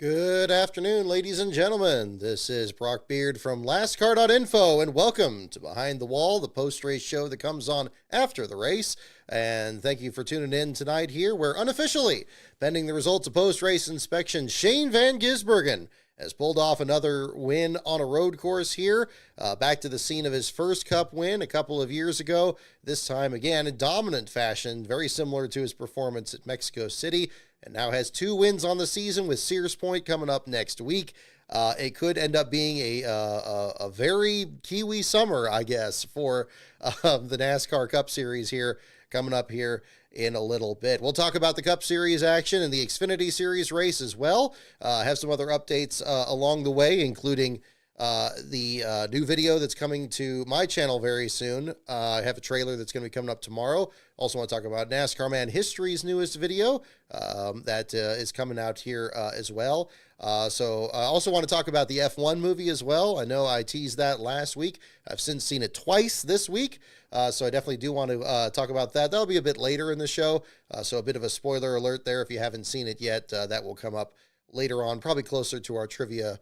Good afternoon, ladies and gentlemen. This is Brock Beard from LastCar.info, and welcome to Behind the Wall, the post-race show that comes on after the race. And thank you for tuning in tonight here, where unofficially, pending the results of post-race inspection, Shane Van Gisbergen has pulled off another win on a road course here, back to the scene of his first Cup win a couple of years ago, this time again in dominant fashion, very similar to his performance at Mexico City, and now has 2 wins on the season with Sears Point coming up next week. It could end up being a very Kiwi summer, I guess, for the NASCAR Cup Series here coming up here in a little bit. We'll talk about the Cup Series action and the Xfinity Series race as well. Have some other updates along the way, including the new video that's coming to my channel very soon. I have a trailer that's going to be coming up tomorrow. Also want to talk about NASCAR Man History's newest video that is coming out here as well. So I also want to talk about the F1 movie as well. I know I teased that last week. I've since seen it twice this week. So I definitely do want to talk about that. That'll be a bit later in the show. So a bit of a spoiler alert there. If you haven't seen it yet, that will come up later on, probably closer to our trivia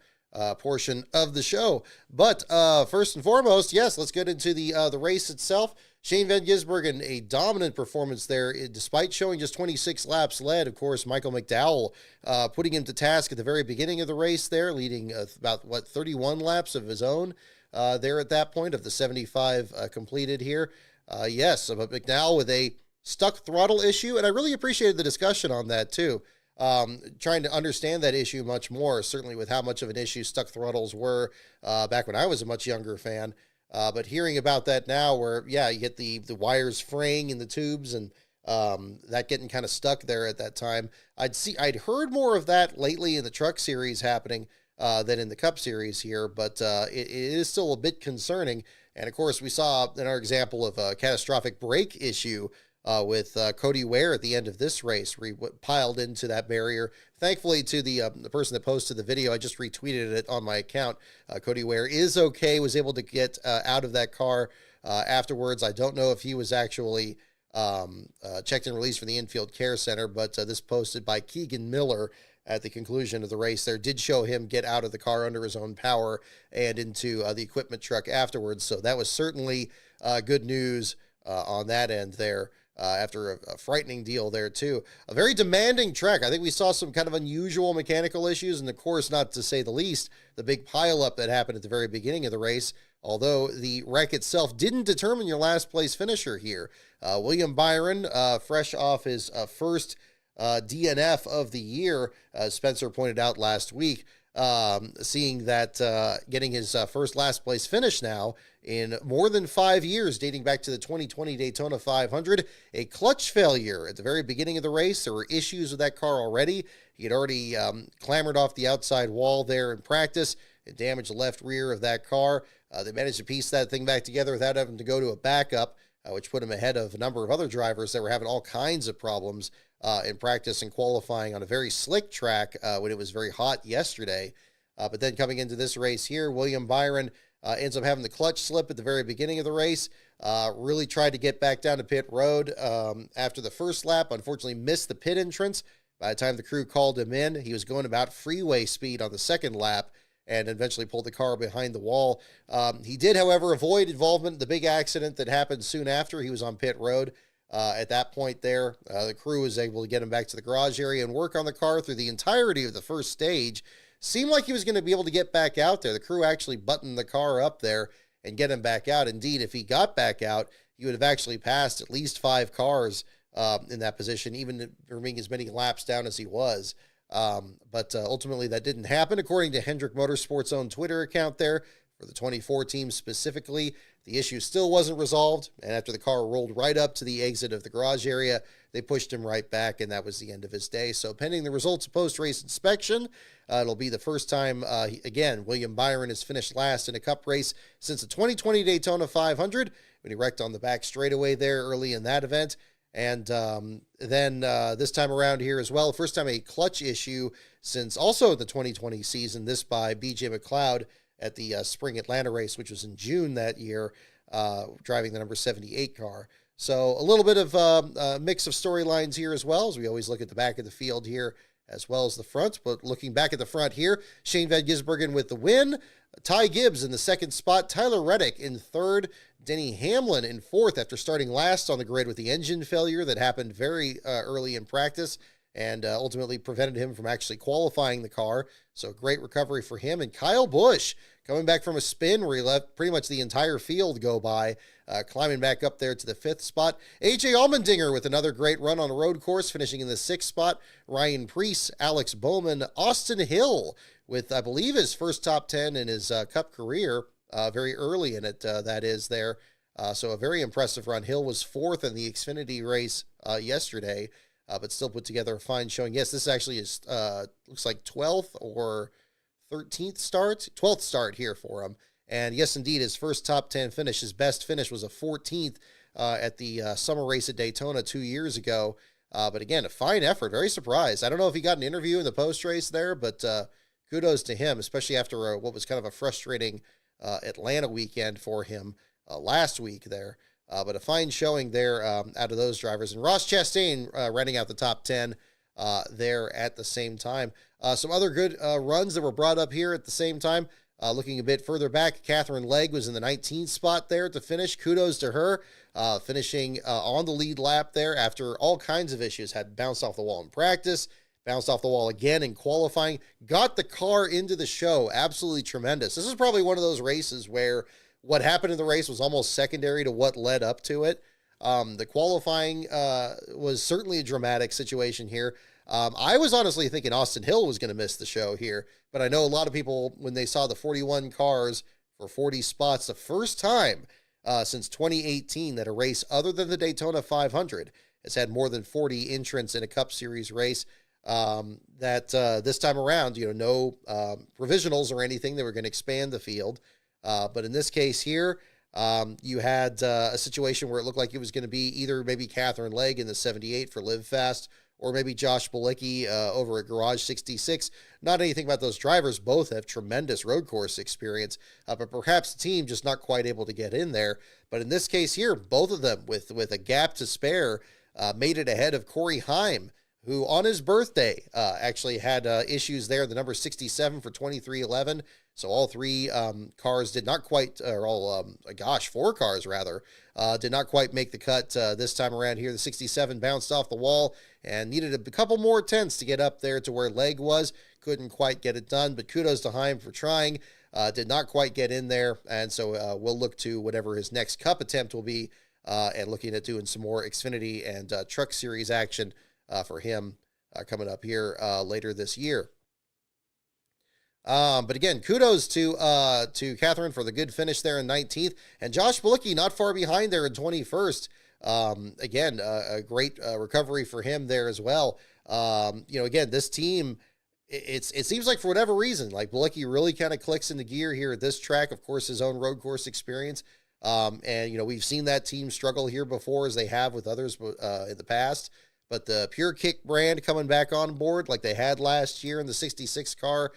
portion of the show. But first and foremost, yes, let's get into the race itself. Shane Van Gisbergen, a dominant performance there, despite showing just 26 laps led. Of course, Michael McDowell putting him to task at the very beginning of the race there, leading about, 31 laps of his own there at that point of the 75 completed here. Yes, but McDowell with a stuck throttle issue, and I really appreciated the discussion on that too. Trying to understand that issue much more, certainly with how much of an issue stuck throttles were back when I was a much younger fan. But hearing about that now where, yeah, you get the wires fraying in the tubes and that getting kind of stuck there at that time. I'd heard more of that lately in the Truck Series happening than in the Cup Series here, but it is still a bit concerning. And of course, we saw in our example of a catastrophic brake issue with Cody Ware at the end of this race, where he piled into that barrier. Thankfully, to the person that posted the video, I just retweeted it on my account. Cody Ware is okay, was able to get out of that car afterwards. I don't know if he was actually checked and released from the infield care center, but this posted by Keegan Miller at the conclusion of the race there did show him get out of the car under his own power and into the equipment truck afterwards. So that was certainly good news on that end there. After a frightening deal there, too. A very demanding track. I think we saw some kind of unusual mechanical issues, and of course, not to say the least, the big pileup that happened at the very beginning of the race, although the wreck itself didn't determine your last place finisher here. William Byron, fresh off his first DNF of the year, as Spencer pointed out last week, seeing that getting his first last place finish now in more than 5 years, dating back to the 2020 Daytona 500, a clutch failure at the very beginning of the race. There were issues with that car already. He had already clambered off the outside wall there in practice and damaged the left rear of that car. They managed to piece that thing back together without having to go to a backup, which put him ahead of a number of other drivers that were having all kinds of problems in practice and qualifying on a very slick track when it was very hot yesterday. But then coming into this race here, William Byron ends up having the clutch slip at the very beginning of the race. Really tried to get back down to pit road after the first lap. Unfortunately, missed the pit entrance. By the time the crew called him in, he was going about freeway speed on the second lap and eventually pulled the car behind the wall. He did, however, avoid involvement in the big accident that happened soon after he was on pit road. At that point there, the crew was able to get him back to the garage area and work on the car through the entirety of the first stage. Seemed like he was going to be able to get back out there. The crew actually buttoned the car up there and get him back out. Indeed, if he got back out, he would have actually passed at least 5 cars in that position, even for being as many laps down as he was. But ultimately, that didn't happen. According to Hendrick Motorsports' own Twitter account there, for the 24 team specifically, the issue still wasn't resolved, and after the car rolled right up to the exit of the garage area, they pushed him right back, and that was the end of his day. So pending the results of post-race inspection, it'll be the first time, again, William Byron has finished last in a Cup race since the 2020 Daytona 500, when he wrecked on the back straightaway there early in that event. And then this time around here as well, first time a clutch issue since also the 2020 season, this by B.J. McLeod at the Spring Atlanta race, which was in June that year, driving the number 78 car. So a little bit of a mix of storylines here as well, as we always look at the back of the field here as well as the front. But looking back at the front here, Shane Van Gisbergen with the win, Ty Gibbs in the second spot, Tyler Reddick in third, Denny Hamlin in fourth after starting last on the grid with the engine failure that happened very early in practice and ultimately prevented him from actually qualifying the car. So great recovery for him. And Kyle Busch coming back from a spin where he let pretty much the entire field go by, climbing back up there to the fifth spot. AJ Allmendinger with another great run on a road course, finishing in the sixth spot. Ryan Preece, Alex Bowman, Austin Hill with, I believe, his first top 10 in his Cup career, very early in it, that is there. So a very impressive run. Hill was fourth in the Xfinity race yesterday, but still put together a fine showing. Yes, this actually is, looks like 12th or 13th start, 12th start here for him. And yes, indeed, his first top 10 finish, his best finish was a 14th at the summer race at Daytona 2 years ago. But again, a fine effort, very surprised. I don't know if he got an interview in the post-race there, but kudos to him, especially after what was kind of a frustrating Atlanta weekend for him last week there. But a fine showing there out of those drivers. And Ross Chastain running out the top 10 there at the same time. Some other good runs that were brought up here at the same time. Looking a bit further back, Catherine Legg was in the 19th spot there to finish. Kudos to her, finishing on the lead lap there after all kinds of issues. Had bounced off the wall in practice, bounced off the wall again in qualifying, got the car into the show. Absolutely tremendous. This is probably one of those races where what happened in the race was almost secondary to what led up to it. The qualifying was certainly a dramatic situation here. I was honestly thinking Austin Hill was going to miss the show here, but I know a lot of people, when they saw the 41 cars for 40 spots, the first time since 2018 that a race other than the Daytona 500 has had more than 40 entrants in a Cup Series race, that this time around, no provisionals or anything. They were going to expand the field. But in this case here, you had a situation where it looked like it was going to be either maybe Catherine Legg in the 78 for Live Fast, or maybe Josh Bilicki over at Garage 66. Not anything about those drivers. Both have tremendous road course experience, but perhaps the team just not quite able to get in there. But in this case here, both of them with a gap to spare made it ahead of Corey Heim, who on his birthday actually had issues there, the number 67 for 2311. So all three cars did not quite, or four cars rather, did not quite make the cut this time around here. The 67 bounced off the wall and needed a couple more tenths to get up there to where Legg was. Couldn't quite get it done, but kudos to Heim for trying. Did not quite get in there, and so we'll look to whatever his next Cup attempt will be, and looking at doing some more Xfinity and Truck Series action for him coming up here later this year. But again, kudos to Catherine for the good finish there in 19th, and Josh Bilicki not far behind there in 21st. Again, a great recovery for him there as well. Again, this team, it seems like for whatever reason, like Bilicki really kind of clicks into gear here at this track. Of course, his own road course experience. And we've seen that team struggle here before, as they have with others in the past. But the Pure Kick brand coming back on board like they had last year in the 66 car,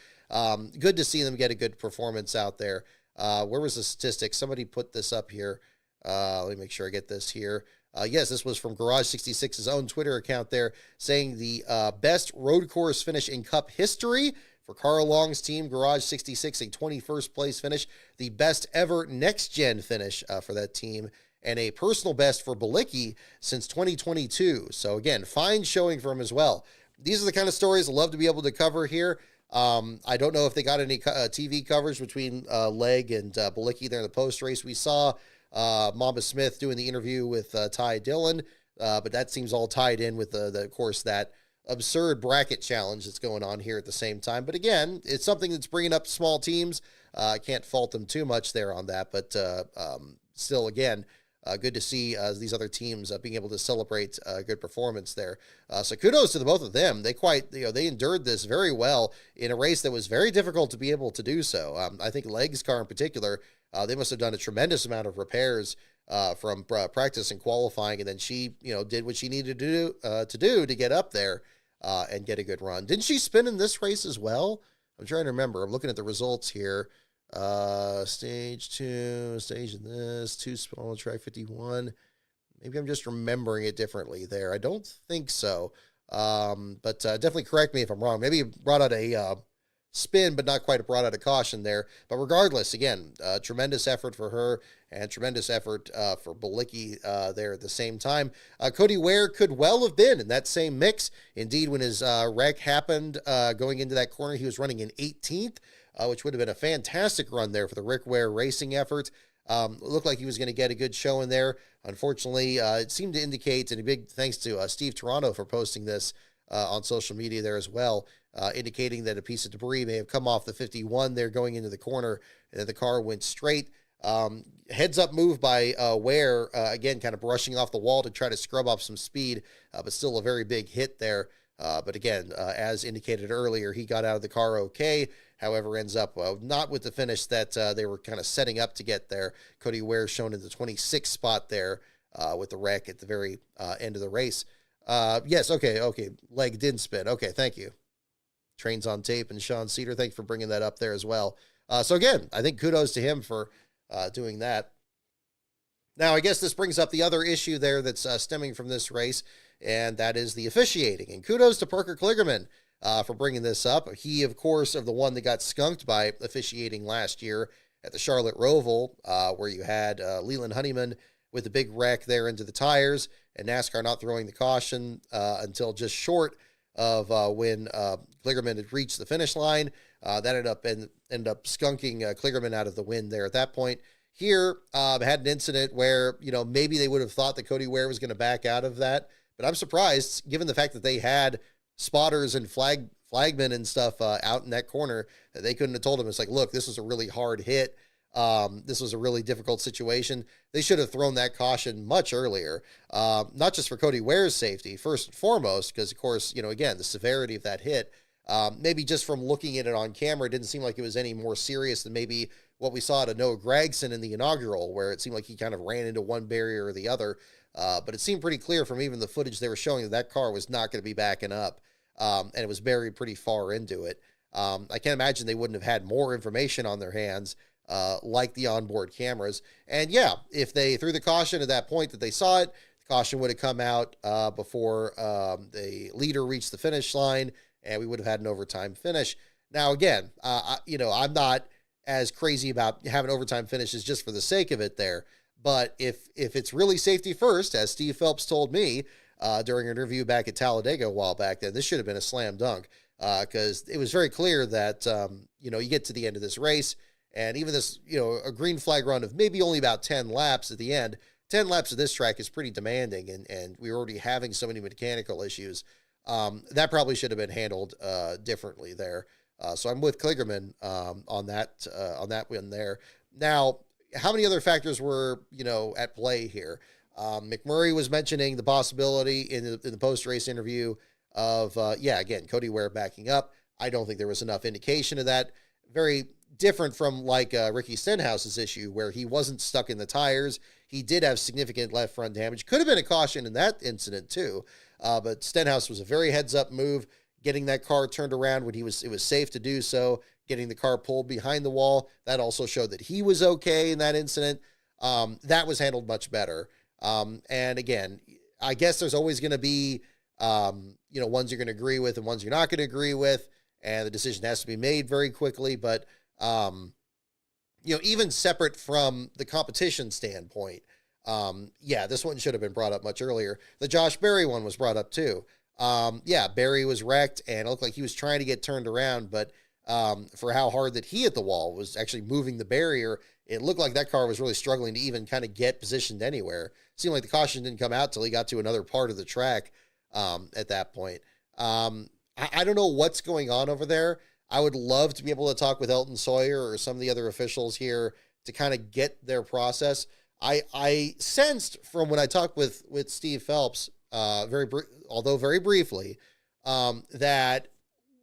good to see them get a good performance out there. Where was the statistic? Somebody put this up here. Let me make sure I get this here. Yes, this was from Garage 66's own Twitter account there, saying the best road course finish in Cup history for Carl Long's team, Garage 66, a 21st place finish, the best ever next-gen finish for that team, and a personal best for Bilicki since 2022. So again, fine showing for him as well. These are the kind of stories I love to be able to cover here. I don't know if they got any TV coverage between Legg and Bilicki there in the post-race. We saw Mamba Smith doing the interview with Ty Dillon, but that seems all tied in with of course, that absurd bracket challenge that's going on here at the same time. But again, it's something that's bringing up small teams. I can't fault them too much there on that, but still, again, good to see these other teams being able to celebrate a good performance there. So kudos to the both of them. They endured this very well in a race that was very difficult to be able to do so. I think Legg's car in particular, they must have done a tremendous amount of repairs from practice and qualifying, and then she, did what she needed to do to get up there and get a good run. Didn't she spin in this race as well? I'm trying to remember. I'm looking at the results here. Stage 2, stage in this, 2 spin on track 51. Maybe I'm just remembering it differently there. I don't think so. But definitely correct me if I'm wrong. Maybe he brought out a spin, but not quite brought out a caution there. But regardless, again, tremendous effort for her and tremendous effort for Bilicki there at the same time. Cody Ware could well have been in that same mix. Indeed, when his wreck happened going into that corner, he was running in 18th, which would have been a fantastic run there for the Rick Ware racing effort. Looked like he was going to get a good show in there. Unfortunately, it seemed to indicate, and a big thanks to Steve Toronto for posting this on social media there as well, indicating that a piece of debris may have come off the 51 there going into the corner, and then the car went straight. Heads up move by Ware, again, kind of brushing off the wall to try to scrub up some speed, but still a very big hit there. But again, as indicated earlier, he got out of the car okay. However, ends up not with the finish that they were kind of setting up to get there. Cody Ware shown in the 26th spot there with the wreck at the very end of the race. Yes, okay. Leg didn't spin. Okay, thank you. Trains on Tape and Sean Cedar, thank you for bringing that up there as well. So again, I think kudos to him for doing that. Now, I guess this brings up the other issue there that's stemming from this race, and that is the officiating. And kudos to Parker Kligerman for bringing this up. He, of course, of the one that got skunked by officiating last year at the Charlotte Roval, where you had Leland Honeyman with the big wreck there into the tires, and NASCAR not throwing the caution until just short of when Kligerman had reached the finish line. That ended up skunking Kligerman out of the win there at that point. Here, had an incident where, maybe they would have thought that Cody Ware was going to back out of that, but I'm surprised, given the fact that they had spotters and flagmen and stuff out in that corner, that they couldn't have told him, it's like, look, this was a really hard hit. This was a really difficult situation. They should have thrown that caution much earlier, not just for Cody Ware's safety, first and foremost, because, of course, again, the severity of that hit, maybe just from looking at it on camera, it didn't seem like it was any more serious than maybe what we saw to Noah Gragson in the inaugural, where it seemed like he kind of ran into one barrier or the other. But it seemed pretty clear from even the footage they were showing that car was not going to be backing up, and it was buried pretty far into it. I can't imagine they wouldn't have had more information on their hands, like the onboard cameras. And yeah, if they threw the caution at that point that they saw it, the caution would have come out before the leader reached the finish line, and we would have had an overtime finish. Now, again, I'm not as crazy about having overtime finishes just for the sake of it there. But if it's really safety first, as Steve Phelps told me during an interview back at Talladega a while back, then this should have been a slam dunk, because it was very clear that, you get to the end of this race, and even this, a green flag run of maybe only about 10 laps at the end. 10 laps of this track is pretty demanding, and we were already having so many mechanical issues. That probably should have been handled differently there. So I'm with Kligerman on that win there. Now, how many other factors were, at play here? McMurray was mentioning the possibility in the post-race interview of, again, Cody Ware backing up. I don't think there was enough indication of that. Very different from like Ricky Stenhouse's issue, where he wasn't stuck in the tires. He did have significant left front damage. Could have been a caution in that incident too. But Stenhouse was a very heads-up move, getting that car turned around when it was safe to do so, getting the car pulled behind the wall. That also showed that he was okay in that incident. That was handled much better. And again, I guess there's always going to be, ones you're going to agree with and ones you're not going to agree with, and the decision has to be made very quickly. But, even separate from the competition standpoint, this one should have been brought up much earlier. The Josh Berry one was brought up too. Berry was wrecked, and it looked like he was trying to get turned around, but for how hard that he hit the wall was actually moving the barrier, it looked like that car was really struggling to even kind of get positioned anywhere. It seemed like the caution didn't come out till he got to another part of the track at that point. I don't know what's going on over there. I would love to be able to talk with Elton Sawyer or some of the other officials here to kind of get their process. I sensed from when I talked with Steve Phelps, although very briefly, that,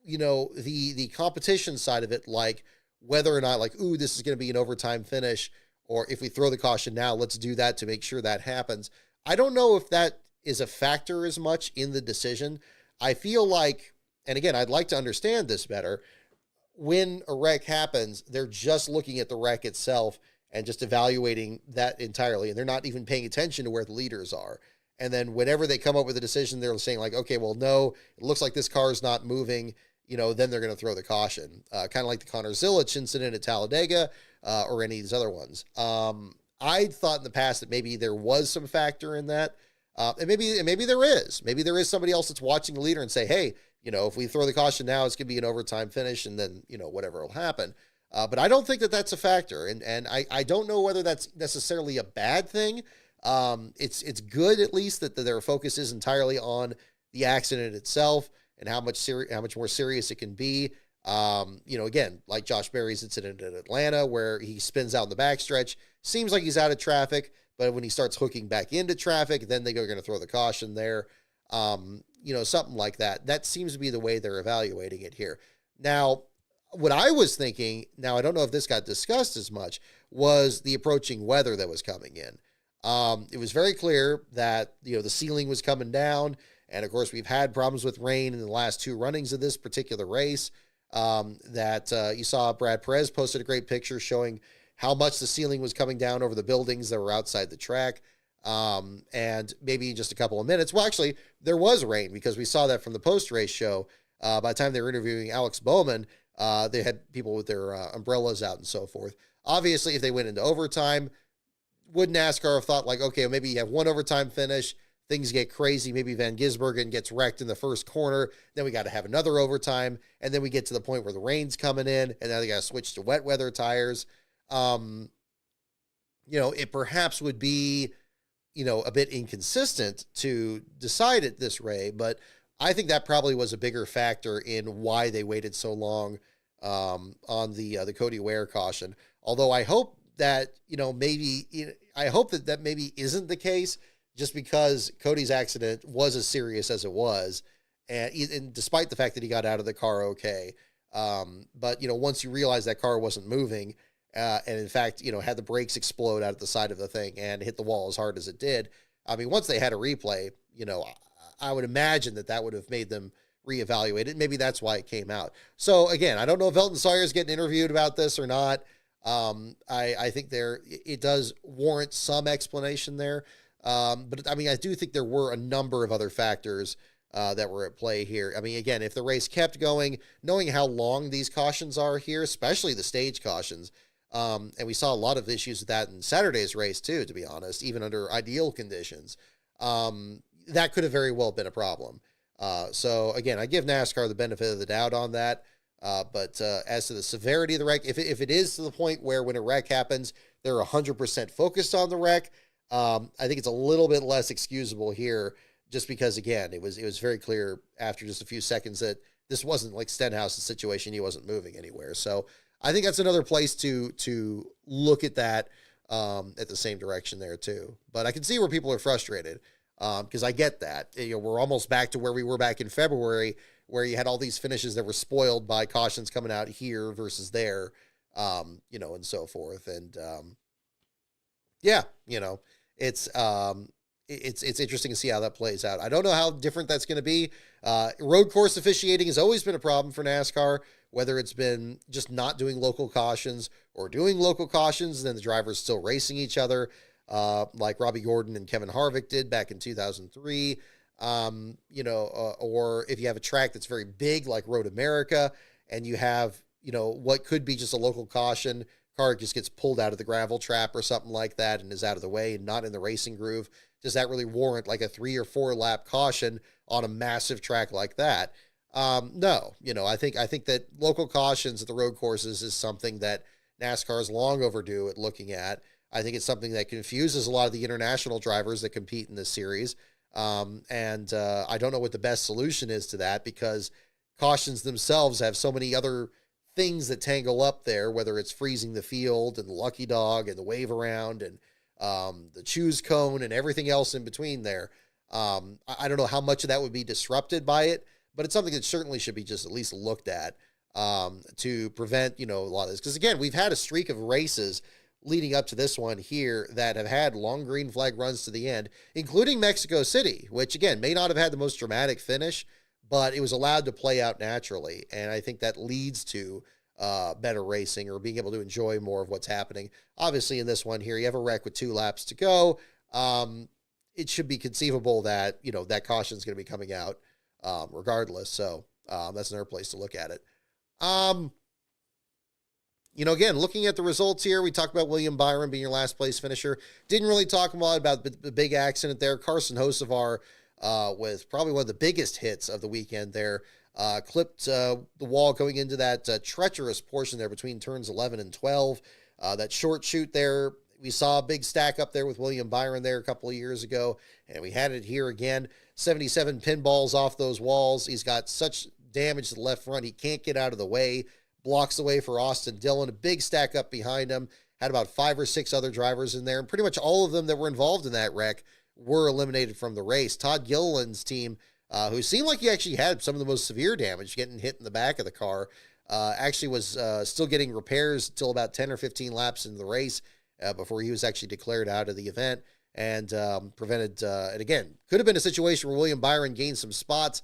the competition side of it, like whether or not like, ooh, this is going to be an overtime finish, or if we throw the caution now, let's do that to make sure that happens. I don't know if that is a factor as much in the decision. I feel like, and again, I'd like to understand this better, when a wreck happens, they're just looking at the wreck itself and just evaluating that entirely, and they're not even paying attention to where the leaders are. And then whenever they come up with a decision, they're saying like, okay, well, no, it looks like this car is not moving, then they're going to throw the caution. Kind of like the Connor Zilic incident at Talladega, or any of these other ones. I thought in the past that maybe there was some factor in that. And maybe there is. Maybe there is somebody else that's watching the leader and say, hey, if we throw the caution now, it's going to be an overtime finish, and then, whatever will happen. But I don't think that that's a factor. And I don't know whether that's necessarily a bad thing. It's good, at least, that their focus is entirely on the accident itself and how much more serious it can be. Again, like Josh Berry's incident in Atlanta, where he spins out in the backstretch, seems like he's out of traffic, but when he starts hooking back into traffic, then they're going to throw the caution there. Something like that. That seems to be the way they're evaluating it here. Now, what I was thinking, now I don't know if this got discussed as much, was the approaching weather that was coming in. It was very clear that, the ceiling was coming down. And of course, we've had problems with rain in the last 2 runnings of this particular race. You saw Brad Perez posted a great picture showing how much the ceiling was coming down over the buildings that were outside the track. And maybe in just a couple of minutes. Well, actually, there was rain, because we saw that from the post-race show. By the time they were interviewing Alex Bowman, they had people with their umbrellas out and so forth. Obviously, if they went into overtime, would NASCAR have thought like, okay, maybe you have one overtime finish, things get crazy, maybe Van Gisbergen gets wrecked in the first corner, then we got to have another overtime, and then we get to the point where the rain's coming in, and now they got to switch to wet weather tires. It perhaps would be, a bit inconsistent to decide it this way, but I think that probably was a bigger factor in why they waited so long on the Cody Ware caution. Although I hope that, I hope that maybe isn't the case, just because Cody's accident was as serious as it was, and despite the fact that he got out of the car okay. But, once you realize that car wasn't moving, and in fact, had the brakes explode out at the side of the thing and hit the wall as hard as it did. I mean, once they had a replay, I would imagine that would have made them reevaluate it. Maybe that's why it came out. So again, I don't know if Elton Sawyer's getting interviewed about this or not. I think it does warrant some explanation there. But I mean, I do think there were a number of other factors that were at play here. I mean, again, if the race kept going, knowing how long these cautions are here, especially the stage cautions, and we saw a lot of issues with that in Saturday's race too, to be honest, even under ideal conditions, that could have very well been a problem. So again, I give NASCAR the benefit of the doubt on that. But as to the severity of the wreck, if it is to the point where when a wreck happens, they're 100% focused on the wreck, I think it's a little bit less excusable here, just because, again, it was very clear after just a few seconds that this wasn't like Stenhouse's situation. He wasn't moving anywhere. So I think that's another place to look at that at the same direction there too. But I can see where people are frustrated, because I get that. We're almost back to where we were back in February, where you had all these finishes that were spoiled by cautions coming out here versus there, and so forth. And it's interesting to see how that plays out. I don't know how different that's going to be. Road course officiating has always been a problem for NASCAR, whether it's been just not doing local cautions or doing local cautions, and then the drivers still racing each other, like Robbie Gordon and Kevin Harvick did back in 2003. Or if you have a track that's very big, like Road America, and you have, what could be just a local caution, car just gets pulled out of the gravel trap or something like that and is out of the way and not in the racing groove. Does that really warrant like a 3 or 4 lap caution on a massive track like that? No, I think that local cautions at the road courses is something that NASCAR is long overdue at looking at. I think it's something that confuses a lot of the international drivers that compete in this series. I don't know what the best solution is to that, because cautions themselves have so many other things that tangle up there, whether it's freezing the field and the lucky dog and the wave around and the choose cone and everything else in between there. I don't know how much of that would be disrupted by it, but it's something that certainly should be just at least looked at to prevent, a lot of this. Because again, we've had a streak of races leading up to this one here that have had long green flag runs to the end, including Mexico City, which again may not have had the most dramatic finish, but it was allowed to play out naturally. And I think that leads to better racing, or being able to enjoy more of what's happening. Obviously in this one here, you have a wreck with 2 laps to go. it should be conceivable that, that caution is going to be coming out regardless. So that's another place to look at it. Again, looking at the results here, we talked about William Byron being your last place finisher. Didn't really talk a lot about the big accident there. Carson Hocevar, with probably one of the biggest hits of the weekend there, clipped the wall going into that treacherous portion there between turns 11 and 12. That short chute there, we saw a big stack up there with William Byron there a couple of years ago, and we had it here again. 77 pinballs off those walls. He's got such damage to the left front, he can't get out of the way. Blocks the way for Austin Dillon. A big stack up behind him. Had about 5 or 6 other drivers in there, and pretty much all of them that were involved in that wreck were eliminated from the race. Todd Gilliland's team, who seemed like he actually had some of the most severe damage, getting hit in the back of the car, actually was still getting repairs until about 10 or 15 laps into the race before he was actually declared out of the event and prevented, and again, could have been a situation where William Byron gained some spots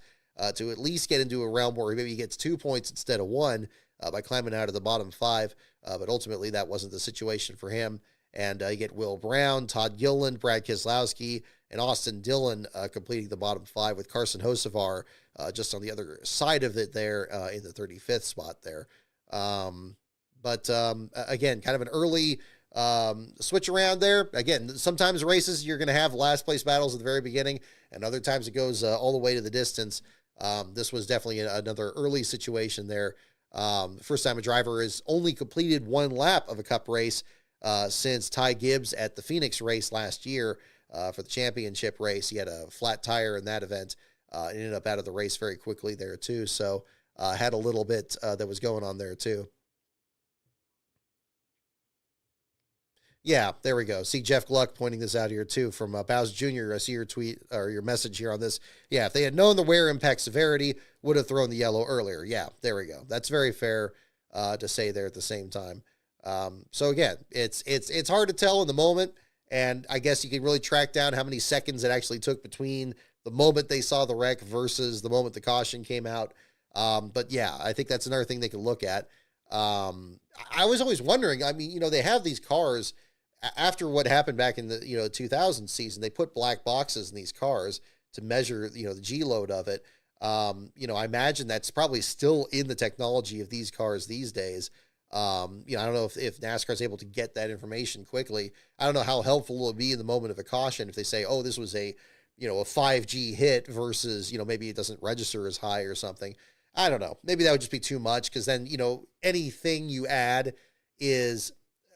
to at least get into a realm where maybe he gets 2 points instead of 1 by climbing out of the bottom 5, but ultimately that wasn't the situation for him. And you get Will Brown, Todd Gilliland, Brad Keselowski, and Austin Dillon completing the bottom 5 with Carson Hocevar just on the other side of it there in the 35th spot there. But again, kind of an early switch around there. Again, sometimes races you're going to have last place battles at the very beginning, and other times it goes all the way to the distance. This was definitely another early situation there. First time a driver has only completed 1 lap of a Cup race since Ty Gibbs at the Phoenix race last year for the championship race. He had a flat tire in that event. Ended up out of the race very quickly there too. So had a little bit that was going on there too. Yeah, there we go. See Jeff Gluck pointing this out here too from Bowes Jr. I see your tweet or your message here on this. Yeah, if they had known the wear impact severity, would have thrown the yellow earlier. Yeah, there we go. That's very fair to say there at the same time. So again, it's hard to tell in the moment, and I guess you can really track down how many seconds it actually took between the moment they saw the wreck versus the moment the caution came out. But yeah, I think that's another thing they can look at. I was always wondering, I mean, they have these cars after what happened back in the 2000 season. They put black boxes in these cars to measure the G load of it. I imagine that's probably still in the technology of these cars these days. I don't know if NASCAR is able to get that information quickly. I don't know how helpful it will be in the moment of a caution if they say, oh, this was a 5G hit versus, maybe it doesn't register as high or something. I don't know. Maybe that would just be too much, because then, anything you add is,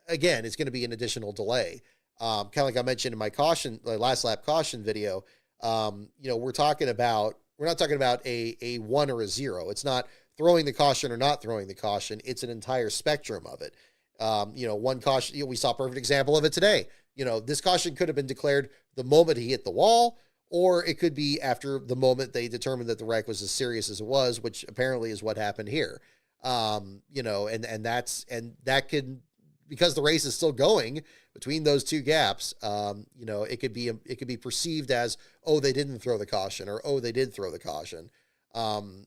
again, it's going to be an additional delay. Kind of like I mentioned in my last lap caution video, we're not talking about a 1 or a 0. It's not throwing the caution or not throwing the caution. It's an entire spectrum of it. One caution, we saw a perfect example of it today. This caution could have been declared the moment he hit the wall, or it could be after the moment they determined that the wreck was as serious as it was, which apparently is what happened here. And that could, because the race is still going between those two gaps, it could be perceived as, oh, they didn't throw the caution, or, oh, they did throw the caution. And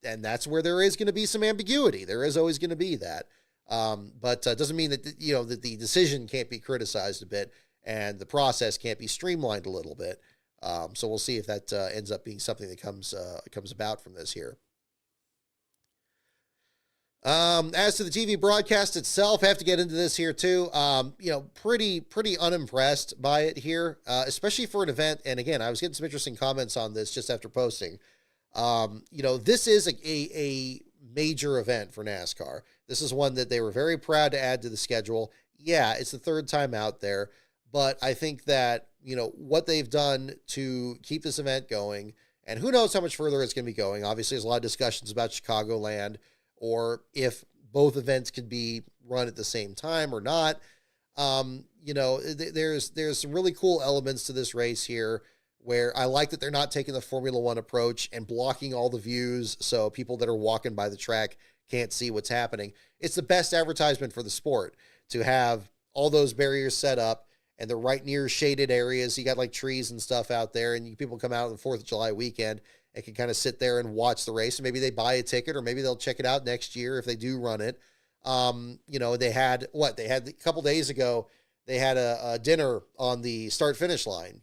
that's where there is going to be some ambiguity. There is always going to be that. But doesn't mean that, that the decision can't be criticized a bit and the process can't be streamlined a little bit. So we'll see if that ends up being something that comes about from this here. As to the TV broadcast itself, I have to get into this here too. Pretty unimpressed by it here, especially for an event. And again, I was getting some interesting comments on this just after posting. This is a major event for NASCAR. This is one that they were very proud to add to the schedule. Yeah, it's the 3rd time out there, but I think that, what they've done to keep this event going, and who knows how much further it's going to be going. Obviously, there's a lot of discussions about Chicagoland, or if both events could be run at the same time or not. There's some really cool elements to this race here, where I like that they're not taking the Formula One approach and blocking all the views so people that are walking by the track can't see what's happening. It's the best advertisement for the sport to have all those barriers set up, and they're right near shaded areas. You got like trees and stuff out there, and people come out on the 4th of July weekend and can kind of sit there and watch the race. And maybe they buy a ticket, or maybe they'll check it out next year if they do run it. They had a couple days ago, they had a dinner on the start finish line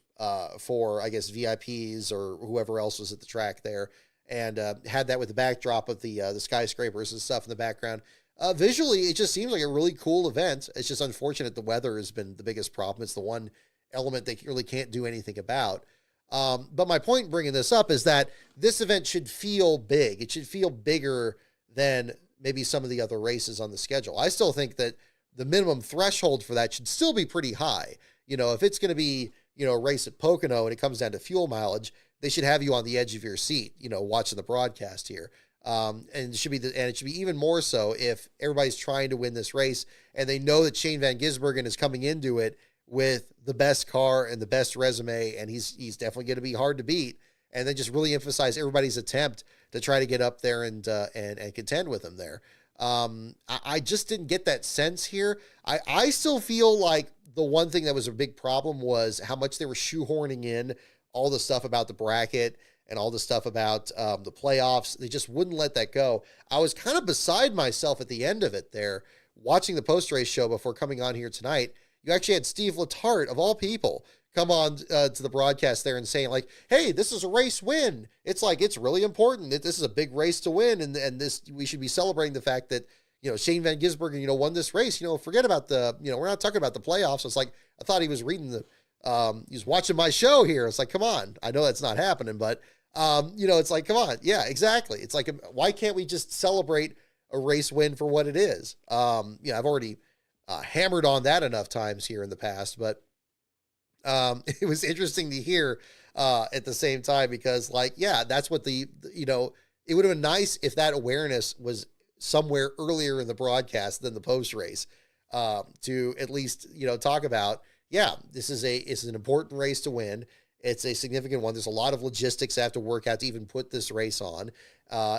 for, I guess, VIPs or whoever else was at the track there, and had that with the backdrop of the skyscrapers and stuff in the background. Visually, it just seems like a really cool event. It's just unfortunate the weather has been the biggest problem. It's the one element they really can't do anything about. But my point in bringing this up is that this event should feel big. It should feel bigger than maybe some of the other races on the schedule. I still think that the minimum threshold for that should still be pretty high. If it's going to be, a race at Pocono and it comes down to fuel mileage, they should have you on the edge of your seat, watching the broadcast here. And it should be even more so if everybody's trying to win this race and they know that Shane Van Gisbergen is coming into it with the best car and the best resume, and he's definitely going to be hard to beat. And then just really emphasize everybody's attempt to try to get up there and contend with him there. I just didn't get that sense here. I still feel like the one thing that was a big problem was how much they were shoehorning in all the stuff about the bracket and all the stuff about the playoffs. They just wouldn't let that go. I was kind of beside myself at the end of it there, watching the post-race show before coming on here tonight. You actually had Steve Letarte, of all people, come on to the broadcast there and saying, like, hey, this is a race win. It's like, it's really important. This is a big race to win, and this, we should be celebrating the fact that, Shane Van Gisbergen, won this race. Forget about we're not talking about the playoffs. It's like, I thought he was reading he's watching my show here. It's like, come on. I know that's not happening, but, it's like, come on. Yeah, exactly. It's like, why can't we just celebrate a race win for what it is? I've already hammered on that enough times here in the past, but it was interesting to hear at the same time because, like, yeah, that's what it would have been nice if that awareness was somewhere earlier in the broadcast than the post race to at least, talk about, yeah, this is an important race to win. It's a significant one. There's a lot of logistics that have to work out to even put this race on.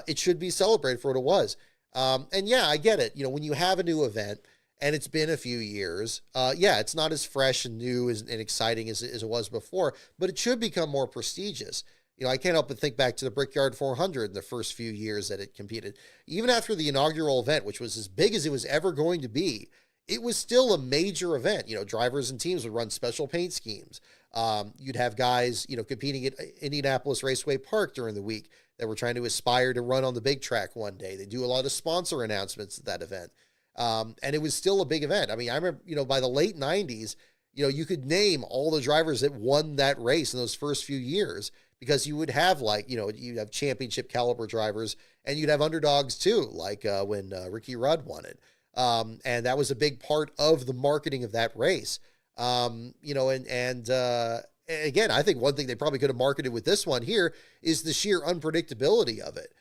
It should be celebrated for what it was. And yeah, I get it. When you have a new event, and it's been a few years. It's not as fresh and new and exciting as it was before, but it should become more prestigious. I can't help but think back to the Brickyard 400 in the first few years that it competed. Even after the inaugural event, which was as big as it was ever going to be, it was still a major event. Drivers and teams would run special paint schemes. You'd have guys, competing at Indianapolis Raceway Park during the week that were trying to aspire to run on the big track one day. They do a lot of sponsor announcements at that event. And it was still a big event. I mean, I remember, by the late 90s, you could name all the drivers that won that race in those first few years because you would have you'd have championship caliber drivers and you'd have underdogs too, like when Ricky Rudd won it. And that was a big part of the marketing of that race. Again, I think one thing they probably could have marketed with this one here is the sheer unpredictability of it.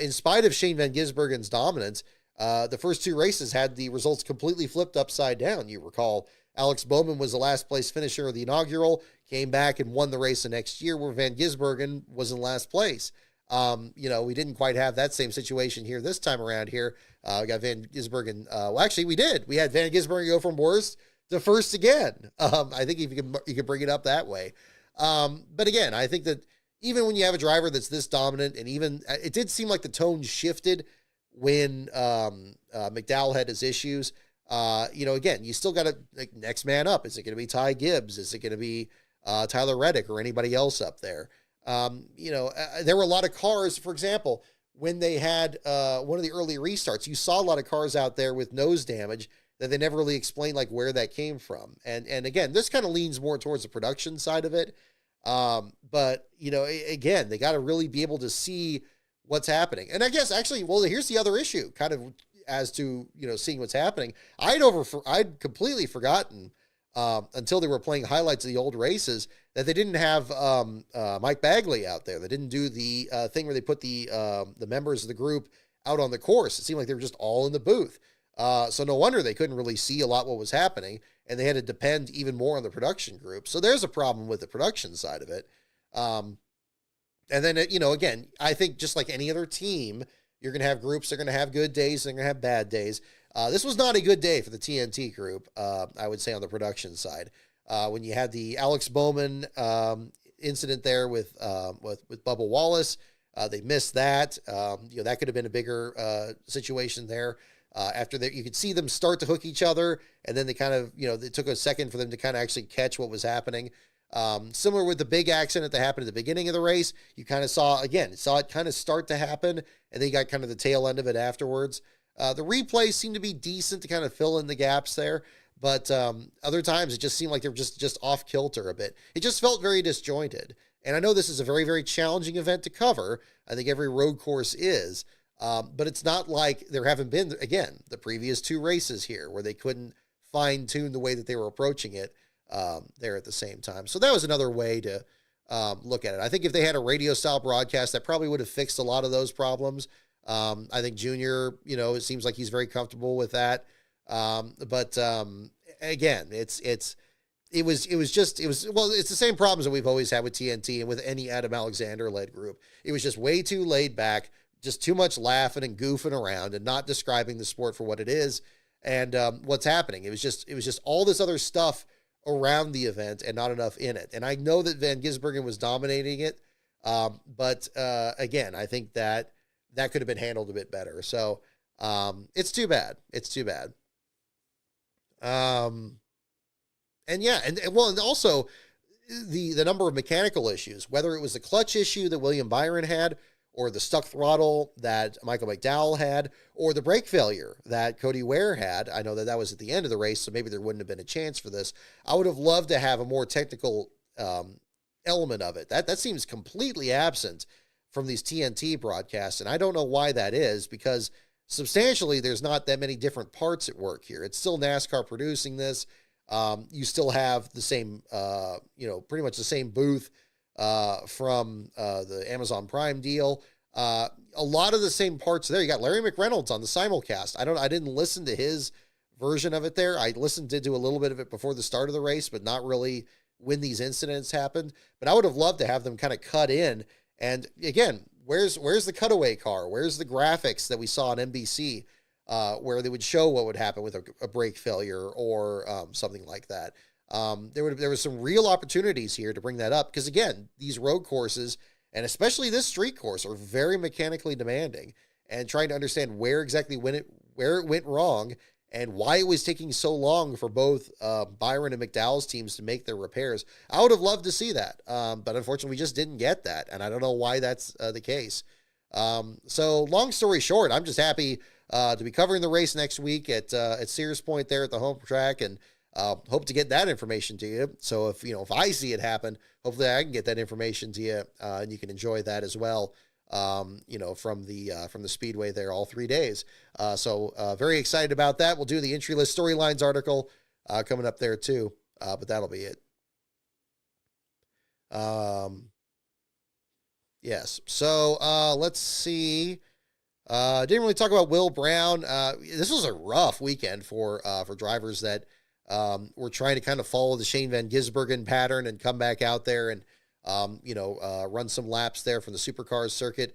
In spite of Shane Van Gisbergen's dominance, the first two races had the results completely flipped upside down. You recall Alex Bowman was the last place finisher of the inaugural, came back and won the race the next year where Van Gisbergen was in last place. We didn't quite have that same situation here this time around here. We got Van Gisbergen. Actually we did. We had Van Gisbergen go from worst to first again. I think you can bring it up that way. But again, I think that even when you have a driver that's this dominant and even it did seem like the tone shifted when McDowell had his issues, again, you still got to next man up. Is it going to be Ty Gibbs? Is it going to be Tyler Reddick or anybody else up there? There were a lot of cars, for example, when they had one of the early restarts, you saw a lot of cars out there with nose damage that they never really explained where that came from. And again, this kind of leans more towards the production side of it. But again, they got to really be able to see what's happening. And I guess actually, well, here's the other issue kind of as to, seeing what's happening. I'd completely forgotten until they were playing highlights of the old races that they didn't have Mike Bagley out there. They didn't do the thing where they put the members of the group out on the course. It seemed like they were just all in the booth. So no wonder they couldn't really see a lot what was happening, and they had to depend even more on the production group. So there's a problem with the production side of it. And then, again, I think just like any other team, you're going to have groups that are going to have good days, they're going to have bad days. This was not a good day for the TNT group, I would say, on the production side. When you had the Alex Bowman incident there with Bubba Wallace, they missed that. That could have been a bigger situation there. After that, you could see them start to hook each other, and then they kind of, it took a second for them to kind of actually catch what was happening. Similar with the big accident that happened at the beginning of the race, you kind of saw it kind of start to happen, and then you got kind of the tail end of it afterwards. The replays seemed to be decent to kind of fill in the gaps there, but other times it just seemed like they were just off kilter a bit. It just felt very disjointed. And I know this is a very, very challenging event to cover. I think every road course is, but it's not like there haven't been, again, the previous 2 races here where they couldn't fine tune the way that they were approaching it there at the same time. So that was another way to look at it. I think if they had a radio style broadcast, that probably would have fixed a lot of those problems. I think Junior, it seems like he's very comfortable with that. But again, it's the same problems that we've always had with TNT and with any Adam Alexander led group. It was just way too laid back, just too much laughing and goofing around and not describing the sport for what it is and what's happening. It was just all this other stuff around the event and not enough in it. And I know that Van Gisbergen was dominating it. But again, I think that could have been handled a bit better. So it's too bad. It's too bad. And also the number of mechanical issues, whether it was the clutch issue that William Byron had, or the stuck throttle that Michael McDowell had, or the brake failure that Cody Ware had. I know that was at the end of the race, so maybe there wouldn't have been a chance for this. I would have loved to have a more technical element of it. That seems completely absent from these TNT broadcasts, and I don't know why that is, because substantially there's not that many different parts at work here. It's still NASCAR producing this. You still have the same, pretty much the same booth from the Amazon Prime deal. A lot of the same parts there. You got Larry McReynolds on the simulcast. I didn't listen to his version of it there. I listened to a little bit of it before the start of the race, but not really when these incidents happened. But I would have loved to have them kind of cut in. And again, where's the cutaway car? Where's the graphics that we saw on NBC where they would show what would happen with a brake failure or something like that? There was some real opportunities here to bring that up, because again, these road courses, and especially this street course, are very mechanically demanding, and trying to understand where exactly where it went wrong and why it was taking so long for both Byron and McDowell's teams to make their repairs. I would have loved to see that, but unfortunately we just didn't get that, and I don't know why that's the case. So long story short, I'm just happy to be covering the race next week at Sears Point there at the home track, and hope to get that information to you. So if I see it happen, hopefully I can get that information to you, and you can enjoy that as well. From the Speedway there all 3 days. So very excited about that. We'll do the entry list storylines article coming up there too, but that'll be it. Yes. So let's see. Didn't really talk about Will Brown. This was a rough weekend for drivers that were trying to kind of follow the Shane Van Gisbergen pattern and come back out there and run some laps there from the supercars circuit.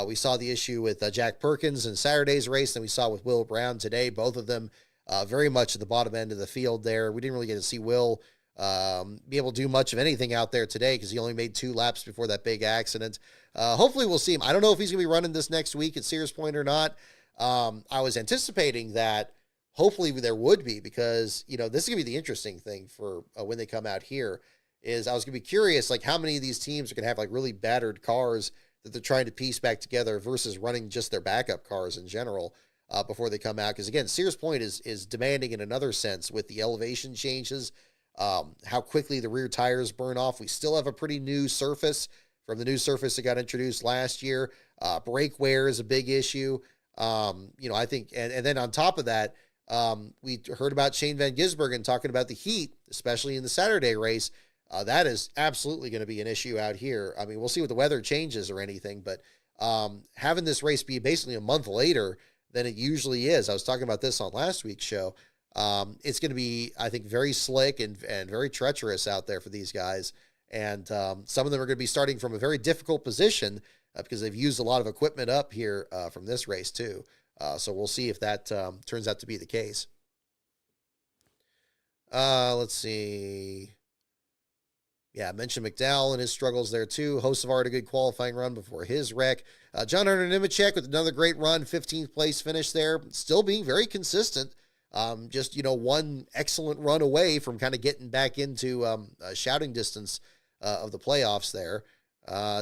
We saw the issue with Jack Perkins in Saturday's race, and we saw with Will Brown today, both of them very much at the bottom end of the field there. We didn't really get to see Will be able to do much of anything out there today because he only made 2 laps before that big accident. Hopefully we'll see him. I don't know if he's going to be running this next week at Sears Point or not. I was anticipating that hopefully there would be, because, this is going to be the interesting thing for when they come out here. Is I was going to be curious, like how many of these teams are going to have like really battered cars that they're trying to piece back together versus running just their backup cars in general before they come out. Because again, Sears Point is demanding in another sense with the elevation changes, how quickly the rear tires burn off. We still have a pretty new surface from the new surface that got introduced last year. Brake wear is a big issue. I think, and then on top of that, we heard about Shane Van Gisbergen talking about the heat, especially in the Saturday race. That is absolutely going to be an issue out here. I mean, we'll see what the weather changes or anything, but having this race be basically a month later than it usually is, I was talking about this on last week's show, it's going to be, I think, very slick and very treacherous out there for these guys. And some of them are going to be starting from a very difficult position because they've used a lot of equipment up here from this race too. So we'll see if that turns out to be the case. Let's see. Yeah, I mentioned McDowell and his struggles there too. Hocevar had a good qualifying run before his wreck. John Hunter Nemechek with another great run, 15th place finish there, still being very consistent. Just, one excellent run away from kind of getting back into shouting distance of the playoffs there.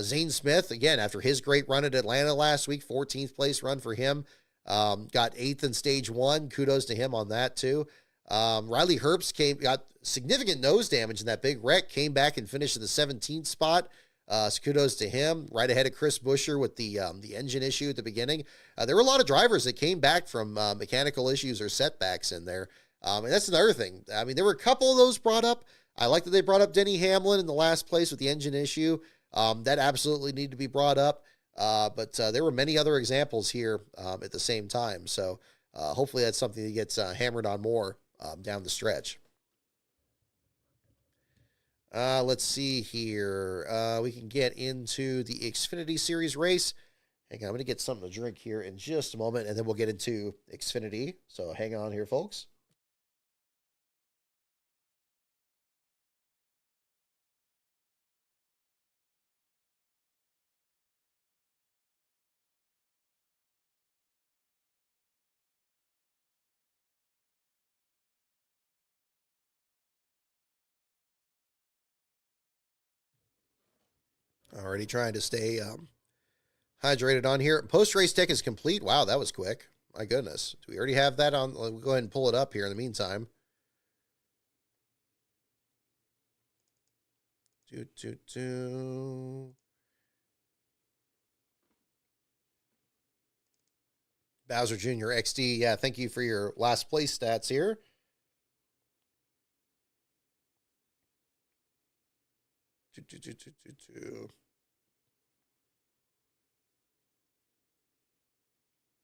Zane Smith, again, after his great run at Atlanta last week, 14th place run for him. Got 8th in stage 1. Kudos to him on that too. Riley Herbst got significant nose damage in that big wreck, came back and finished in the 17th spot. So kudos to him. Right ahead of Chris Buescher with the engine issue at the beginning. There were a lot of drivers that came back from mechanical issues or setbacks in there. And that's another thing. I mean, there were a couple of those brought up. I like that they brought up Denny Hamlin in the last place with the engine issue. That absolutely needed to be brought up. But there were many other examples here at the same time. So hopefully that's something that gets hammered on more down the stretch. Let's see here. We can get into the Xfinity Series race. Hang on, I'm going to get something to drink here in just a moment, and then we'll get into Xfinity. So hang on here, folks. Already trying to stay hydrated on here. Post-race tech is complete. Wow, that was quick. My goodness. Do we already have that on? We'll go ahead and pull it up here in the meantime. Bowser Jr. XD. Yeah, thank you for your last place stats here.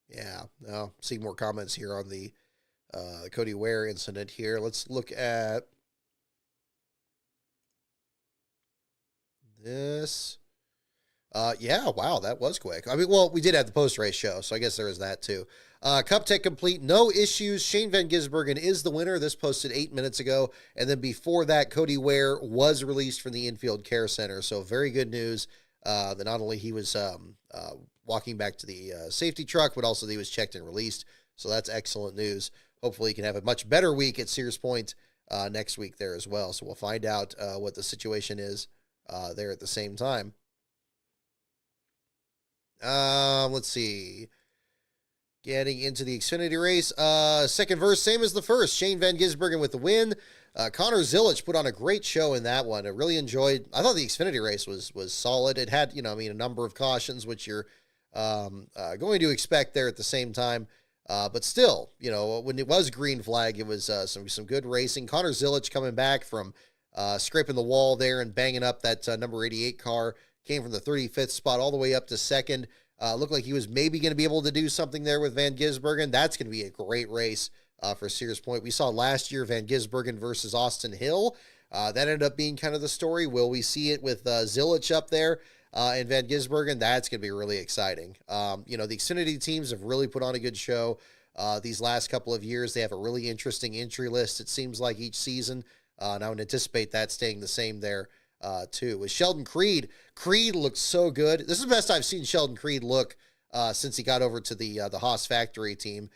Yeah, no, see more comments here on the Cody Ware incident here. Let's look at this. Yeah, wow, that was quick. I mean, well, we did have the post-race show, so I guess there is that too. Cup Tech complete, no issues. Shane Van Gisbergen is the winner. This posted 8 minutes ago. And then before that, Cody Ware was released from the infield care center. So very good news that not only he was walking back to the safety truck, but also that he was checked and released. So that's excellent news. Hopefully he can have a much better week at Sears Point next week there as well. So we'll find out what the situation is there at the same time. Let's see. Getting into the Xfinity race. Second verse, same as the first. Shane Van Gisbergen with the win. Connor Zilic put on a great show in that one. I really enjoyed. I thought the Xfinity race was solid. It had, a number of cautions, which you're going to expect there at the same time. But still, when it was green flag, it was some good racing. Connor Zilic coming back from scraping the wall there and banging up that number 88 car. Came from the 35th spot all the way up to second. Looked like he was maybe going to be able to do something there with Van Gisbergen. That's going to be a great race for Sears Point. We saw last year Van Gisbergen versus Austin Hill. That ended up being kind of the story. Will we see it with Zilic up there and Van Gisbergen? That's going to be really exciting. The Xfinity teams have really put on a good show these last couple of years. They have a really interesting entry list, it seems like, each season. And I would anticipate that staying the same there. Too. With Sheldon Creed looked so good. This is the best I've seen Sheldon Creed look since he got over to the Haas factory team.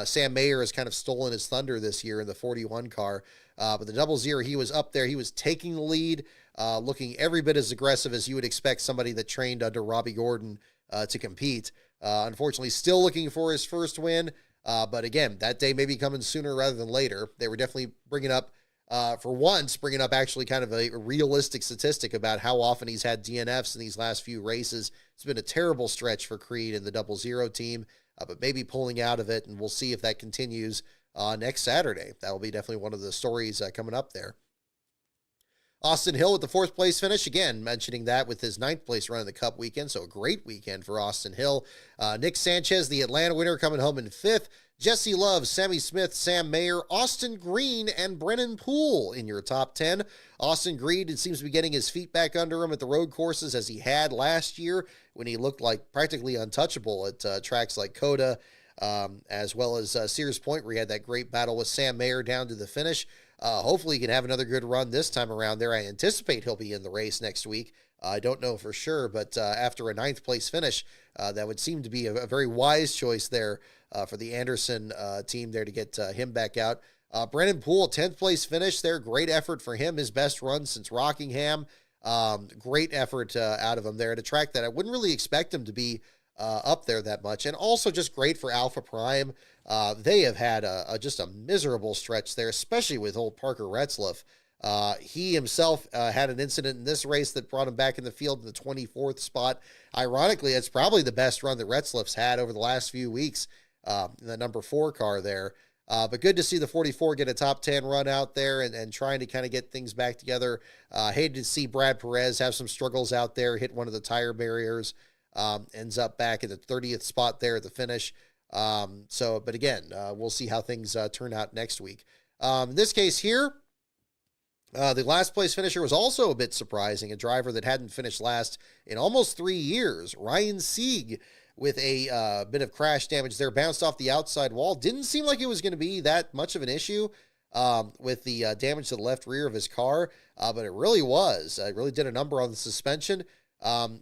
Sam Mayer has kind of stolen his thunder this year in the 41 car. But the 00, he was up there. He was taking the lead, looking every bit as aggressive as you would expect somebody that trained under Robbie Gordon to compete. Unfortunately, still looking for his first win. But again, that day may be coming sooner rather than later. They were definitely bringing up actually kind of a realistic statistic about how often he's had DNFs in these last few races. It's been a terrible stretch for Creed and the 00 team, but maybe pulling out of it, and we'll see if that continues next Saturday. That will be definitely one of the stories coming up there. Austin Hill with the 4th place finish, again, mentioning that with his 9th place run in the Cup weekend, so a great weekend for Austin Hill. Nick Sanchez, the Atlanta winner, coming home in 5th. Jesse Love, Sammy Smith, Sam Mayer, Austin Green, and Brennan Poole in your top 10. Austin Green, it seems to be getting his feet back under him at the road courses as he had last year when he looked like practically untouchable at tracks like COTA, as well as Sears Point, where he had that great battle with Sam Mayer down to the finish. Hopefully he can have another good run this time around there. I anticipate he'll be in the race next week. I don't know for sure, but after a ninth place finish, that would seem to be a very wise choice there for the Anderson team there to get him back out. Brennan Poole, 10th place finish there. Great effort for him. His best run since Rockingham. Great effort out of him there at a track that I wouldn't really expect him to be up there that much. And also just great for Alpha Prime. They have had just a miserable stretch there, especially with old Parker Retzlaff. He himself had an incident in this race that brought him back in the field in the 24th spot. Ironically, it's probably the best run that Retzlaff's had over the last few weeks in the number 4 car there. But good to see the 44 get a top 10 run out there and trying to kind of get things back together. Hated to see Brad Perez have some struggles out there, hit one of the tire barriers, ends up back in the 30th spot there at the finish. But again, we'll see how things turn out next week. In this case here, the last place finisher was also a bit surprising, a driver that hadn't finished last in almost 3 years. Ryan Sieg with a bit of crash damage there, bounced off the outside wall. Didn't seem like it was going to be that much of an issue with the damage to the left rear of his car, but it really was. It really did a number on the suspension.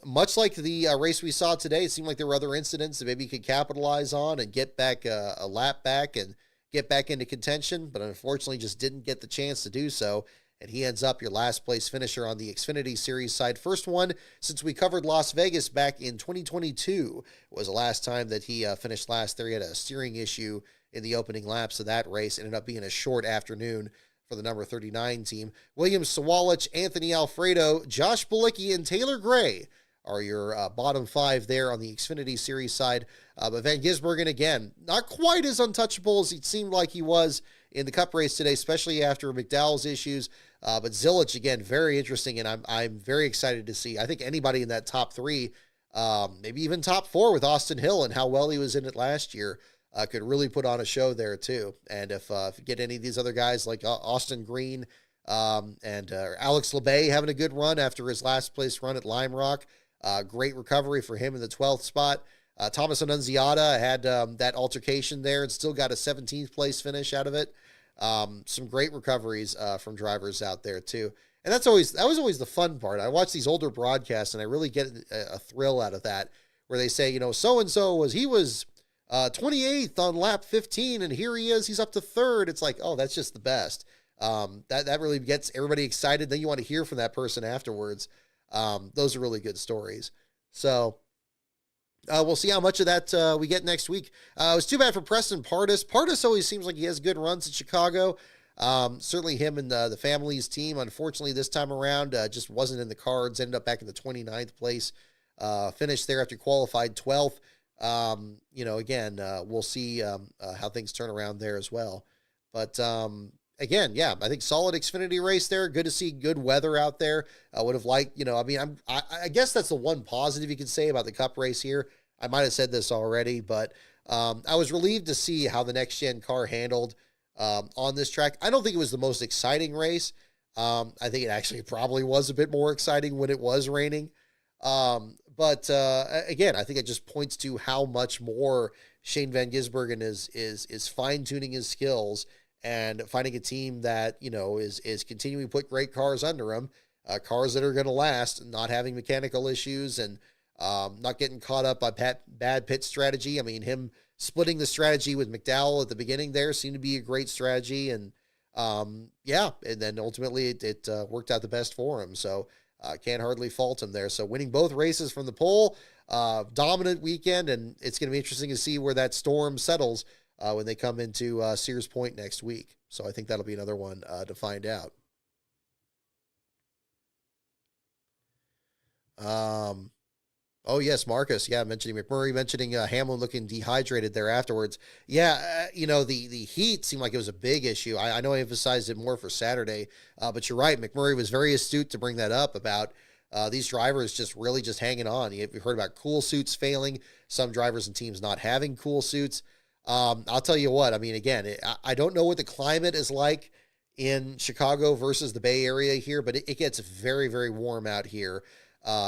Much like the race we saw today, it seemed like there were other incidents that maybe he could capitalize on and get back a lap back and get back into contention, but unfortunately just didn't get the chance to do so. And he ends up your last place finisher on the Xfinity Series side. First one since we covered Las Vegas back in 2022 was the last time that he finished last there. He had a steering issue in the opening laps of that race. Ended up being a short afternoon for the number 39 team. William Sawalich, Anthony Alfredo, Josh Bilicki, and Taylor Gray are your bottom 5 there on the Xfinity Series side. But Van Gisbergen, again, not quite as untouchable as it seemed like he was in the Cup race today, especially after McDowell's issues. But Zilich, again, very interesting, and I'm very excited to see. I think anybody in that top 3, maybe even top 4 with Austin Hill and how well he was in it last year, could really put on a show there too. And if you get any of these other guys like Austin Green and Alex LeBay having a good run after his last place run at Lime Rock, great recovery for him in the 12th spot. Thomas Annunziata had that altercation there and still got a 17th place finish out of it. Some great recoveries from drivers out there too. And that was always the fun part. I watch these older broadcasts and I really get a thrill out of that, where they say, so-and-so was 28th on lap 15 and here he is, he's up to 3rd. It's like, oh, that's just the best. That really gets everybody excited. Then you want to hear from that person afterwards. Those are really good stories. So we'll see how much of that we get next week. It was too bad for Preston Pardus. Pardus always seems like he has good runs at Chicago. Certainly him and the family's team, unfortunately, this time around just wasn't in the cards. Ended up back in the 29th place. Finished there after qualified 12th. Again, we'll see how things turn around there as well. But again, yeah, I think solid Xfinity race there. Good to see good weather out there. I would have liked, I guess that's the one positive you can say about the Cup race here. I might have said this already, but I was relieved to see how the next gen car handled on this track. I don't think it was the most exciting race. I think it actually probably was a bit more exciting when it was raining. But again, I think it just points to how much more Shane Van Gisbergen is fine-tuning his skills and finding a team that, is continuing to put great cars under him, cars that are going to last, not having mechanical issues and not getting caught up by bad pit strategy. I mean, him splitting the strategy with McDowell at the beginning there seemed to be a great strategy. And and then ultimately it worked out the best for him. So can't hardly fault him there. So winning both races from the pole, dominant weekend, and it's going to be interesting to see where that storm settles when they come into Sears Point next week. So I think that'll be another one to find out. Oh yes, Marcus. Yeah, mentioning McMurray, mentioning Hamlin looking dehydrated there afterwards. Yeah, the heat seemed like it was a big issue. I know I emphasized it more for Saturday, but you're right. McMurray was very astute to bring that up about these drivers just really just hanging on. You've heard about cool suits failing, some drivers and teams not having cool suits. I'll tell you what. I mean, again, I don't know what the climate is like in Chicago versus the Bay Area here, but it gets very, very warm out here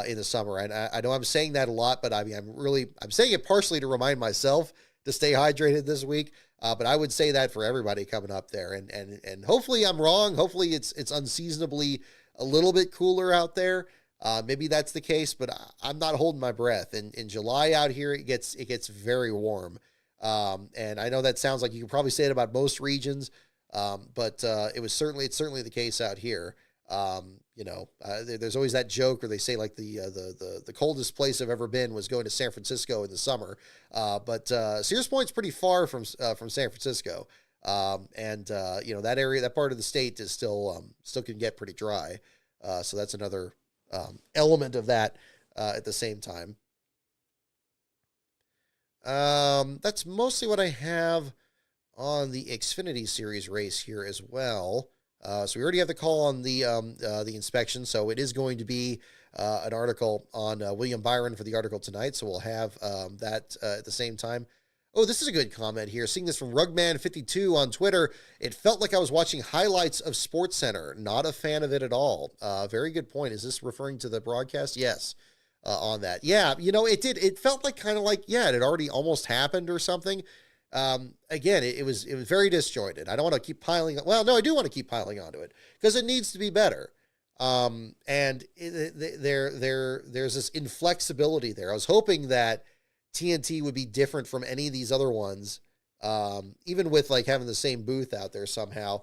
in the summer. And I know I'm saying that a lot, but I mean, I'm saying it partially to remind myself to stay hydrated this week. But I would say that for everybody coming up there, and hopefully I'm wrong. Hopefully it's unseasonably a little bit cooler out there. Maybe that's the case, but I'm not holding my breath. In July out here, it gets very warm. And I know that sounds like you could probably say it about most regions, but it's certainly the case out here. There's always that joke where they say like the coldest place I've ever been was going to San Francisco in the summer. But Sears Point's pretty far from San Francisco. That area, that part of the state is still can get pretty dry. So that's another element of that at the same time. That's mostly what I have on the Xfinity Series race here as well. So we already have the call on the inspection, so it is going to be an article on William Byron for the article tonight, so we'll have that at the same time. Oh, this is a good comment here. Seeing this from Rugman52 on Twitter, it felt like I was watching highlights of SportsCenter. Not a fan of it at all. Very good point. Is this referring to the broadcast? Yes, on that. Yeah, it did. It felt like kind of like, yeah, it had already almost happened or something. Again, it was very disjointed. I don't want to keep piling. Well, no, I do want to keep piling onto it because it needs to be better. There's this inflexibility there. I was hoping that TNT would be different from any of these other ones, even with like having the same booth out there somehow.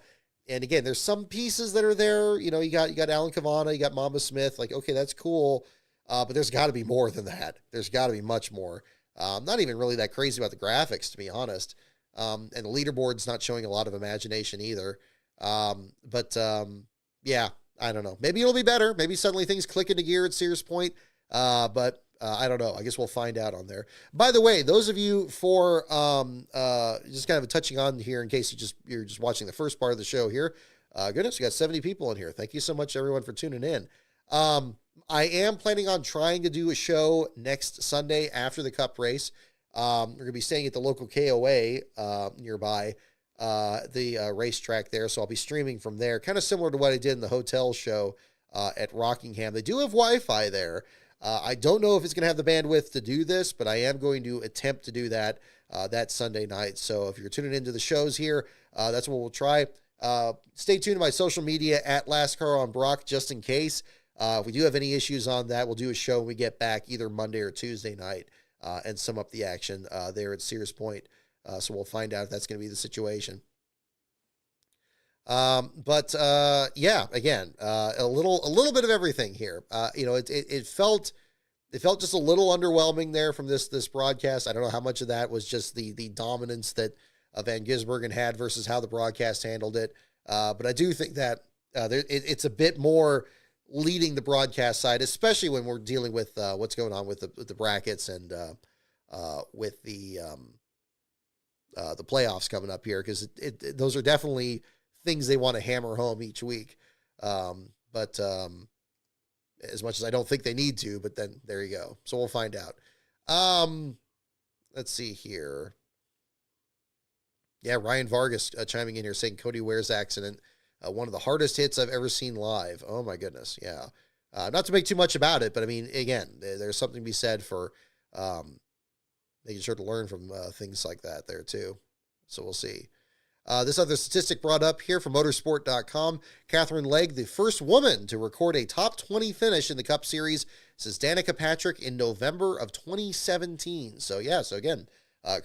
And again, there's some pieces that are there. You got Alan Cavana, you got Mamba Smith. Like, okay, that's cool, but there's got to be more than that. There's got to be much more. Not even really that crazy about the graphics, to be honest. And the leaderboard's not showing a lot of imagination either. Yeah, I don't know. Maybe it'll be better. Maybe suddenly things click into gear at Sears Point. I don't know. I guess we'll find out on there. By the way, those of you for just kind of touching on here in case you're just watching the first part of the show here. Goodness, we got 70 people in here. Thank you so much, everyone, for tuning in. I am planning on trying to do a show next Sunday after the Cup race. We're going to be staying at the local KOA nearby the racetrack there, so I'll be streaming from there, kind of similar to what I did in the hotel show at Rockingham. They do have Wi-Fi there. I don't know if it's going to have the bandwidth to do this, but I am going to attempt to do that that Sunday night. So if you're tuning into the shows here, that's what we'll try. Stay tuned to my social media at Last Car on Brock, just in case. If we do have any issues on that, we'll do a show when we get back either Monday or Tuesday night and sum up the action there at Sears Point. So we'll find out if that's going to be the situation. Yeah, again, a little bit of everything here. It felt just a little underwhelming there from this broadcast. I don't know how much of that was just the dominance that Van Gisbergen had versus how the broadcast handled it. But I do think that it's a bit more leading the broadcast side, especially when we're dealing with what's going on with the brackets and with the playoffs coming up here, because those are definitely things they want to hammer home each week. But as much as I don't think they need to, but then there you go. So we'll find out. Let's see here. Yeah, Ryan Vargas chiming in here saying Cody Ware's accident, one of the hardest hits I've ever seen live. Oh my goodness. Yeah. Not to make too much about it, but I mean, again, there's something to be said for making sure to learn from things like that there too. So we'll see. This other statistic brought up here from motorsport.com. Catherine Legg, the first woman to record a top 20 finish in the Cup Series since Danica Patrick in November of 2017. So yeah, so again,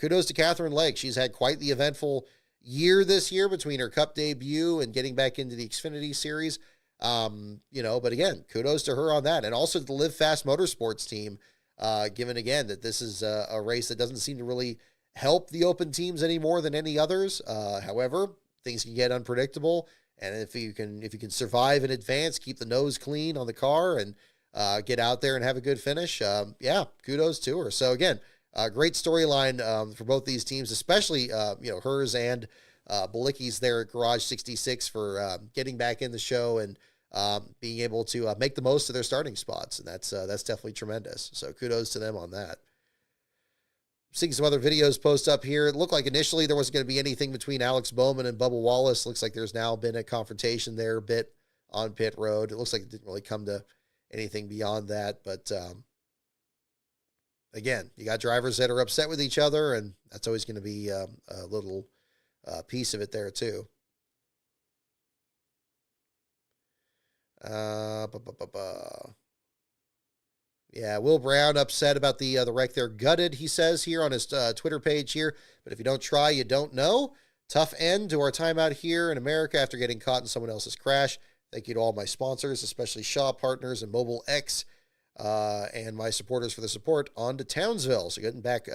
kudos to Catherine Legg. She's had quite the eventful year this year between her Cup debut and getting back into the Xfinity Series. But again, kudos to her on that. And also to the Live Fast Motorsports team, given again that this is a race that doesn't seem to really help the open teams any more than any others. However, things can get unpredictable. And if you can survive in advance, keep the nose clean on the car and get out there and have a good finish, yeah, kudos to her. So again, great storyline for both these teams, especially hers and Balicki's there at Garage 66 for getting back in the show and being able to make the most of their starting spots, and that's definitely tremendous. So kudos to them on that. Seeing some other videos post up here. It looked like initially there wasn't going to be anything between Alex Bowman and Bubba Wallace. Looks like there's now been a confrontation there a bit on pit road. It looks like it didn't really come to anything beyond that, but again, you got drivers that are upset with each other, and that's always going to be a little piece of it there too. Uh, bu- bu- bu- bu. Yeah, Will Brown upset about the wreck there. Gutted, he says here on his Twitter page here. But if you don't try, you don't know. Tough end to our time out here in America after getting caught in someone else's crash. Thank you to all my sponsors, especially Shaw Partners and Mobile X, and my supporters for the support. On to Townsville. So getting back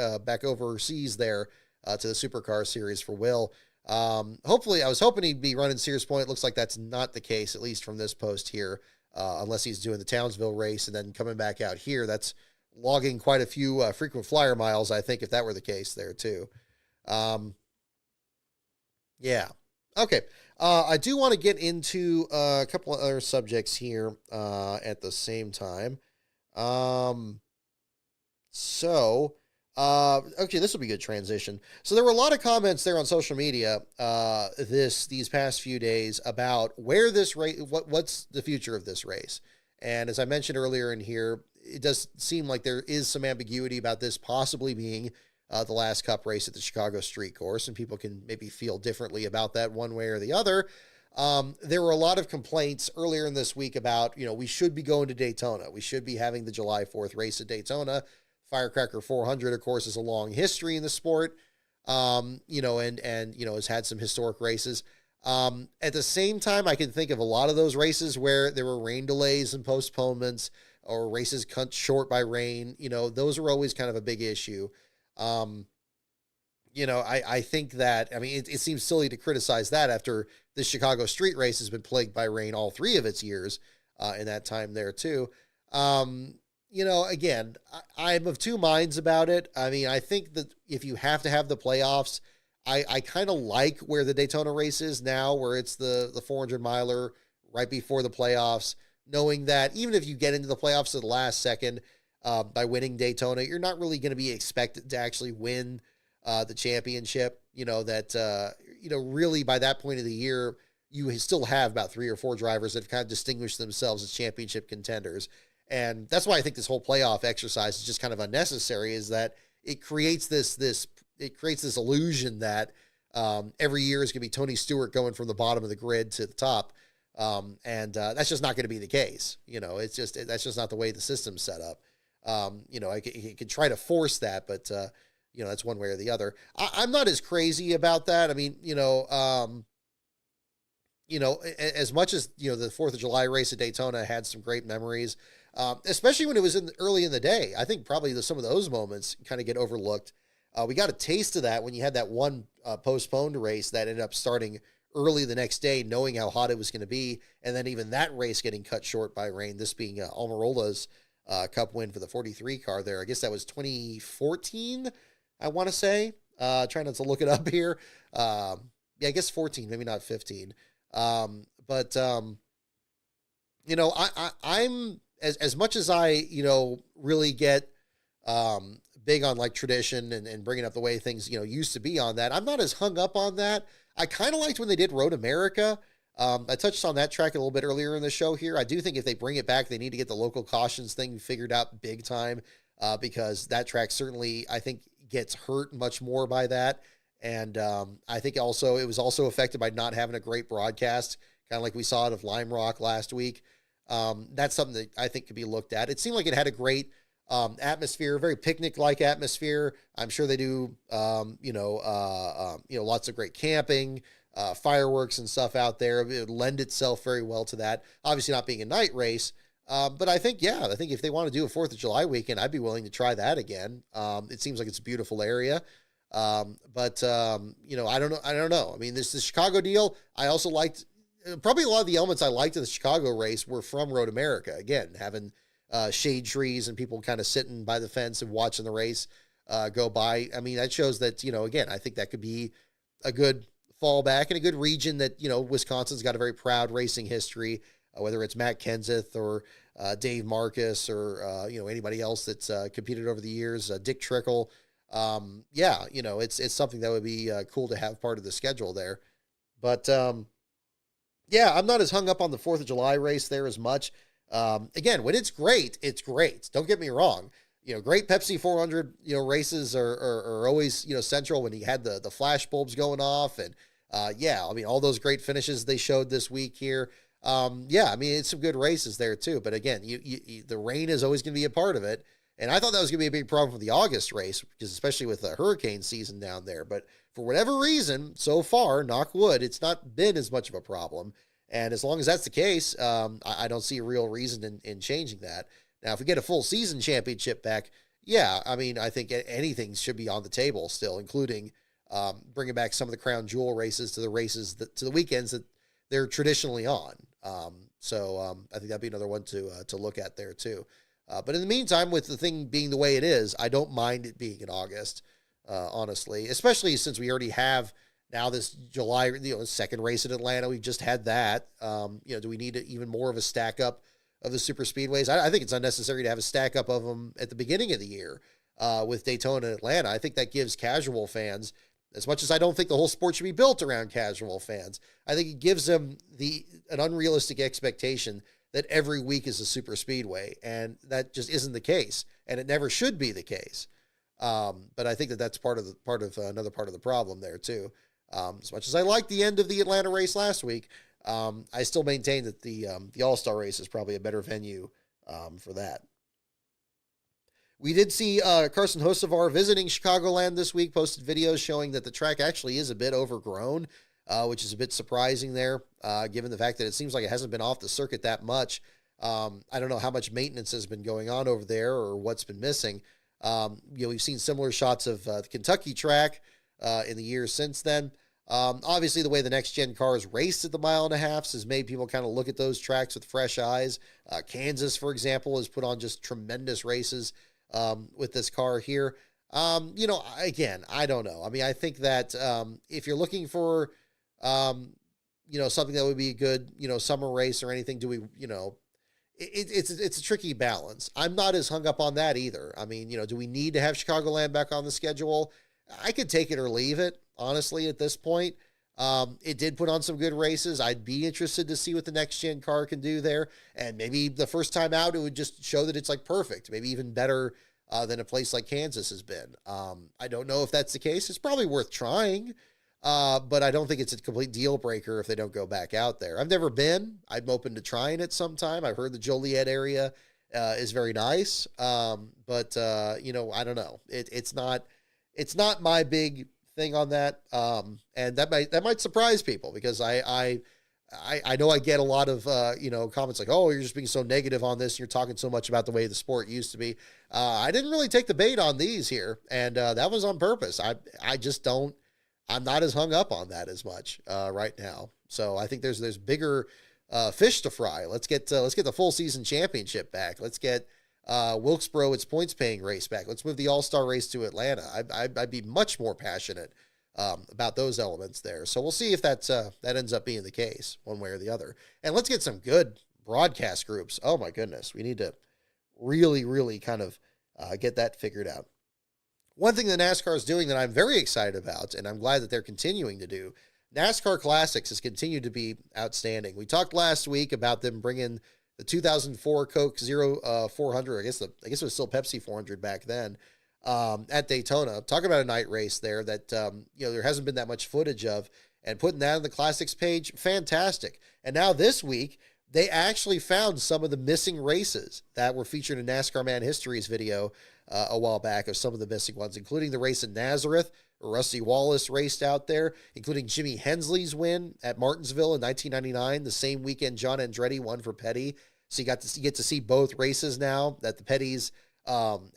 overseas there to the Supercar Series for Will. Hopefully, I was hoping he'd be running Sears Point. Looks like that's not the case, at least from this post here. Unless he's doing the Townsville race and then coming back out here. That's logging quite a few frequent flyer miles, I think, if that were the case there, too. Yeah. Okay. I do want to get into a couple of other subjects here at the same time. Okay, this will be a good transition. So there were a lot of comments there on social media these past few days about where this race, what's the future of this race. And as I mentioned earlier in here, it does seem like there is some ambiguity about this possibly being the last Cup race at the Chicago Street Course, and people can maybe feel differently about that one way or the other. There were a lot of complaints earlier in this week about, we should be going to Daytona. We should be having the July 4th race at Daytona. Firecracker 400, of course, is a long history in the sport, and has had some historic races. At the same time, I can think of a lot of those races where there were rain delays and postponements or races cut short by rain. Those are always kind of a big issue. I think that, it seems silly to criticize that after the Chicago street race has been plagued by rain all 3 of its years in that time there too. Again, I'm of two minds about it. I think that if you have to have the playoffs, I kind of like where the Daytona race is now, where it's the 400 miler right before the playoffs, knowing that even if you get into the playoffs at the last second by winning Daytona, you're not really going to be expected to actually win the championship. Really by that point of the year, you still have about 3 or 4 drivers that have kind of distinguished themselves as championship contenders. And that's why I think this whole playoff exercise is just kind of unnecessary, is that it creates this illusion that every year is going to be Tony Stewart going from the bottom of the grid to the top. And that's just not going to be the case. That's just not the way the system's set up. I could try to force that, but that's one way or the other. I'm not as crazy about that. As much as, the 4th of July race at Daytona had some great memories, especially when it was early in the day. I think probably some of those moments kind of get overlooked. We got a taste of that when you had that one postponed race that ended up starting early the next day, knowing how hot it was going to be. And then even that race getting cut short by rain, this being Almirola's Cup win for the 43 car there. I guess that was 2014, I want to say. Trying not to look it up here. I guess 14, maybe not 15. I'm as much as I, really get big on like tradition and bringing up the way things, used to be on that. I'm not as hung up on that. I kind of liked when they did Road America. I touched on that track a little bit earlier in the show here. I do think if they bring it back, they need to get the local cautions thing figured out big time, because that track certainly, I think, gets hurt much more by that. And I think also it was also affected by not having a great broadcast, kind of like we saw it of Lime Rock last week. That's something that I think could be looked at. It seemed like it had a great atmosphere, very picnic-like atmosphere. I'm sure they do, lots of great camping, fireworks and stuff out there. It would lend itself very well to that. Obviously not being a night race, but I think if they want to do a 4th of July weekend, I'd be willing to try that again. It seems like it's a beautiful area. I don't know. The Chicago deal, I also liked. Probably a lot of the elements I liked of the Chicago race were from Road America. Again, having shade trees and people kind of sitting by the fence and watching the race go by. That shows that, again, I think that could be a good fallback in a good region that, Wisconsin's got a very proud racing history, whether it's Matt Kenseth or Dave Marcus or, anybody else that's competed over the years, Dick Trickle. It's something that would be cool to have part of the schedule there. But, I'm not as hung up on the 4th of July race there as much. Again, when it's great, it's great. Don't get me wrong. great Pepsi 400, races are always, central when he had the flash bulbs going off. And yeah, I mean, all those great finishes they showed this week here. Yeah, I mean, it's some good races there too. But again, the rain is always going to be a part of it. And I thought that was going to be a big problem for the August race, because especially with the hurricane season down there. But for whatever reason, so far, knock wood, it's not been as much of a problem. And as long as that's the case, I don't see a real reason in changing that. Now, if we get a full season championship back, yeah, I mean, I think anything should be on the table still, including bringing back some of the crown jewel races to the weekends that they're traditionally on. So I think that'd be another one to look at there too. But in the meantime, with the thing being the way it is, I don't mind it being in August, honestly, especially since we already have now this July, second race in Atlanta. We've just had that. Do we need even more of a stack up of the super speedways? I think it's unnecessary to have a stack up of them at the beginning of the year with Daytona and Atlanta. I think that gives casual fans, as much as I don't think the whole sport should be built around casual fans, I think it gives them an unrealistic expectation that every week is a super speedway, and that just isn't the case, and it never should be the case. But I think that's part of another part of the problem there too. As much as I liked the end of the Atlanta race last week, I still maintain that the All-Star race is probably a better venue for that. We did see Carson Hocevar visiting Chicagoland this week, posted videos showing that the track actually is a bit overgrown, which is a bit surprising there, given the fact that it seems like it hasn't been off the circuit that much. I don't know how much maintenance has been going on over there or what's been missing. We've seen similar shots of the Kentucky track in the years since then. Obviously, the way the next-gen cars raced at the 1.5 miles has made people kind of look at those tracks with fresh eyes. Kansas, for example, has put on just tremendous races with this car here. Again, I don't know. I mean, I think that if you're looking for, something that would be a good, summer race or anything, it's a tricky balance. I'm not as hung up on that either. I mean, do we need to have Chicagoland back on the schedule? I could take it or leave it, honestly, at this point. It did put on some good races. I'd be interested to see what the next gen car can do there. And maybe the first time out, it would just show that it's like perfect, maybe even better than a place like Kansas has been. I don't know if that's the case. It's probably worth trying. But I don't think it's a complete deal breaker if they don't go back out there. I've never been. I'm open to trying it sometime. I've heard the Joliet area is very nice. But I don't know. It's not my big thing on that. And that might surprise people, because I know I get a lot of, comments like, oh, you're just being so negative on this. You're talking so much about the way the sport used to be. I didn't really take the bait on these here. And that was on purpose. I just don't. I'm not as hung up on that as much right now. So I think there's bigger fish to fry. Let's get the full season championship back. Let's get Wilkesboro, its points paying race back. Let's move the All-Star race to Atlanta. I'd be much more passionate about those elements there. So we'll see if that ends up being the case one way or the other. And let's get some good broadcast groups. Oh my goodness. We need to really, really kind of get that figured out. One thing that NASCAR is doing that I'm very excited about, and I'm glad that they're continuing to do, NASCAR Classics has continued to be outstanding. We talked last week about them bringing the 2004 Coke 400. I guess it was still Pepsi 400 back then, at Daytona. Talk about a night race there that there hasn't been that much footage of, and putting that on the Classics page, fantastic. And now this week, they actually found some of the missing races that were featured in NASCAR Man History's video a while back, of some of the missing ones, including the race in Nazareth, where Rusty Wallace raced out there, including Jimmy Hensley's win at Martinsville in 1999, the same weekend John Andretti won for Petty. So you get to see both races now that the Petties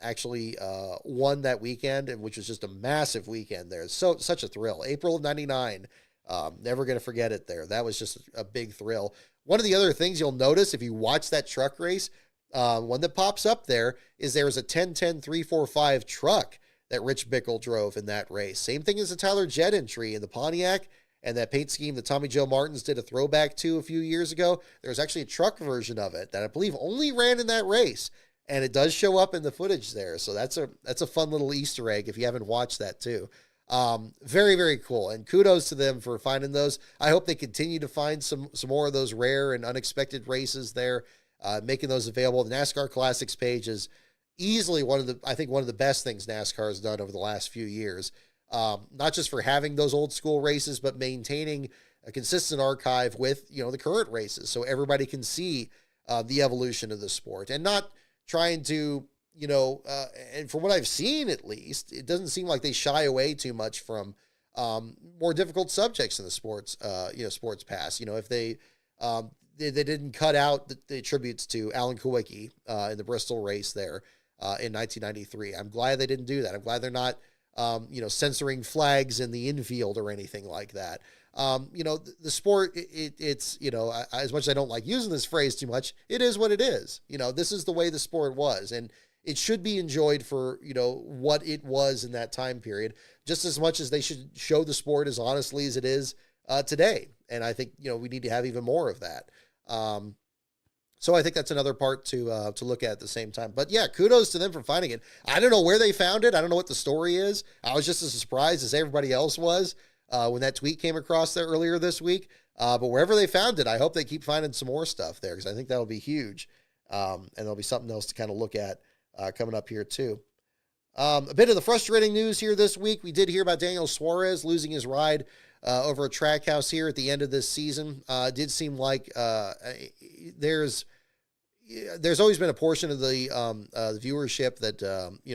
actually won that weekend, and which was just a massive weekend there. So such a thrill. April of 99. Never going to forget it there. That was just a big thrill. One of the other things you'll notice if you watch that truck race, one that pops up there is a 10-10-345 truck that Rich Bickle drove in that race. Same thing as the Tyler Jett entry in the Pontiac, and that paint scheme that Tommy Joe Martins did a throwback to a few years ago. There was actually a truck version of it that I believe only ran in that race, and it does show up in the footage there. So that's a fun little Easter egg if you haven't watched that too. Very, very cool. And kudos to them for finding those. I hope they continue to find some more of those rare and unexpected races there, making those available. The NASCAR Classics page is easily I think one of the best things NASCAR has done over the last few years. Not just for having those old school races, but maintaining a consistent archive with, the current races. So everybody can see the evolution of the sport and not trying to, and from what I've seen, at least, it doesn't seem like they shy away too much from more difficult subjects in the sports past. If they didn't cut out the tributes to Alan Kulwicki in the Bristol race there in 1993. I'm glad they didn't do that. I'm glad they're not, censoring flags in the infield or anything like that. The sport, it's, as much as I don't like using this phrase too much, it is what it is. This is the way the sport was, and it should be enjoyed for, what it was in that time period, just as much as they should show the sport as honestly as it is today. And I think, we need to have even more of that. So I think that's another part to look at the same time. But yeah, kudos to them for finding it. I don't know where they found it. I don't know what the story is. I was just as surprised as everybody else was when that tweet came across there earlier this week. But wherever they found it, I hope they keep finding some more stuff there, because I think that'll be huge. And there'll be something else to kind of look at coming up here too. A bit of the frustrating news here this week. We did hear about Daniel Suarez losing his ride over at Trackhouse here at the end of this season. It did seem like there's always been a portion of the viewership that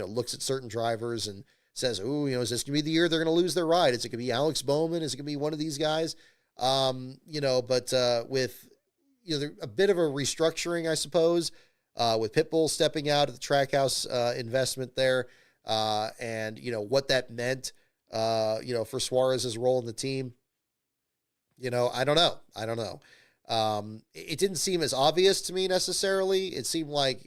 looks at certain drivers and says, "Oh, is this gonna be the year they're gonna lose their ride? Is it gonna be Alex Bowman? Is it gonna be one of these guys?" But with a bit of a restructuring, I suppose, with Pitbull stepping out of the Trackhouse investment there, and what that meant. For Suarez's role in the team, I don't know. It didn't seem as obvious to me necessarily. It seemed like,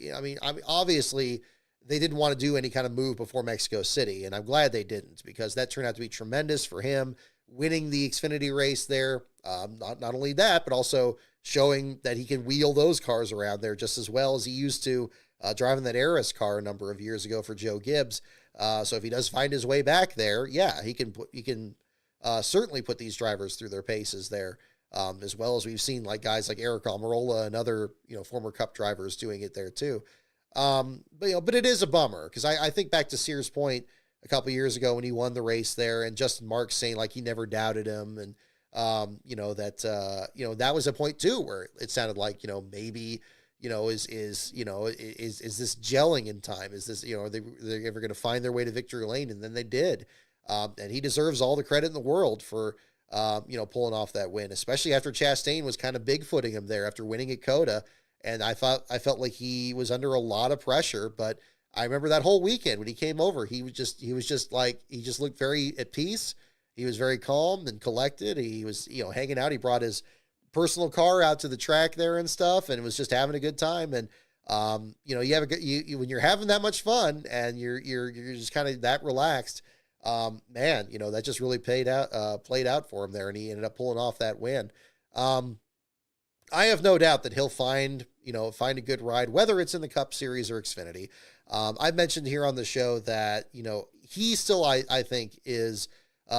obviously they didn't want to do any kind of move before Mexico City, and I'm glad they didn't, because that turned out to be tremendous for him, winning the Xfinity race there. Not only that, but also showing that he can wheel those cars around there just as well as he used to, driving that Aris car a number of years ago for Joe Gibbs. So if he does find his way back there, yeah, he can certainly put these drivers through their paces there, as well as we've seen like guys like Eric Almirola and other, former Cup drivers doing it there too. But it is a bummer, because I think back to Sears Point a couple years ago when he won the race there, and Justin Marks saying like he never doubted him, and that was a point too where it sounded like maybe is this gelling in time? Is this are they ever going to find their way to victory lane? And then they did, and he deserves all the credit in the world for pulling off that win, especially after Chastain was kind of bigfooting him there after winning at Coda. And I felt like he was under a lot of pressure, but I remember that whole weekend when he came over, he just looked very at peace. He was very calm and collected. He was, hanging out. He brought his personal car out to the track there and stuff, and was just having a good time. And, you have when you're having that much fun and you're just kind of that relaxed, that just really played out for him there. And he ended up pulling off that win. I have no doubt that he'll find a good ride, whether it's in the Cup Series or Xfinity. I've mentioned here on the show that, he still, I think, is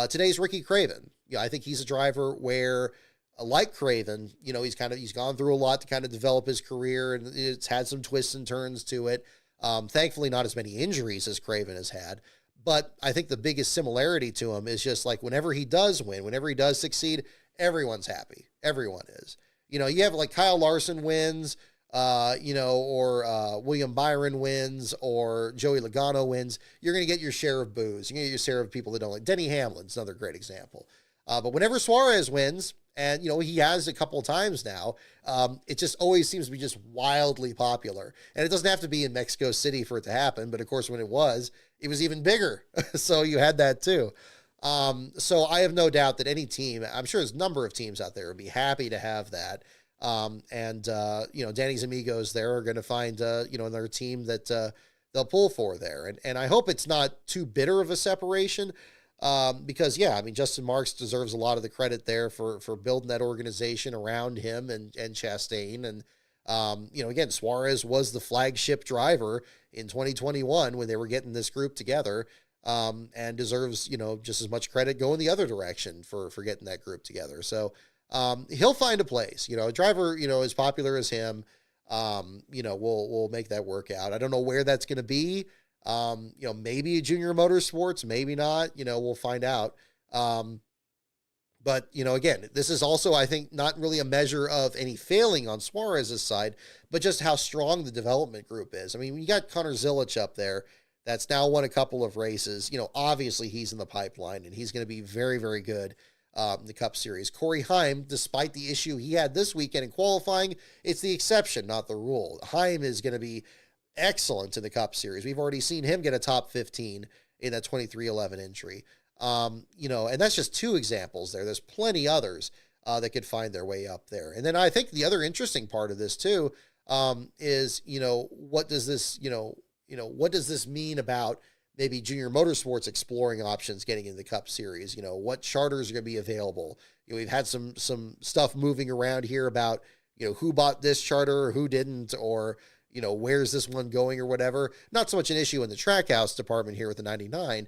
today's Ricky Craven. I think he's a driver where, like Craven, he's gone through a lot to kind of develop his career, and it's had some twists and turns to it. Thankfully, not as many injuries as Craven has had. But I think the biggest similarity to him is just like whenever he does win, whenever he does succeed, everyone's happy. Everyone is. You have like Kyle Larson wins, or William Byron wins, or Joey Logano wins. You're going to get your share of boos. You're going to get your share of people that don't like. Denny Hamlin's another great example. But whenever Suarez wins, and, he has a couple of times now, it just always seems to be just wildly popular. And it doesn't have to be in Mexico City for it to happen. But of course, when it was even bigger. So you had that too. So I have no doubt that any team, I'm sure there's a number of teams out there would be happy to have that. Danny's Amigos there are going to find, another team that they'll pull for there. And I hope it's not too bitter of a separation, because, Justin Marks deserves a lot of the credit there for building that organization around him and Chastain. And, again, Suarez was the flagship driver in 2021 when they were getting this group together. And deserves, just as much credit going the other direction for getting that group together. So he'll find a place, a driver, as popular as him. we'll make that work out. I don't know where that's going to be. Maybe Junior Motorsports, maybe not, we'll find out. But, again, this is also, I think, not really a measure of any failing on Suarez's side, but just how strong the development group is. I mean, you got Connor Zilic up there that's now won a couple of races. Obviously he's in the pipeline, and he's going to be very, very good in the Cup Series. Corey Heim, despite the issue he had this weekend in qualifying, it's the exception, not the rule. Heim is going to be excellent in the Cup Series. We've already seen him get a top 15 in that 2311 entry. And that's just two examples there. There's plenty others that could find their way up there. And then I think the other interesting part of this too is, what does this mean about maybe Junior Motorsports exploring options getting into the Cup Series? What charters are going to be available? We've had some stuff moving around here about, who bought this charter or who didn't, or, where's this one going or whatever. Not so much an issue in the Trackhouse department here with the 99.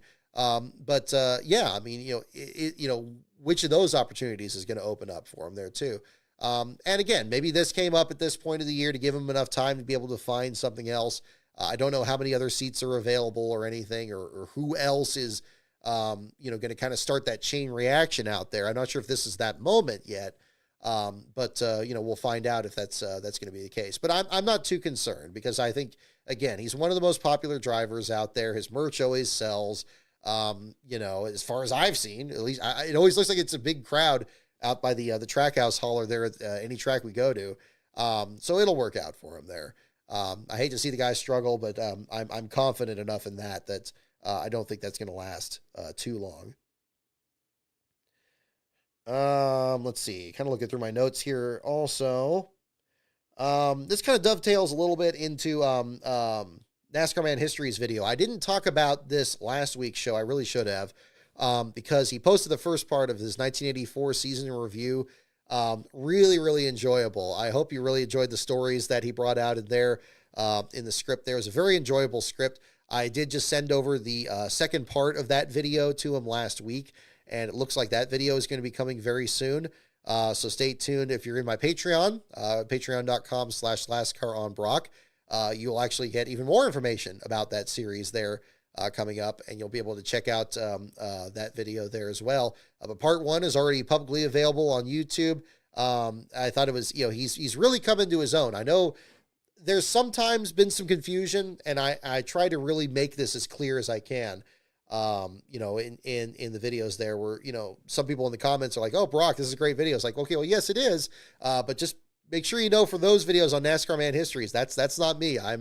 Which of those opportunities is going to open up for him there too? And again, maybe this came up at this point of the year to give him enough time to be able to find something else. I don't know how many other seats are available or anything, or who else is, going to kind of start that chain reaction out there. I'm not sure if this is that moment yet. But we'll find out if that's going to be the case. But I'm not too concerned, because I think, again, he's one of the most popular drivers out there. His merch always sells. As far as I've seen, at least it always looks like it's a big crowd out by the Trackhouse hauler there at any track we go to. So it'll work out for him there. I hate to see the guy struggle, but I'm confident enough in that I don't think that's going to last too long. Let's see, kind of looking through my notes here also. This kind of dovetails a little bit into NASCAR Man History's video. I didn't talk about this last week's show. I really should have, because he posted the first part of his 1984 season in review. Really, really enjoyable. I hope you really enjoyed the stories that he brought out in there, in the script. There was a very enjoyable script. I did just send over the second part of that video to him last week, and it looks like that video is going to be coming very soon. So stay tuned. If you're in my Patreon, patreon.com/lastcaronbrock, you'll actually get even more information about that series there coming up, and you'll be able to check out that video there as well. But part one is already publicly available on YouTube. I thought it was, he's really come into his own. I know there's sometimes been some confusion, and I try to really make this as clear as I can. In the videos there, where, some people in the comments are like, "Oh, Brock, this is a great video." It's like, okay, well, yes, it is. But just make sure for those videos on NASCAR Man Histories, that's not me. I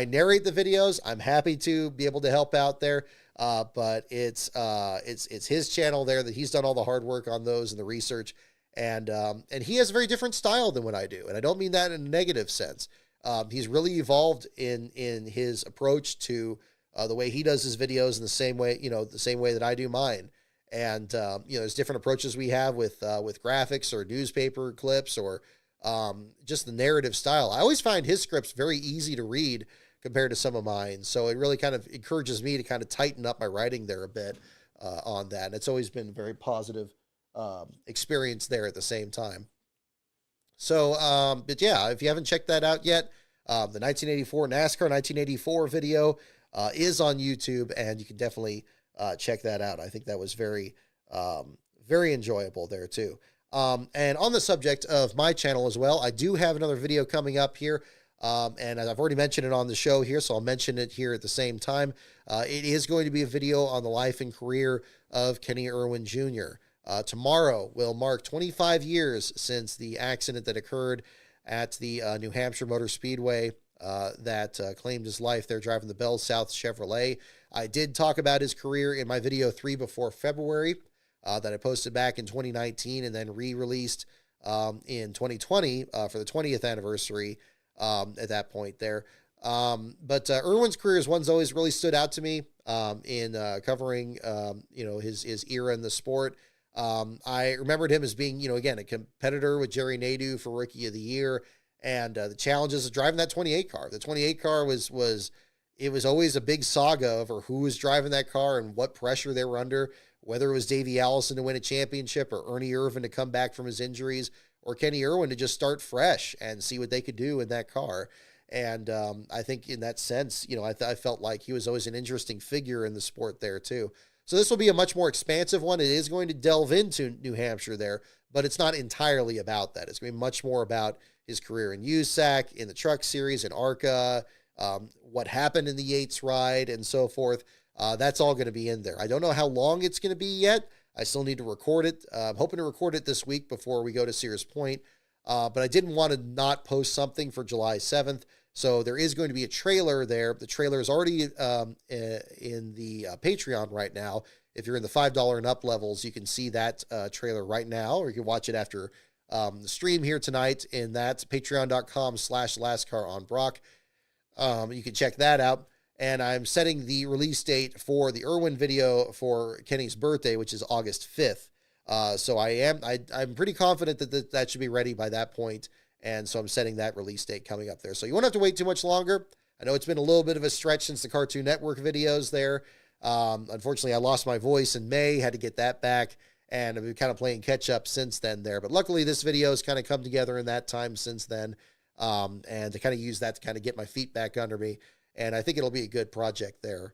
narrate the videos. I'm happy to be able to help out there. But it's his channel there that he's done all the hard work on those and the research. And he has a very different style than what I do. And I don't mean that in a negative sense. He's really evolved in his approach to the way he does his videos, in the same way that I do mine. And, there's different approaches we have with graphics or newspaper clips, or just the narrative style. I always find his scripts very easy to read compared to some of mine. So it really kind of encourages me to kind of tighten up my writing there a bit on that. And it's always been a very positive experience there at the same time. So, but yeah, if you haven't checked that out yet, the 1984 NASCAR 1984 video is on YouTube, and you can definitely check that out. I think that was very, very enjoyable there too. And on the subject of my channel as well, I do have another video coming up here. And I've already mentioned it on the show here, so I'll mention it here at the same time. It is going to be a video on the life and career of Kenny Irwin Jr. Tomorrow will mark 25 years since the accident that occurred at the New Hampshire Motor Speedway that claimed his life there driving the Bell South Chevrolet. I did talk about his career in my video 3 before February that I posted back in 2019 and then re-released in 2020 for the 20th anniversary at that point there. But Irwin's career is one's always really stood out to me in covering, his era in the sport. I remembered him as being, again, a competitor with Jerry Nadeau for Rookie of the Year, and the challenges of driving that 28 car. The 28 car was always a big saga over who was driving that car and what pressure they were under, whether it was Davey Allison to win a championship or Ernie Irvin to come back from his injuries, or Kenny Irwin to just start fresh and see what they could do in that car. And I think in that sense, I felt like he was always an interesting figure in the sport there too. So this will be a much more expansive one. It is going to delve into New Hampshire there, but it's not entirely about that. It's going to be much more about his career in USAC, in the Truck Series, in ARCA, what happened in the Yates ride, and so forth. That's all going to be in there. I don't know how long it's going to be yet. I still need to record it. I'm hoping to record it this week before we go to Sears Point. But I didn't want to not post something for July 7th. So there is going to be a trailer there. The trailer is already in the Patreon right now. If you're in the $5 and up levels, you can see that trailer right now, or you can watch it after the stream here tonight, and that's patreon.com/lastcaronbrock. You can check that out. And I'm setting the release date for the Irwin video for Kenny's birthday, which is August 5th. So I'm pretty confident that that should be ready by that point. And so I'm setting that release date coming up there. So you won't have to wait too much longer. I know it's been a little bit of a stretch since the Cartoon Network videos there. Unfortunately, I lost my voice in May, had to get that back, and I've been kind of playing catch up since then there. But luckily, this video has kind of come together in that time since then, and to kind of use that to kind of get my feet back under me. And I think it'll be a good project there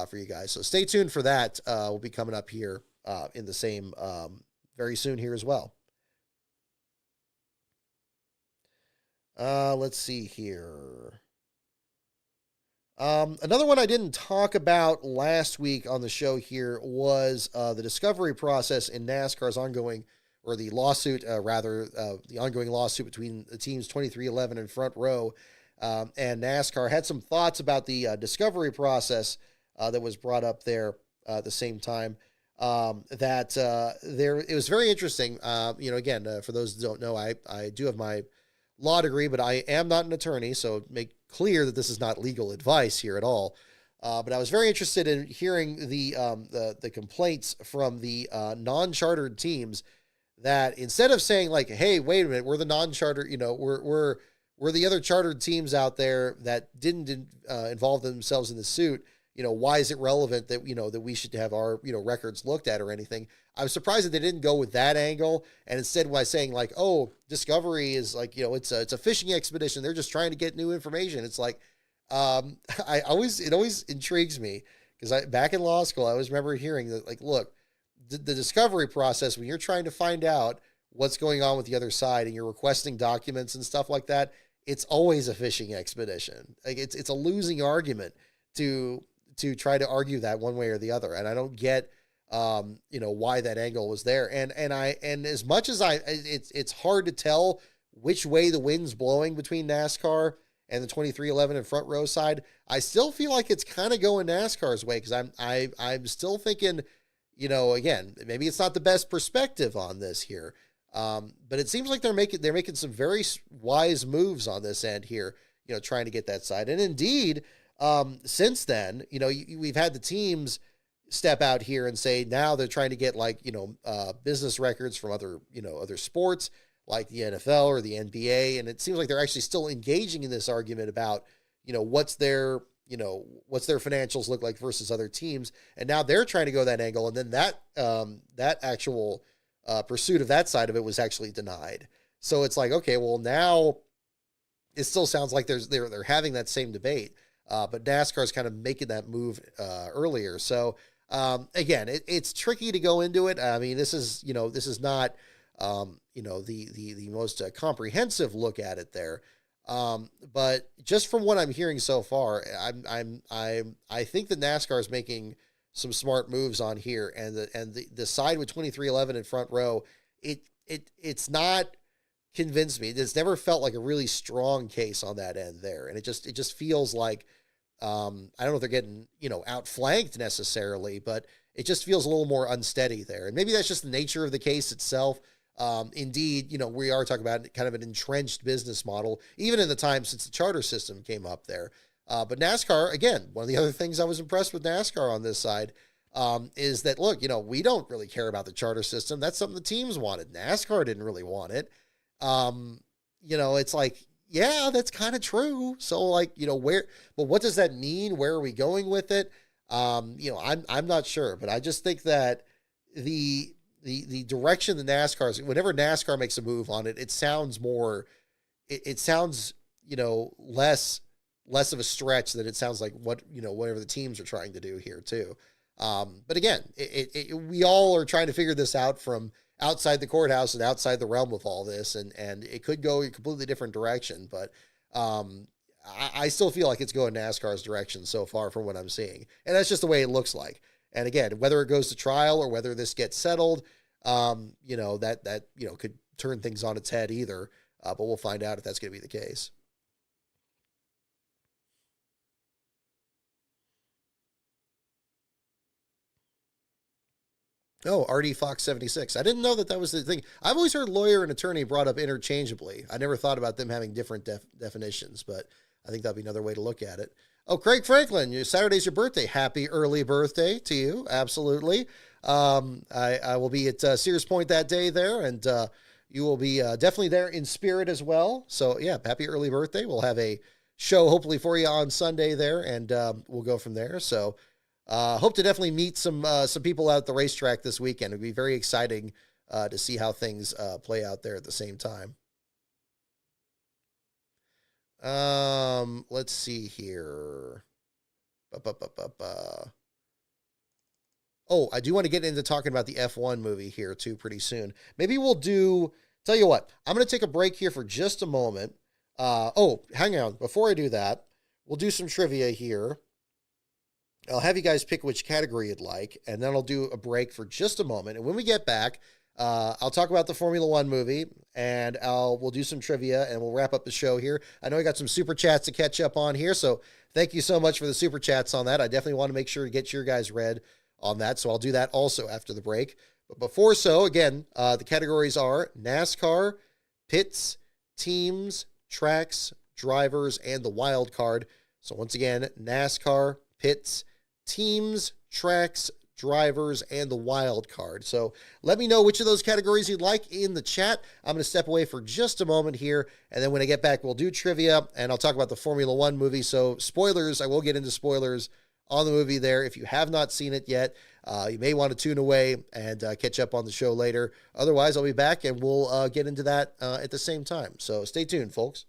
for you guys. So stay tuned for that. We'll be coming up here in the same very soon here as well. Let's see here. Another one I didn't talk about last week on the show here was the discovery process in NASCAR's ongoing, or the lawsuit, the ongoing lawsuit between the teams 2311 and Front Row and NASCAR. Had some thoughts about the discovery process that was brought up there at the same time. It was very interesting. Again, for those that don't know, I do have my law degree, but I am not an attorney, so make clear that this is not legal advice here at all. But I was very interested in hearing the complaints from the non-chartered teams, that instead of saying like, "Hey, wait a minute, we're the non-chartered, we're the other chartered teams out there that didn't involve themselves in the suit. Why is it relevant that that we should have our records looked at or anything?" I was surprised that they didn't go with that angle, and instead by saying like, "Oh, Discovery is like it's a fishing expedition. They're just trying to get new information." It's like it always intrigues me, because back in law school I always remember hearing that, like, look, the discovery process, when you're trying to find out what's going on with the other side and you're requesting documents and stuff like that, it's always a fishing expedition. Like it's a losing argument to try to argue that one way or the other. And I don't get, why that angle was there. And as much as it's hard to tell which way the wind's blowing between NASCAR and the 2311 and Front Row side, I still feel like it's kind of going NASCAR's way. Cause I'm still thinking, again, maybe it's not the best perspective on this here. But it seems like they're making some very wise moves on this end here, trying to get that side. And indeed, since then, we've had the teams step out here and say now they're trying to get business records from other sports like the NFL or the NBA. And it seems like they're actually still engaging in this argument about, what's their financials look like versus other teams. And now they're trying to go that angle. And then that actual pursuit of that side of it was actually denied. So it's like, okay, well, now it still sounds like they're having that same debate. But NASCAR's kind of making that move earlier. So again, it's tricky to go into it. I mean, this is not the most comprehensive look at it there. But just from what I'm hearing so far, I think that NASCAR is making some smart moves on here, and the side with 2311 in Front Row, it's not convinced me. It's never felt like a really strong case on that end there, and it just feels like I don't know if they're getting outflanked necessarily, but it just feels a little more unsteady there, and maybe that's just the nature of the case itself. Indeed, we are talking about kind of an entrenched business model, even in the time since the charter system came up there. But NASCAR, again, one of the other things I was impressed with NASCAR on this side is that, look, we don't really care about the charter system. That's something the teams wanted. NASCAR didn't really want it. It's like, yeah, that's kind of true. So like, but what does that mean? Where are we going with it? I'm not sure, but I just think that the direction the NASCAR's, whenever NASCAR makes a move on it, it sounds more, it sounds, less of a stretch than it sounds like what, whatever the teams are trying to do here too. But again, we all are trying to figure this out from outside the courthouse and outside the realm of all this. And it could go a completely different direction, but, I still feel like it's going NASCAR's direction so far from what I'm seeing. And that's just the way it looks like. And again, whether it goes to trial or whether this gets settled, that could turn things on its head either. But we'll find out if that's going to be the case. Oh, RD Fox 76. I didn't know that was the thing. I've always heard lawyer and attorney brought up interchangeably. I never thought about them having different definitions, but I think that'd be another way to look at it. Oh, Craig Franklin, Saturday's your birthday. Happy early birthday to you. Absolutely. I will be at Sears Point that day there, and you will be definitely there in spirit as well. So, yeah, happy early birthday. We'll have a show hopefully for you on Sunday there, and we'll go from there. So, hope to definitely meet some people out at the racetrack this weekend. It'd be very exciting to see how things play out there at the same time. Let's see here. Oh, I do want to get into talking about the F1 movie here too pretty soon. Maybe we'll tell you what, I'm going to take a break here for just a moment. Hang on. Before I do that, we'll do some trivia here. I'll have you guys pick which category you'd like, and then I'll do a break for just a moment. And when we get back, I'll talk about the Formula One movie, and we'll do some trivia, and we'll wrap up the show here. I know I got some super chats to catch up on here, so thank you so much for the super chats on that. I definitely want to make sure to get your guys read on that, so I'll do that also after the break. But before again, the categories are NASCAR, pits, teams, tracks, drivers, and the wild card. So once again, NASCAR, pits, teams, tracks, drivers, and the wild card. So let me know which of those categories you'd like in the chat. I'm going to step away for just a moment here, and then when I get back, we'll do trivia, and I'll talk about the Formula One movie. So spoilers, I will get into spoilers on the movie there. If you have not seen it yet, you may want to tune away and catch up on the show later. Otherwise, I'll be back, and we'll get into that at the same time. So stay tuned, folks.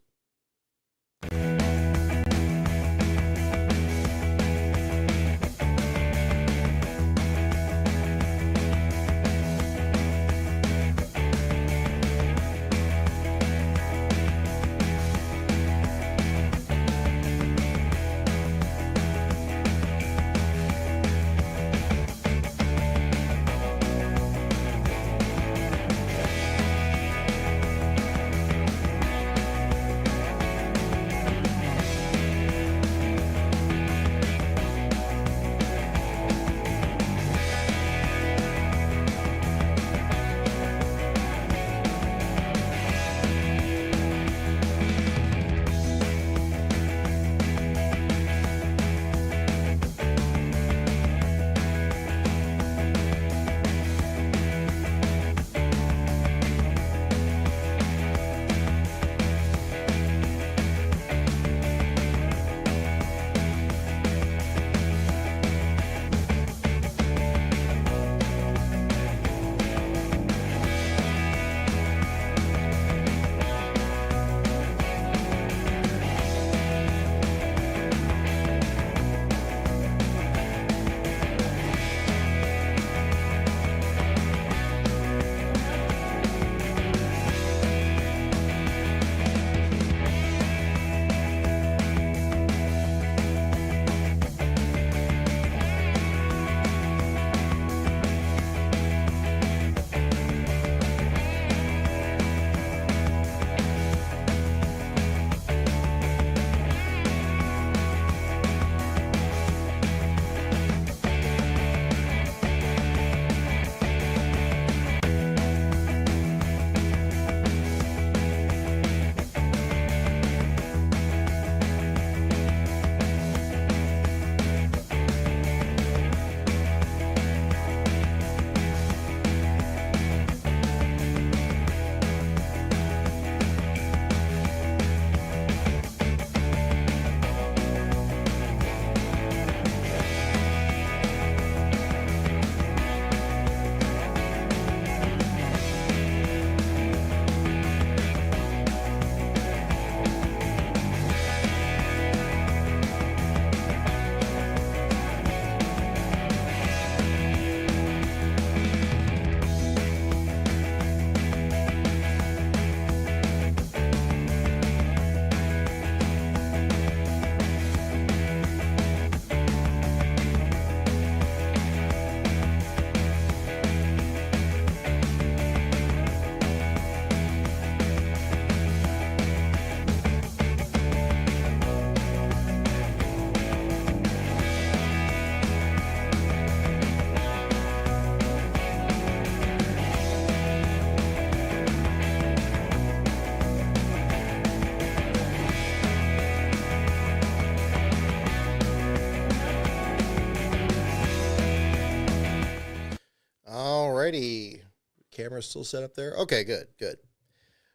camera's still set up there. Okay, good, good.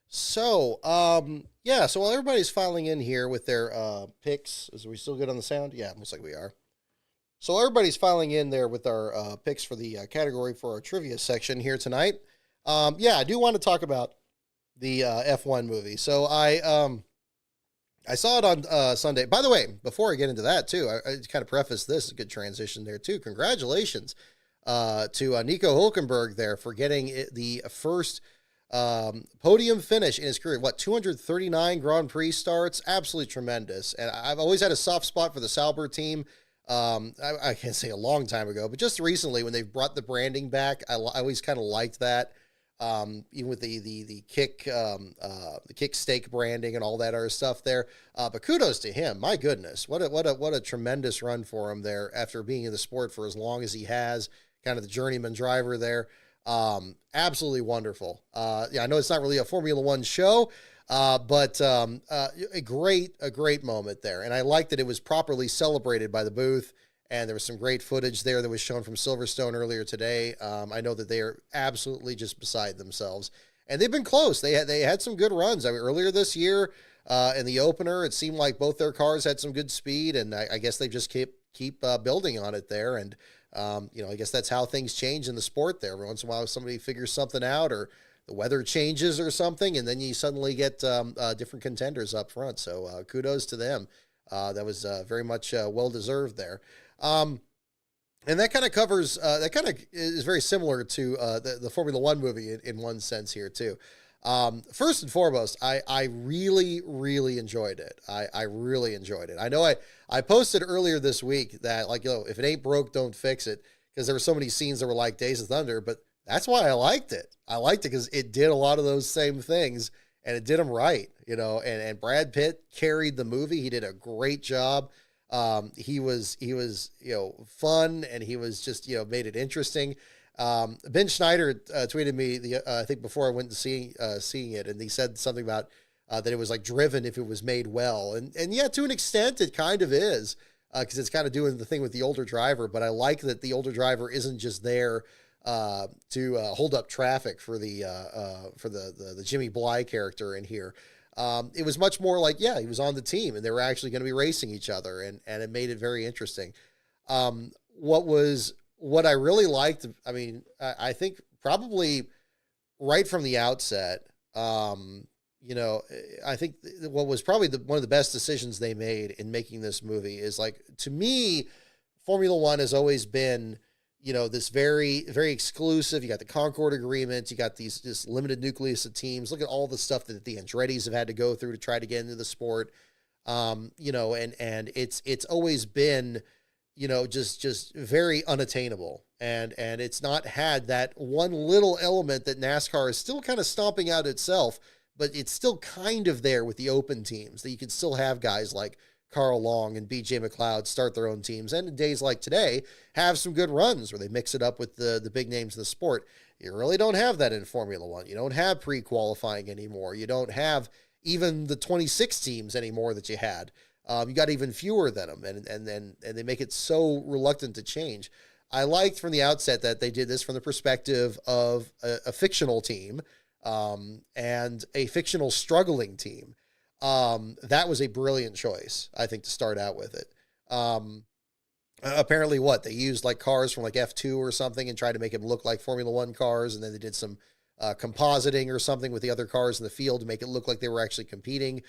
So, yeah, so while everybody's filing in here with their picks, is we still good on the sound? Yeah, looks like we are. So everybody's filing in there with our picks for the category for our trivia section here tonight. Yeah, I do want to talk about the F1 movie. So I saw it on Sunday. By the way, before I get into that too, I kind of preface this, a good transition there too. Congratulations to Nico Hulkenberg there for getting the first podium finish in his career. 239 Grand Prix starts? Absolutely tremendous. And I've always had a soft spot for the Sauber team. I can't say a long time ago, but just recently when they brought the branding back, I always kind of liked that. Even with the kick stake branding and all that other stuff there. But kudos to him. My goodness, what a tremendous run for him there after being in the sport for as long as he has, kind of the journeyman driver there. Absolutely wonderful. Yeah, I know it's not really a Formula One show, but a great moment there. And I like that it was properly celebrated by the booth. And there was some great footage there that was shown from Silverstone earlier today. I know that they are absolutely just beside themselves. And they've been close. They had some good runs. I mean, earlier this year in the opener, it seemed like both their cars had some good speed. And I guess they just keep building on it there. And, I guess that's how things change in the sport there. Every once in a while, somebody figures something out or the weather changes or something, and then you suddenly get different contenders up front. So kudos to them. That was very much well-deserved there. And that kind of covers, that kind of is very similar to the Formula One movie in one sense here too. First and foremost, I really, really enjoyed it. I really enjoyed it. I know I posted earlier this week that if it ain't broke, don't fix it, because there were so many scenes that were like Days of Thunder, but that's why I liked it. I liked it because it did a lot of those same things and it did them right, and Brad Pitt carried the movie. He did a great job. He was, fun, and he was just, made it interesting. Ben Schneider tweeted me I think before I went to seeing it, and he said something about that it was like driven if it was made well, and yeah, to an extent it kind of is, because it's kind of doing the thing with the older driver. But I like that the older driver isn't just there to hold up traffic for the Jimmy Bly character in here. It was much more like, yeah, he was on the team and they were actually going to be racing each other, and it made it very interesting. What I really liked, I mean, I think probably right from the outset, I think what was probably one of the best decisions they made in making this movie is, like, to me, Formula One has always been, this very, very exclusive. You got the Concord Agreement. You got this limited nucleus of teams. Look at all the stuff that the Andrettis have had to go through to try to get into the sport. And it's always been, just very unattainable. And it's not had that one little element that NASCAR is still kind of stomping out itself, but it's still kind of there with the open teams, that you can still have guys like Carl Long and BJ McLeod start their own teams, and in days like today have some good runs where they mix it up with the big names of the sport. You really don't have that in Formula One. You don't have pre-qualifying anymore. You don't have even the 26 teams anymore that you had. You got even fewer than them, and they make it so reluctant to change. I liked from the outset that they did this from the perspective of a fictional team, and a fictional struggling team. That was a brilliant choice, I think, to start out with it. Apparently they used like cars from like F2 or something and tried to make them look like Formula One cars. And then they did some, compositing or something with the other cars in the field to make it look like they were actually competing,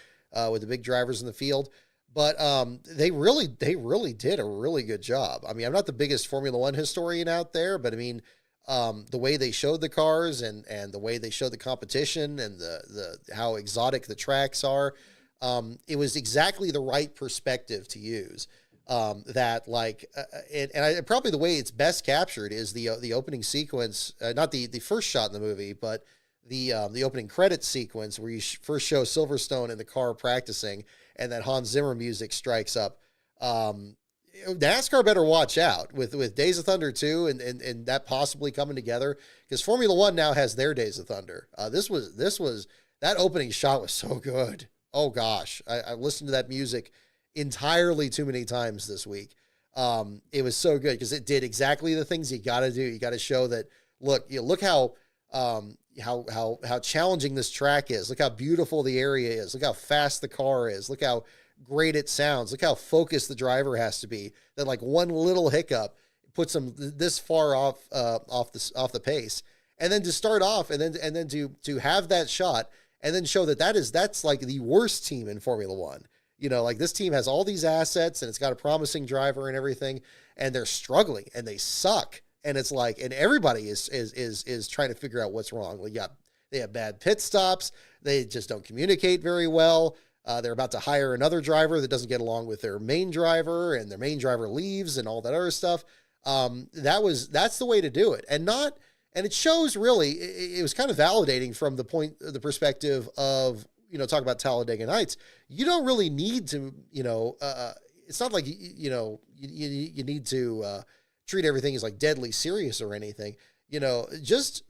with the big drivers in the field. But, they really did a really good job. I mean, I'm not the biggest Formula One historian out there, but I mean, the way they showed the cars and the way they showed the competition and the how exotic the tracks are, it was exactly the right perspective to use. Probably the way it's best captured is the opening sequence, not the first shot in the movie, but the opening credits sequence where you first show Silverstone in the car practicing, and that Hans Zimmer music strikes up. NASCAR better watch out with Days of Thunder 2 and that possibly coming together, because Formula One now has their Days of Thunder. This was that opening shot was so good. Oh gosh, I listened to that music entirely too many times this week. It was so good because it did exactly the things you got to do. You got to show that, look how how challenging this track is. Look how beautiful the area is. Look how fast the car is. Look how great it sounds. Look how focused the driver has to be. That like one little hiccup puts them this far off the pace. And then to start off, and then to have that shot, and then show that's like the worst team in Formula One. You know, like this team has all these assets, and it's got a promising driver and everything, and they're struggling and they suck. And it's like, and everybody is trying to figure out what's wrong. Well, yeah, they have bad pit stops. They just don't communicate very well. They're about to hire another driver that doesn't get along with their main driver, and their main driver leaves and all that other stuff. That's the way to do it. And it shows really, it was kind of validating from the perspective of, you know, talk about Talladega Nights. You don't really need to, you know, it's not like, you need to, treat everything as like deadly serious or anything, you know, just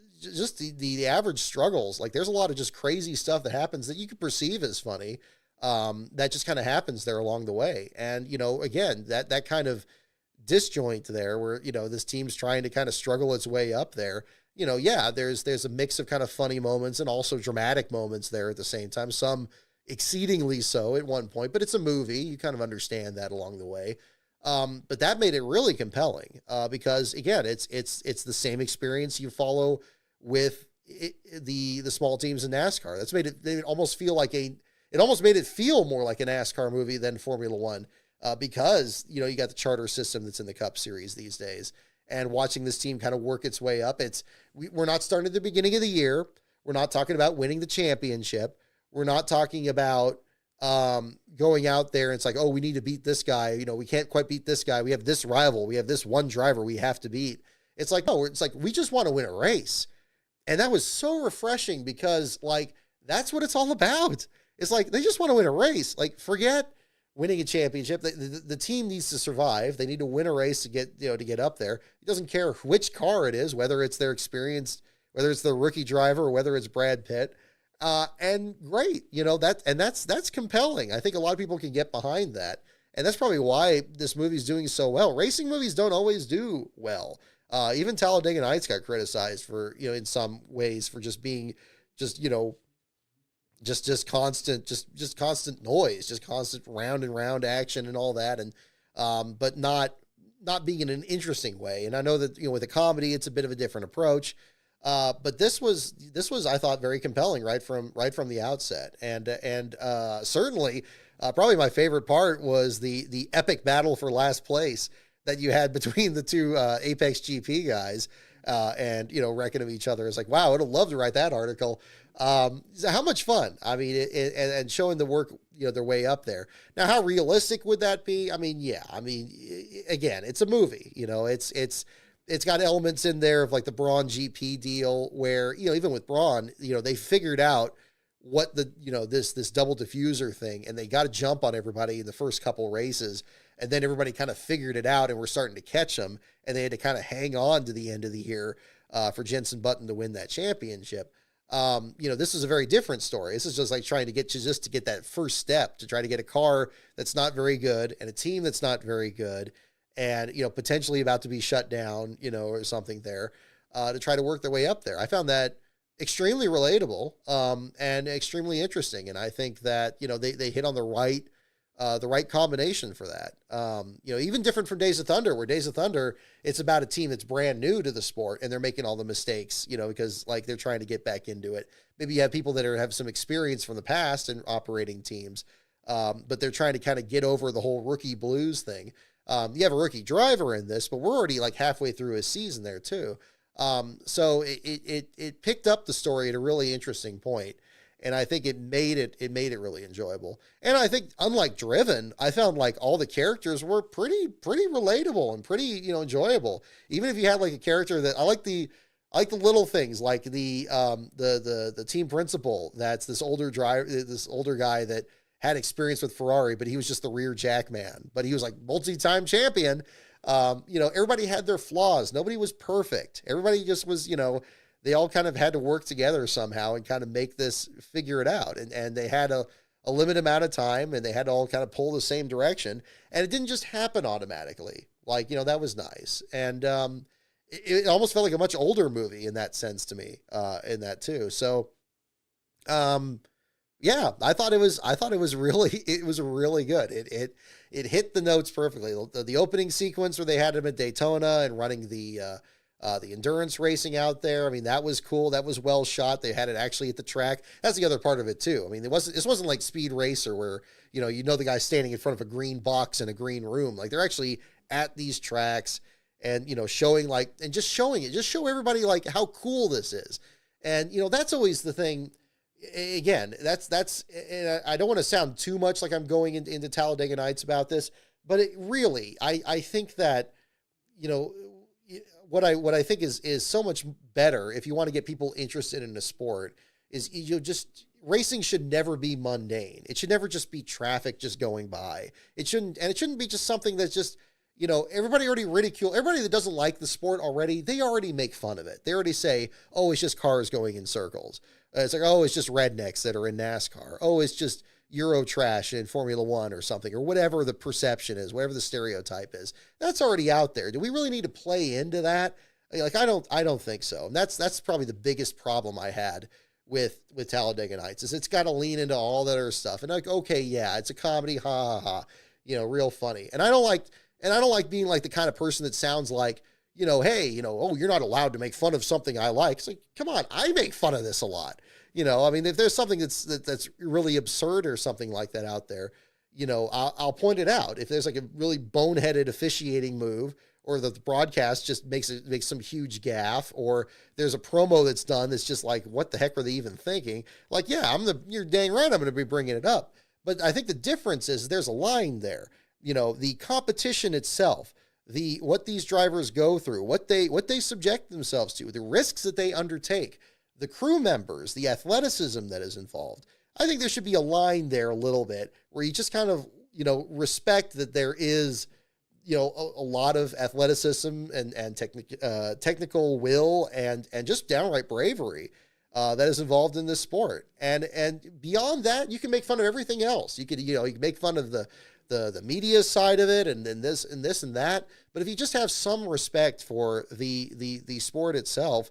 the average struggles. Like there's a lot of just crazy stuff that happens that you could perceive as funny. That just kind of happens there along the way. And, you know, again, that kind of disjoint there where, you know, this team's trying to kind of struggle its way up there, you know, yeah, there's a mix of kind of funny moments and also dramatic moments there at the same time, some exceedingly so at one point, but it's a movie. You kind of understand that along the way. But that made it really compelling, because again, it's the same experience you follow with the small teams in NASCAR. That's made it almost feel like it almost made it feel more like a NASCAR movie than Formula One, because, you know, you got the charter system that's in the Cup Series these days, and watching this team kind of work its way up. We're not starting at the beginning of the year. We're not talking about winning the championship. We're not talking about going out there and it's like, oh, we need to beat this guy. You know, we can't quite beat this guy. We have this rival. We have this one driver we have to beat. It's like, no, it's like, we just want to win a race. And that was so refreshing because like, that's what it's all about. It's like, they just want to win a race. Like, forget winning a championship. The team needs to survive. They need to win a race to get up there. It doesn't care which car it is, whether it's their experienced, whether it's the rookie driver, or whether it's Brad Pitt. And great, you know, that's compelling. I think a lot of people can get behind that. And that's probably why this movie's doing so well. Racing movies don't always do well. Even Talladega Nights got criticized for, you know, in some ways for just being you know, just constant noise, just constant round and round action and all that. And, but not being in an interesting way. And I know that, you know, with a comedy, it's a bit of a different approach. But this was, I thought, very compelling right from the outset. And certainly, probably my favorite part was the epic battle for last place that you had between the two, Apex GP guys, and, you know, wrecking of each other. It's like, wow, I'd have loved to write that article. So how much fun. I mean, and showing the work, you know, their way up there. Now, how realistic would that be? I mean, yeah, I mean, again, it's a movie, you know, it's got elements in there of like the Braun GP deal where, you know, even with Braun, you know, they figured out what this double diffuser thing, and they got a jump on everybody in the first couple races. And then everybody kind of figured it out and we're starting to catch them. And they had to kind of hang on to the end of the year, for Jenson Button to win that championship. You know, this is a very different story. This is just like trying to get that first step to try to get a car that's not very good and a team that's not very good, and, you know, potentially about to be shut down, you know, or something there, to try to work their way up there. I found that extremely relatable, and extremely interesting. And I think that, you know, they hit on the right combination for that. You know, even different from Days of Thunder, where Days of Thunder, it's about a team that's brand new to the sport and they're making all the mistakes, you know, because like they're trying to get back into it. Maybe you have people that have some experience from the past in operating teams, but they're trying to kind of get over the whole rookie blues thing. You have a rookie driver in this, but we're already like halfway through his season there too. So it picked up the story at a really interesting point, and I think it made it really enjoyable. And I think, unlike Driven, I found like all the characters were pretty relatable and pretty, you know, enjoyable. Even if you had like a character that I like the little things, like the team principal, that's this older guy that had experience with Ferrari, but he was just the rear jack man, but he was like multi-time champion. You know, everybody had their flaws. Nobody was perfect. Everybody just was, you know, they all kind of had to work together somehow and kind of make this, figure it out. And they had a limited amount of time, and they had to all kind of pull the same direction. And it didn't just happen automatically. Like, you know, that was nice. And it almost felt like a much older movie in that sense to me, in that too. So, um, yeah, I thought it was really, it was really good. It hit the notes perfectly. The opening sequence where they had him at Daytona and running the endurance racing out there. I mean, that was cool. That was well shot. They had it actually at the track. That's the other part of it too. I mean, this wasn't like Speed Racer where, the guy's standing in front of a green box in a green room. Like they're actually at these tracks and, showing and just showing it, just show everybody like how cool this is. And, that's always the thing. Again, and I don't want to sound too much like I'm going into Talladega Nights about this, but it really, I think that, you know, what I think is so much better if you want to get people interested in a sport is just racing should never be mundane. It should never just be traffic just going by. It shouldn't be just something that's just, everybody already everybody that doesn't like the sport already, they already make fun of it. They already say, oh, it's just cars going in circles. It's like, oh, it's just rednecks that are in NASCAR. Oh, it's just Euro trash in Formula One or something, or whatever the perception is, whatever the stereotype is. That's already out there. Do we really need to play into that? Like, I don't think so. And that's probably the biggest problem I had with Talladega Nights is it's got to lean into all that other stuff. And like, okay, yeah, it's a comedy, ha ha ha, real funny. And I don't like being like the kind of person that sounds like, hey, oh, you're not allowed to make fun of something I like. It's like, come on, I make fun of this a lot. I mean, if there's something that's really absurd or something like that out there, I'll point it out. If there's like a really boneheaded officiating move, or the broadcast just makes some huge gaffe, or there's a promo that's done that's just like, what the heck were they even thinking? Like, yeah, you're dang right, I'm going to be bringing it up. But I think the difference is there's a line there. The competition itself, what these drivers go through, what they subject themselves to, the risks that they undertake, the crew members, the athleticism that is involved. I think there should be a line there a little bit where you just kind of, respect that there is, a lot of athleticism and technical will and just downright bravery that is involved in this sport. And beyond that, you can make fun of everything else. You can make fun of the media side of it and this and that. But if you just have some respect for the sport itself,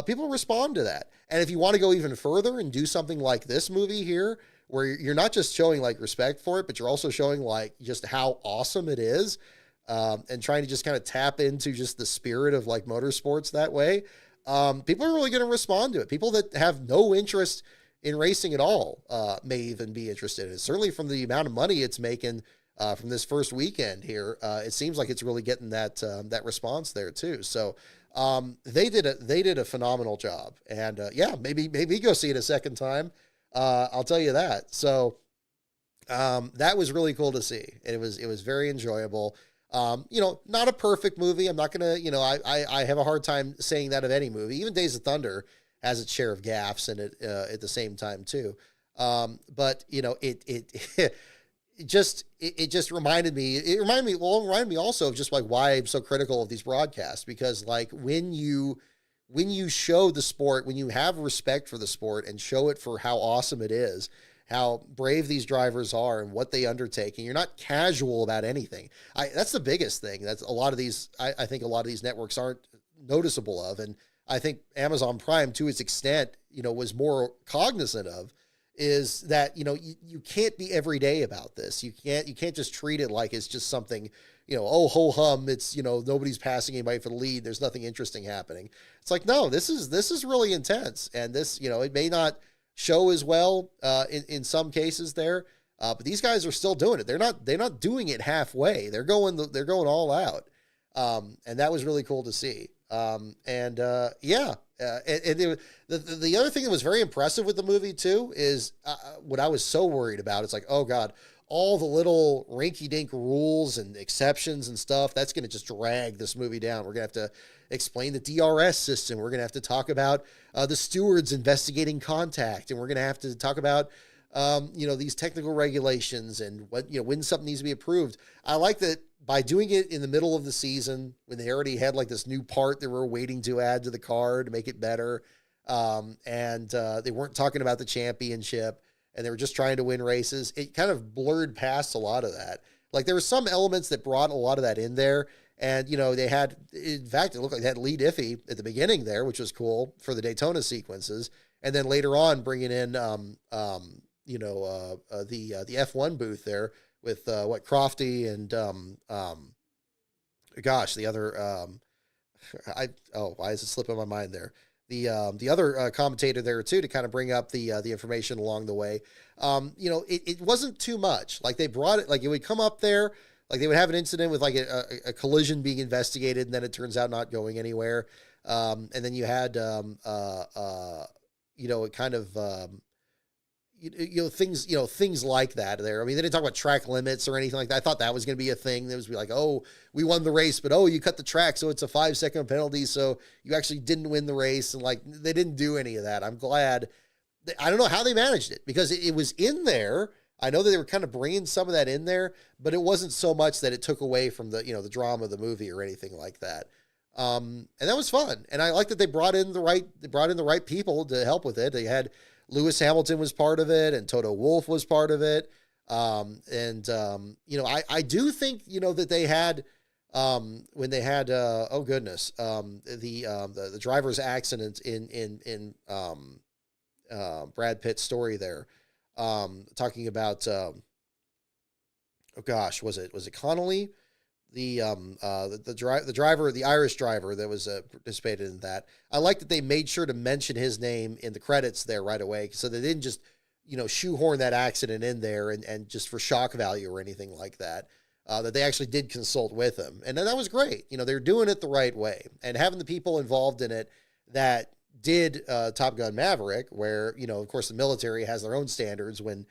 people respond to that. And if you want to go even further and do something like this movie here, where you're not just showing like respect for it, but you're also showing like just how awesome it is, and trying to just kind of tap into just the spirit of like motorsports that way, people are really going to respond to it. People that have no interest in racing at all may even be interested in it. Certainly from the amount of money it's making from this first weekend here, it seems like it's really getting that response there too. So they did a phenomenal job, and yeah, maybe go see it a second time. I'll tell you that. So that was really cool to see. And it was very enjoyable. Not a perfect movie. I'm not gonna, I have a hard time saying that of any movie. Even Days of Thunder has its share of gaffes in it at the same time too. But it just reminded me also of just like why I'm so critical of these broadcasts, because like when you show the sport, when you have respect for the sport and show it for how awesome it is, how brave these drivers are and what they undertake, and you're not casual about anything. That's the biggest thing. That's a lot of these, I think a lot of these networks aren't noticeable of. And I think Amazon Prime, to its extent, was more cognizant of, is that, you can't be everyday about this. You can't just treat it like it's just something, oh, ho hum, it's, nobody's passing anybody for the lead. There's nothing interesting happening. It's like, no, this is really intense. And this, it may not show as well in some cases there, but these guys are still doing it. They're not doing it halfway. They're going all out. And that was really cool to see. Yeah. The other thing that was very impressive with the movie too is what I was so worried about. It's like, oh God, all the little rinky-dink rules and exceptions and stuff, that's going to just drag this movie down. We're going to have to explain the DRS system. We're going to have to talk about the stewards investigating contact, and we're going to have to talk about these technical regulations and when something needs to be approved. I like that by doing it in the middle of the season when they already had like this new part they were waiting to add to the car to make it better. And they weren't talking about the championship and they were just trying to win races. It kind of blurred past a lot of that. Like there were some elements that brought a lot of that in there. And, they had, in fact, it looked like they had Lee Diffie at the beginning there, which was cool for the Daytona sequences. And then later on, bringing in, the F1 booth there with Crofty and the other why is it slipping my mind there? The other commentator there too, to kind of bring up the information along the way. It wasn't too much. Like they brought it, like it would come up there, like they would have an incident with like a collision being investigated, and then it turns out not going anywhere. And then you had it kind of things like that there. I mean, they didn't talk about track limits or anything like that. I thought that was going to be a thing. That was be like, oh, we won the race, but you cut the track, so it's a 5-second penalty. So you actually didn't win the race. And like, they didn't do any of that. I'm glad. I don't know how they managed it, because it was in there. I know that they were kind of bringing some of that in there, but it wasn't so much that it took away from the, the drama of the movie or anything like that. And that was fun. And I like that they brought in the right people to help with it. They had Lewis Hamilton was part of it, and Toto Wolff was part of it. I do think, that they had, when they had, the driver's accident in Brad Pitt's story there, talking about, was it Connolly? The driver, the Irish driver that was participated in that. I like that they made sure to mention his name in the credits there right away, so they didn't just shoehorn that accident in there and just for shock value or anything like that. That they actually did consult with him, and that was great. They're doing it the right way, and having the people involved in it that did Top Gun Maverick, where of course the military has their own standards when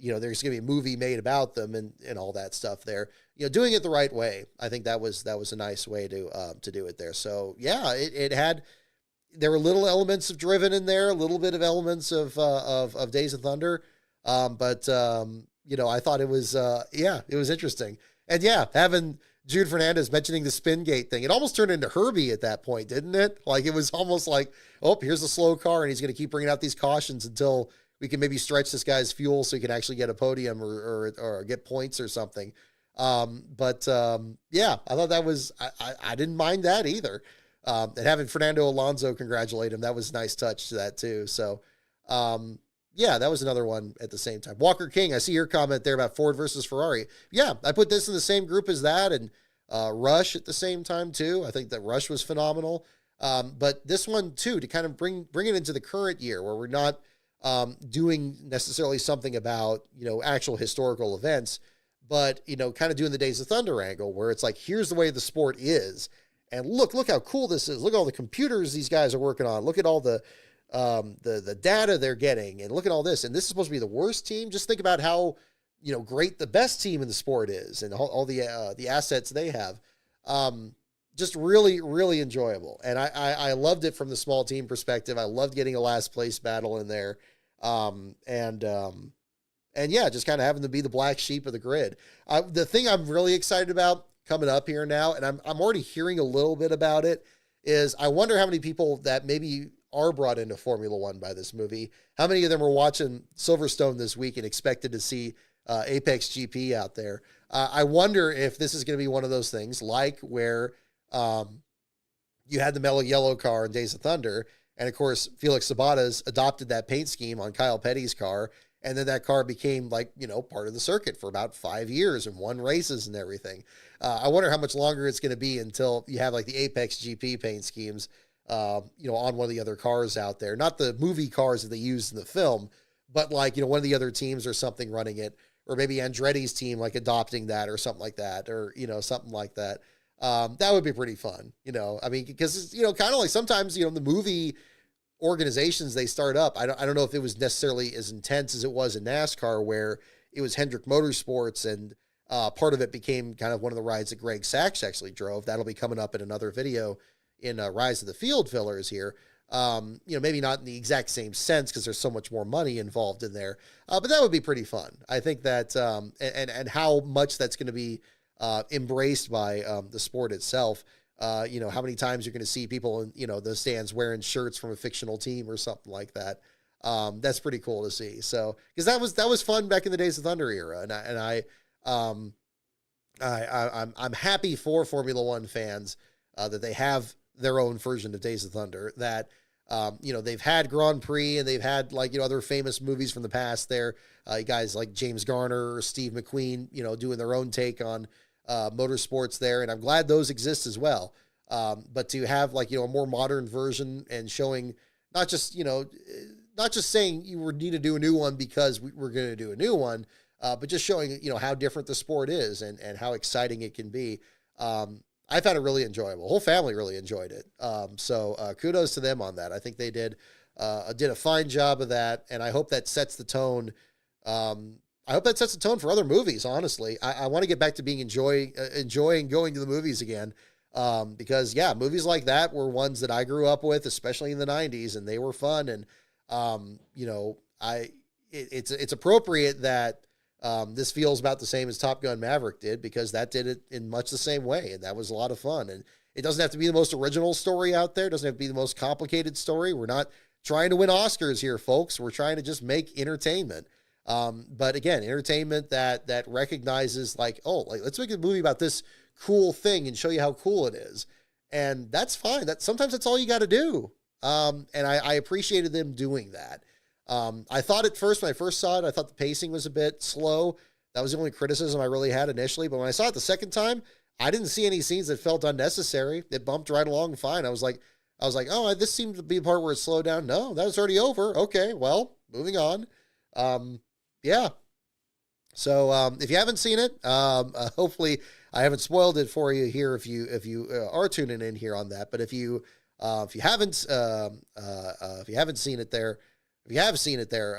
there's going to be a movie made about them and all that stuff there. Doing it the right way. I think that was a nice way to do it there. So yeah, there were little elements of Driven in there, a little bit of elements of Days of Thunder. But I thought it was interesting. And yeah, having Jude Fernandez mentioning the spin gate thing, it almost turned into Herbie at that point, didn't it? Like it was almost like, oh, here's a slow car and he's going to keep bringing out these cautions until we can maybe stretch this guy's fuel so he can actually get a podium or get points or something. I thought that was, I didn't mind that either. And having Fernando Alonso congratulate him, that was a nice touch to that too. So, that was another one at the same time. Walker King, I see your comment there about Ford versus Ferrari. Yeah, I put this in the same group as that, and Rush at the same time too. I think that Rush was phenomenal. But this one too, to kind of bring it into the current year where we're not doing necessarily something about, actual historical events, but, kind of doing the Days of Thunder angle where it's like, here's the way the sport is. And look how cool this is. Look at all the computers these guys are working on. Look at all the data they're getting, and look at all this. And this is supposed to be the worst team. Just think about how, great the best team in the sport is, and all the assets they have. Just really, really enjoyable. And I loved it from the small team perspective. I loved getting a last place battle in there. Just kind of having to be the black sheep of the grid. The thing I'm really excited about coming up here now, and I'm already hearing a little bit about it, is I wonder how many people that maybe are brought into Formula One by this movie, how many of them were watching Silverstone this week and expected to see Apex GP out there. I wonder if this is going to be one of those things like where you had the mellow yellow car in Days of Thunder, and of course Felix Sabata's adopted that paint scheme on Kyle Petty's car, and then that car became part of the circuit for about 5 years and won races and everything. I wonder how much longer it's going to be until you have like the Apex GP paint schemes on one of the other cars out there, not the movie cars that they used in the film, but like, one of the other teams or something running it, or maybe Andretti's team, like adopting that or something like that, or, something like that. That would be pretty fun, I mean, because, kind of like sometimes, the movie organizations they start up, I don't know if it was necessarily as intense as it was in NASCAR, where it was Hendrick Motorsports, and part of it became kind of one of the rides that Greg Sachs actually drove. That'll be coming up in another video in Rise of the Field Fillers here. Maybe not in the exact same sense because there's so much more money involved in there, but that would be pretty fun. I think that, and how much that's going to be embraced by the sport itself. How many times you're going to see people in, the stands wearing shirts from a fictional team or something like that. That's pretty cool to see. So, because that was fun back in the Days of Thunder era. And I I'm happy for Formula One fans that they have their own version of Days of Thunder. That they've had Grand Prix and they've had like other famous movies from the past. There, guys like James Garner or Steve McQueen, doing their own take on motorsports there, and I'm glad those exist as well. But to have like a more modern version and showing not just not just saying you need to do a new one because we're going to do a new one. But just showing, how different the sport is and how exciting it can be. I found it really enjoyable. The whole family really enjoyed it. So kudos to them on that. I think they did a fine job of that, and I hope that sets the tone. I hope that sets the tone for other movies, honestly. I want to get back to being enjoying going to the movies again. Because movies like that were ones that I grew up with, especially in the 90s, and they were fun. And, it's appropriate that, this feels about the same as Top Gun Maverick did, because that did it in much the same way. And that was a lot of fun. And it doesn't have to be the most original story out there. It doesn't have to be the most complicated story. We're not trying to win Oscars here, folks. We're trying to just make entertainment. But again, entertainment that recognizes let's make a movie about this cool thing and show you how cool it is. And that's fine. Sometimes that's all you got to do. And I appreciated them doing that. I thought at first, when I first saw it, I thought the pacing was a bit slow. That was the only criticism I really had initially. But when I saw it the second time, I didn't see any scenes that felt unnecessary. It bumped right along fine. I was like, oh, this seemed to be the part where it slowed down. No, that was already over. Okay, well, moving on. Yeah. So if you haven't seen it, hopefully I haven't spoiled it for you here if you are tuning in here on that. But if you haven't seen it there. If you have seen it there,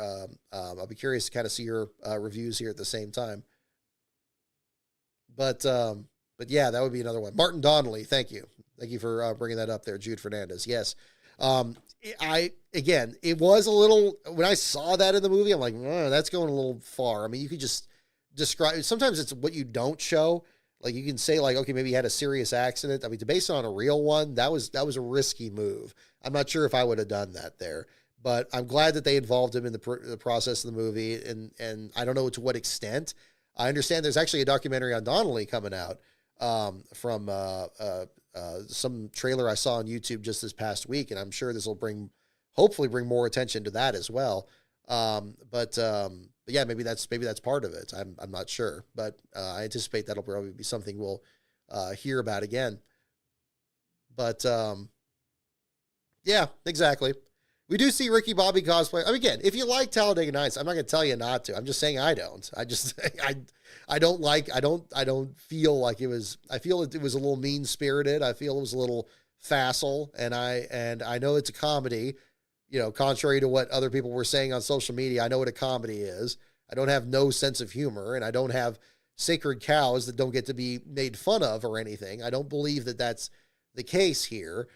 I'll be curious to kind of see your reviews here at the same time. But yeah, that would be another one. Martin Donnelly, thank you for bringing that up there. Jude Fernandez, yes. It was a little, when I saw that in the movie, I'm like, that's going a little far. I mean, you could just describe. Sometimes it's what you don't show. Like you can say like, okay, maybe he had a serious accident. I mean, to base it on a real one, that was a risky move. I'm not sure if I would have done that there. But I'm glad that they involved him in the process of the movie, and I don't know to what extent. I understand there's actually a documentary on Donnelly coming out from some trailer I saw on YouTube just this past week, and I'm sure this will hopefully bring more attention to that as well. But yeah, maybe that's part of it. I'm not sure, but I anticipate that'll probably be something we'll hear about again. But yeah, exactly. We do see Ricky Bobby cosplay. I mean, again, if you like Talladega Nights, I'm not going to tell you not to. I'm just saying I don't. I don't feel like it was. I feel it was a little mean spirited. I feel it was a little facile, and I know it's a comedy. Contrary to what other people were saying on social media, I know what a comedy is. I don't have no sense of humor, and I don't have sacred cows that don't get to be made fun of or anything. I don't believe that that's the case here.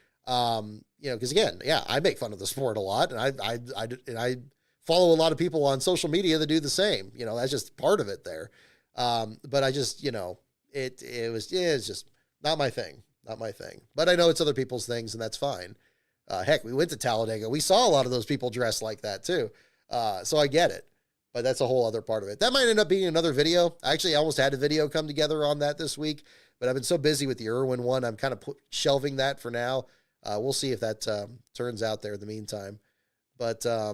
Because again, I make fun of the sport a lot, and I follow a lot of people on social media that do the same. That's just part of it there. But I just, it's just not my thing, But I know it's other people's things, and that's fine. Heck, we went to Talladega. We saw a lot of those people dressed like that too. So I get it, but that's a whole other part of it. That might end up being another video. I almost had a video come together on that this week, but I've been so busy with the Irwin one. I'm kind of shelving that for now. We'll see if that turns out there in the meantime. But I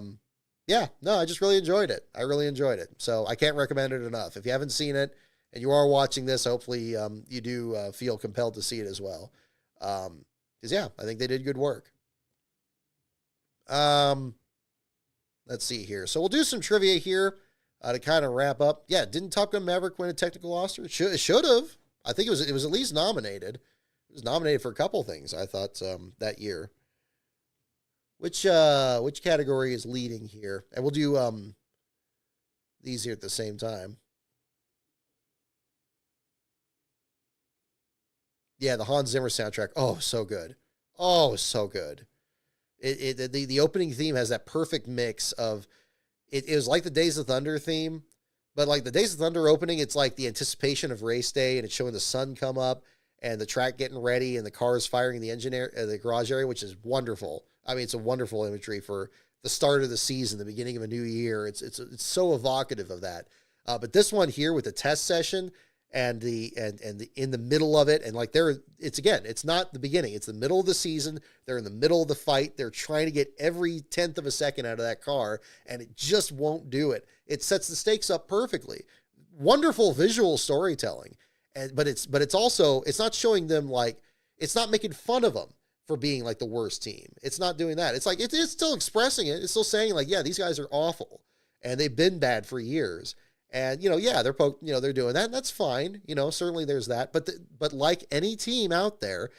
just really enjoyed it. I really enjoyed it. So I can't recommend it enough. If you haven't seen it and you are watching this, hopefully you do feel compelled to see it as well. Because I think they did good work. Let's see here. So we'll do some trivia here to kind of wrap up. Yeah, didn't Top Gun Maverick win a technical Oscar? It should have. I think it was at least nominated. It was nominated for a couple things, I thought, that year. Which category is leading here? And we'll do these here at the same time. Yeah, the Hans Zimmer soundtrack. Oh, so good. Oh, so good. The opening theme has that perfect mix of it was like the Days of Thunder theme, but like the Days of Thunder opening, it's like the anticipation of race day, and it's showing the sun come up and the track getting ready and the cars firing in the the garage area, which is wonderful. I mean, it's a wonderful imagery for the start of the season, the beginning of a new year. It's so evocative of that. But this one here with the test session and the in the middle of it, and like it's not the beginning, it's the middle of the season. They're in the middle of the fight. They're trying to get every 10th of a second out of that car, and it just won't do it. It sets the stakes up perfectly. Wonderful visual storytelling, but it's also, it's not showing them, like, it's not making fun of them for being like the worst team. It's not doing that. It's like it's still expressing it. It's still saying, like, yeah, these guys are awful and they've been bad for years. And, yeah, they're doing that, and that's fine. Certainly there's that. But like any team out there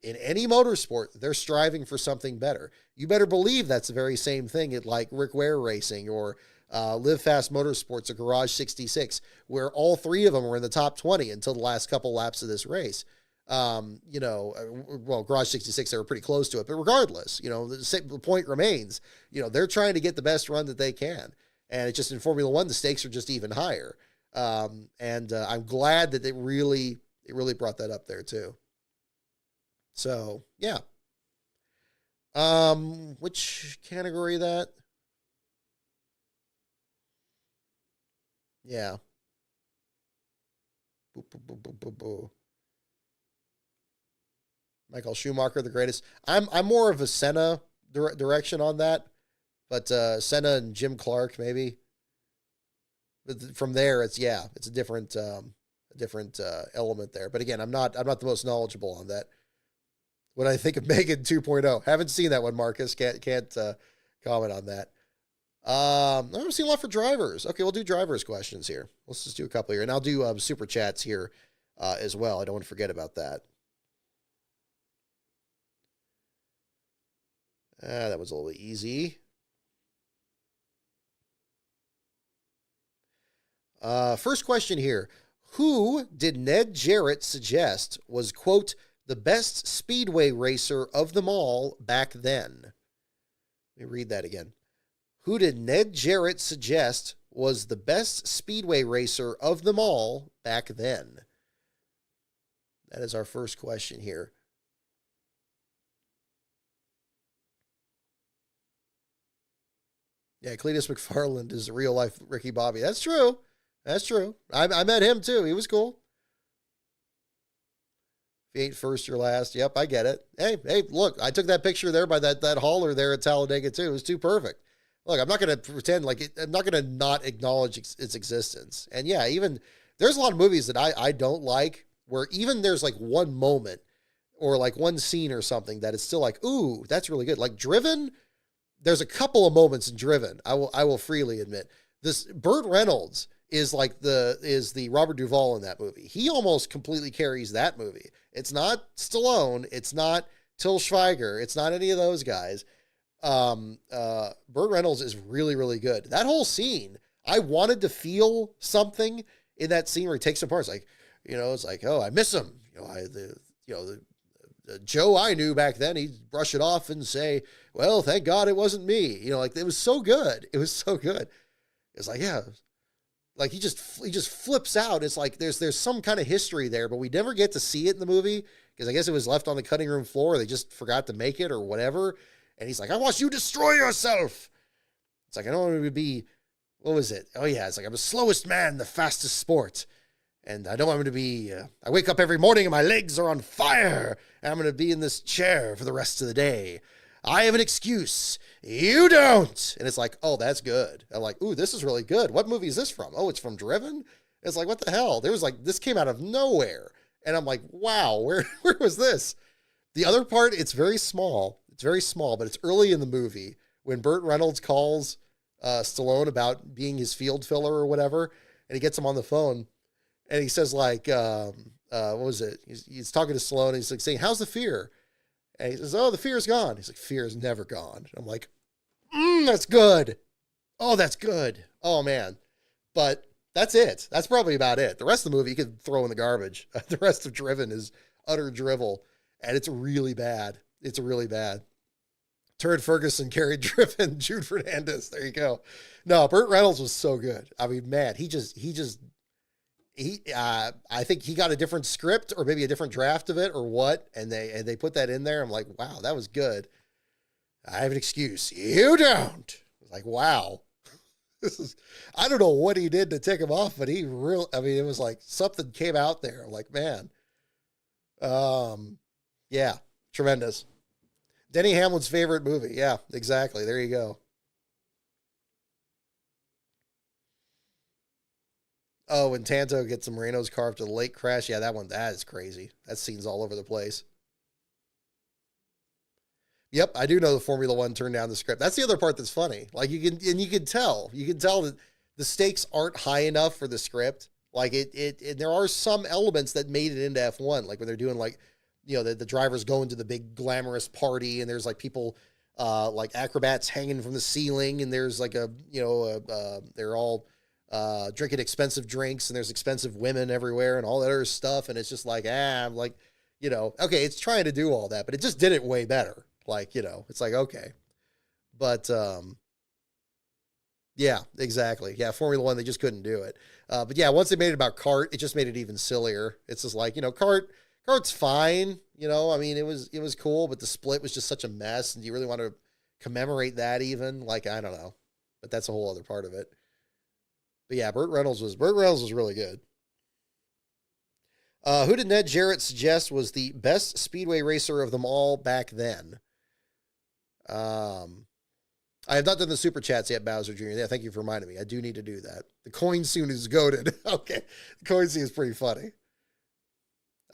in any motorsport, they're striving for something better. You better believe that's the very same thing at like Rick Ware Racing or Live Fast Motorsports or Garage 66, where all three of them were in the top 20 until the last couple laps of this race. Well, Garage 66, they were pretty close to it, but regardless, the point remains, they're trying to get the best run that they can. And it's just in Formula One, the stakes are just even higher. I'm glad that it really brought that up there too. So yeah. Which category that? Yeah. Michael Schumacher, the greatest. I'm more of a Senna direction on that. But Senna and Jim Clark, maybe. But from there, it's a different element there. But again, I'm not the most knowledgeable on that. What I think of Megan 2.0, haven't seen that one, Marcus. Can't comment on that. I haven't seen a lot for drivers. Okay, we'll do drivers questions here. Let's just do a couple here, and I'll do super chats here as well. I don't want to forget about that. That was a little easy. First question here. Who did Ned Jarrett suggest was, quote, the best speedway racer of them all back then? Let me read that again. Who did Ned Jarrett suggest was the best speedway racer of them all back then? That is our first question here. Yeah, Cletus McFarland is a real life Ricky Bobby. That's true. That's true. I met him too. He was cool. If he ain't first or last. Yep, I get it. Hey, look, I took that picture there by that hauler there at Talladega too. It was too perfect. Look, I'm not going to pretend like I'm not going to not acknowledge its existence. And yeah, even there's a lot of movies that I don't like where even there's like one moment or like one scene or something that it's still like, ooh, that's really good. Like Driven, there's a couple of moments in Driven, I will freely admit. This Burt Reynolds is the Robert Duvall in that movie. He almost completely carries that movie. It's not Stallone. It's not Til Schweiger. It's not any of those guys. Burt Reynolds is really, really good. That whole scene, I wanted to feel something in that scene where he takes him apart. It's like, it's like, oh, I miss him. The Joe I knew back then, he'd brush it off and say, well, thank God it wasn't me. Like it was so good. It was so good. It's like, yeah, like he just flips out. It's like there's some kind of history there, but we never get to see it in the movie because I guess it was left on the cutting room floor. They just forgot to make it or whatever. And he's like, I watched you destroy yourself. It's like, I don't want to be, what was it? Oh yeah, it's like I'm the slowest man, the fastest sport. And I don't want him to be, I wake up every morning and my legs are on fire. And I'm going to be in this chair for the rest of the day. I have an excuse. You don't. And it's like, oh, that's good. I'm like, ooh, this is really good. What movie is this from? Oh, it's from Driven? It's like, what the hell? There was like, this came out of nowhere. And I'm like, wow, where was this? The other part, it's very small. It's very small, but it's early in the movie when Burt Reynolds calls Stallone about being his field filler or whatever. And he gets him on the phone. And he says like, what was it? He's talking to Stallone and he's like saying, how's the fear? And he says, oh, the fear's gone. He's like, fear is never gone. I'm like, that's good. Oh, that's good. Oh man. But that's it. That's probably about it. The rest of the movie you could throw in the garbage. The rest of Driven is utter drivel. And it's really bad. It's really bad. Turd Ferguson carried Driven. Jude Fernandez. There you go. No, Burt Reynolds was so good. I mean, man, I think he got a different script or maybe a different draft of it or what. And they put that in there. I'm like, wow, that was good. I have an excuse. You don't. Like, wow. This is, I don't know what he did to take him off, but he real, I mean, it was like something came out there. Like, man, um, yeah, tremendous. Denny Hamlin's favorite movie. Yeah, exactly. There you go. Oh, when Tanto gets the Moreno's car after the lake crash. Yeah, that is crazy. That scene's all over the place. Yep, I do know the Formula One turned down the script. That's the other part that's funny. Like you can tell that the stakes aren't high enough for the script. Like there are some elements that made it into F1, like when they're doing like, the drivers going to the big glamorous party, and there's like people, like acrobats hanging from the ceiling, and there's like they're all drinking expensive drinks, and there's expensive women everywhere, and all that other stuff, and it's just like, I'm like, okay, it's trying to do all that, but it just did it way better. Like, it's like, okay. But yeah, exactly. Yeah, Formula One, they just couldn't do it. But yeah, once they made it about kart, it just made it even sillier. It's just like, kart's fine. I mean, it was cool, but the split was just such a mess. And do you really want to commemorate that even? Like, I don't know. But that's a whole other part of it. But yeah, Burt Reynolds was really good. Who did Ned Jarrett suggest was the best speedway racer of them all back then? I have not done the super chats yet, Bowser Jr. Yeah, thank you for reminding me. I do need to do that. The coin soon is goaded. Okay. The coin scene is pretty funny.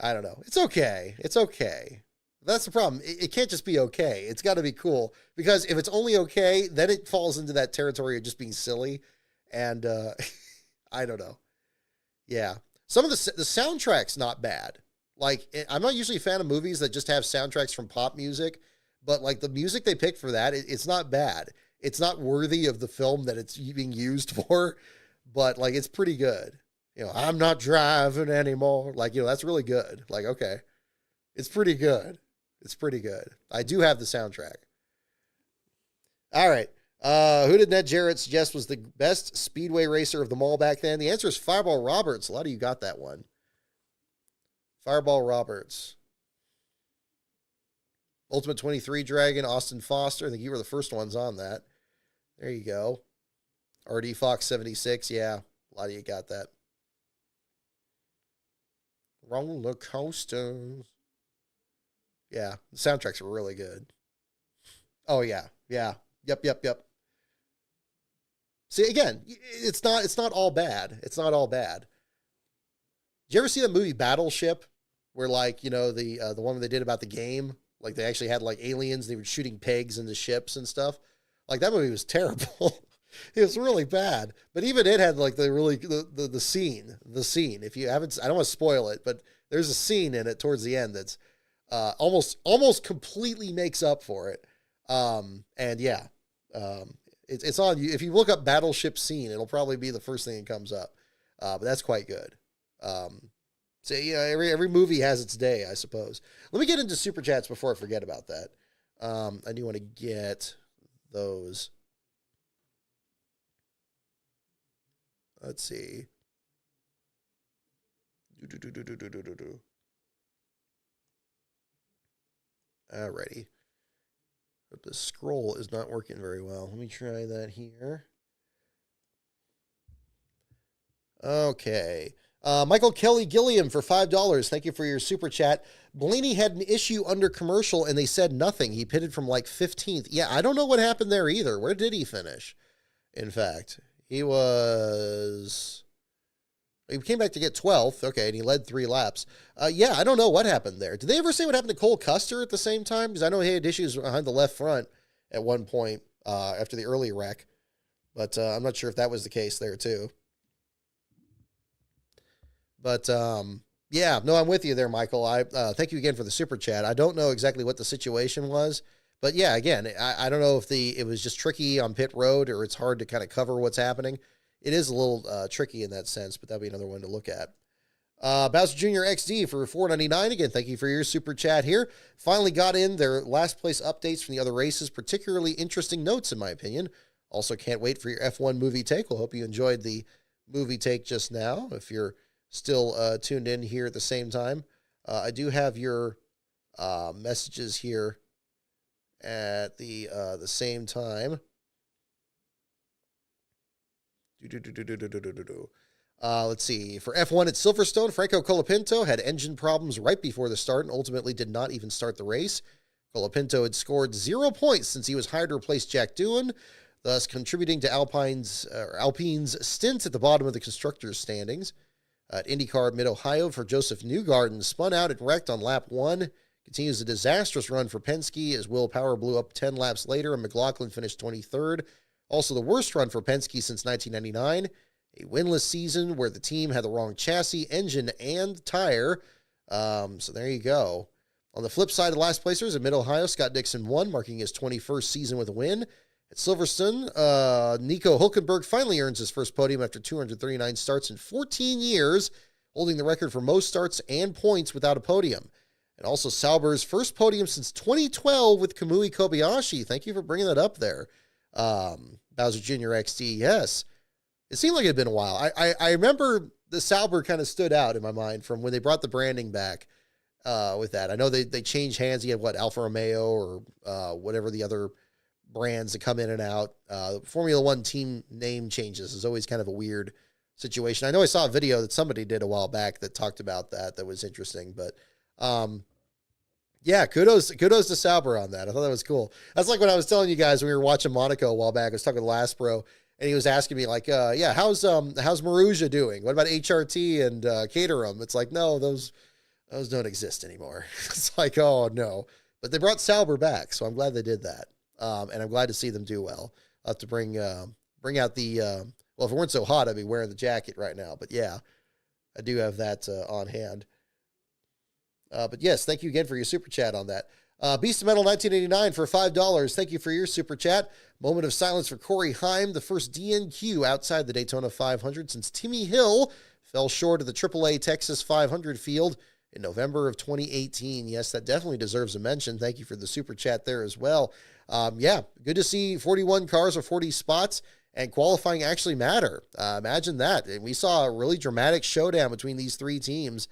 I don't know. It's okay. It's okay. That's the problem. It can't just be okay. It's got to be cool, because if it's only okay, then it falls into that territory of just being silly. And I don't know. Yeah. Some of the soundtrack's not bad. Like, I'm not usually a fan of movies that just have soundtracks from pop music, but like the music they picked for that, it's not bad. It's not worthy of the film that it's being used for, but like it's pretty good. I'm not driving anymore. Like, that's really good. Like, okay. It's pretty good. It's pretty good. I do have the soundtrack. All right. Who did Ned Jarrett suggest was the best speedway racer of them all back then? The answer is Fireball Roberts. A lot of you got that one. Fireball Roberts. Ultimate 23 Dragon, Austin Foster. I think you were the first ones on that. There you go. RD Fox 76. Yeah, a lot of you got that. Roller coasters. Yeah, the soundtracks are really good. Oh yeah, yeah. Yep. See, again, it's not all bad. It's not all bad. Did you ever see the movie Battleship, where like the one they did about the game? Like they actually had like aliens. They were shooting pegs into ships and stuff. Like that movie was terrible. It was really bad. But even it had like the scene. The scene. If you haven't, I don't want to spoil it, but there's a scene in it towards the end that's almost completely makes up for it. And yeah, it's on you. If you look up Battleship scene, it'll probably be the first thing that comes up. But that's quite good. So every movie has its day, I suppose. Let me get into super chats before I forget about that. I do want to get those. Let's see. Alrighty. But the scroll is not working very well. Let me try that here. Okay. Michael Kelly Gilliam for $5. Thank you for your super chat. Blaney had an issue under commercial and they said nothing. He pitted from like 15th. Yeah, I don't know what happened there either. Where did he finish? In fact, he came back to get 12th. Okay, and he led 3 laps. Yeah, I don't know what happened there. Did they ever say what happened to Cole Custer at the same time? Because I know he had issues behind the left front at one point after the early wreck. But I'm not sure if that was the case there too. But yeah, no, I'm with you there, Michael. I thank you again for the super chat. I don't know exactly what the situation was, but yeah, again, I don't know if it was just tricky on pit road or it's hard to kind of cover what's happening. It is a little tricky in that sense, but that'll be another one to look at. Bowser Jr. XD for $4.99. Again, thank you for your super chat here. Finally got in their last place updates from the other races. Particularly interesting notes, in my opinion. Also, can't wait for your F1 movie take. We'll hope you enjoyed the movie take just now. If you're still tuned in here at the same time, I do have your messages here at the same time. Let's see. For F1 at Silverstone, Franco Colapinto had engine problems right before the start and ultimately did not even start the race. Colapinto had scored 0 points since he was hired to replace Jack Doohan, thus contributing to Alpine's stint at the bottom of the constructors' standings. At IndyCar Mid-Ohio for Joseph Newgarden, spun out and wrecked on lap 1. Continues a disastrous run for Penske as Will Power blew up 10 laps later and McLaughlin finished 23rd. Also the worst run for Penske since 1999. A winless season where the team had the wrong chassis, engine, and tire. So there you go. On the flip side, the last placers in Mid-Ohio, Scott Dixon won, marking his 21st season with a win. At Silverstone, Nico Hulkenberg finally earns his first podium after 239 starts in 14 years, holding the record for most starts and points without a podium. And also Sauber's first podium since 2012 with Kamui Kobayashi. Thank you for bringing that up there. Bowser Jr. XD, yes. It seemed like it had been a while. I remember the Sauber kind of stood out in my mind from when they brought the branding back with that. I know they changed hands. You had, Alfa Romeo or whatever the other brands that come in and out. Formula One team name changes is always kind of a weird situation. I know I saw a video that somebody did a while back that talked about that was interesting. But yeah, kudos to Sauber on that. I thought that was cool. That's like when I was telling you guys when we were watching Monaco a while back. I was talking to Lastbro, and he was asking me how's Marussia doing? What about HRT and Caterham? It's like, no, those don't exist anymore. It's like, oh no. But they brought Sauber back, so I'm glad they did that. And I'm glad to see them do well. I'll have to bring out the if it weren't so hot, I'd be wearing the jacket right now. But yeah, I do have that on hand. But yes, thank you again for your super chat on that. Beast of Metal 1989 for $5. Thank you for your super chat. Moment of silence for Corey Heim, the first DNQ outside the Daytona 500 since Timmy Hill fell short of the AAA Texas 500 field in November of 2018. Yes, that definitely deserves a mention. Thank you for the super chat there as well. Yeah, good to see 41 cars or 40 spots and qualifying actually matter. Imagine that. And we saw a really dramatic showdown between these three teams.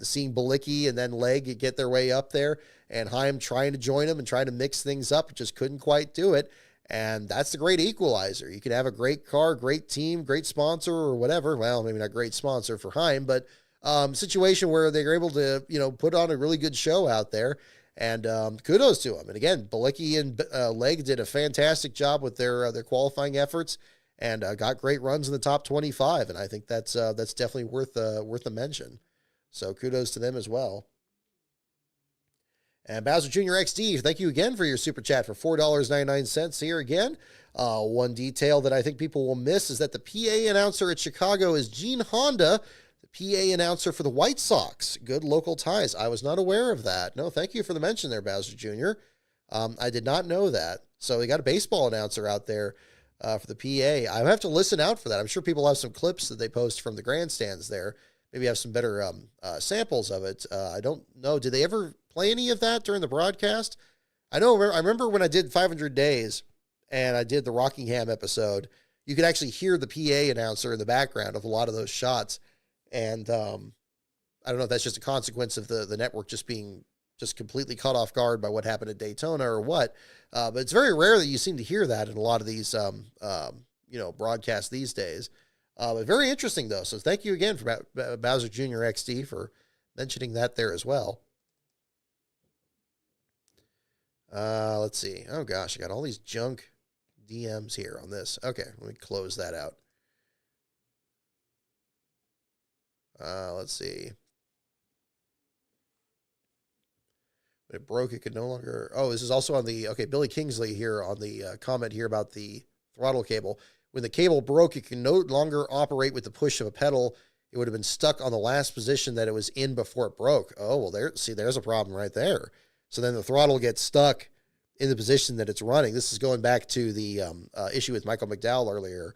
Seeing Bilicki and then Legg get their way up there, and Heim trying to join them and trying to mix things up, just couldn't quite do it. And that's the great equalizer. You can have a great car, great team, great sponsor or whatever. Well, maybe not great sponsor for Heim, but situation where they're able to, put on a really good show out there. And kudos to them. And again, Bilicki and Legg did a fantastic job with their qualifying efforts and got great runs in the top 25. And I think that's definitely worth a mention. So kudos to them as well. And Bowser Jr. XD, thank you again for your super chat for $4.99 here again. One detail that I think people will miss is that the PA announcer at Chicago is Gene Honda, the PA announcer for the White Sox. Good local ties. I was not aware of that. No, thank you for the mention there, Bowser Jr. I did not know that. So we got a baseball announcer out there for the PA. I have to listen out for that. I'm sure people have some clips that they post from the grandstands there. Maybe have some better samples of it. I don't know. Did they ever play any of that during the broadcast? I remember when I did 500 Days and I did the Rockingham episode, you could actually hear the PA announcer in the background of a lot of those shots. And I don't know if that's just a consequence of the network just being just completely caught off guard by what happened at Daytona or what. But it's very rare that you seem to hear that in a lot of these, broadcasts these days. But very interesting, though. So thank you again for Bowser Jr. XD for mentioning that there as well. Let's see. Oh, gosh, I got all these junk DMs here on this. Okay, let me close that out. Let's see. It broke. It could no longer. Oh, this is also on the. Okay, Billy Kingsley here on the comment here about the throttle cable. When the cable broke, it can no longer operate with the push of a pedal. It would have been stuck on the last position that it was in before it broke. Oh, well, there's a problem right there. So then the throttle gets stuck in the position that it's running. This is going back to the issue with Michael McDowell earlier.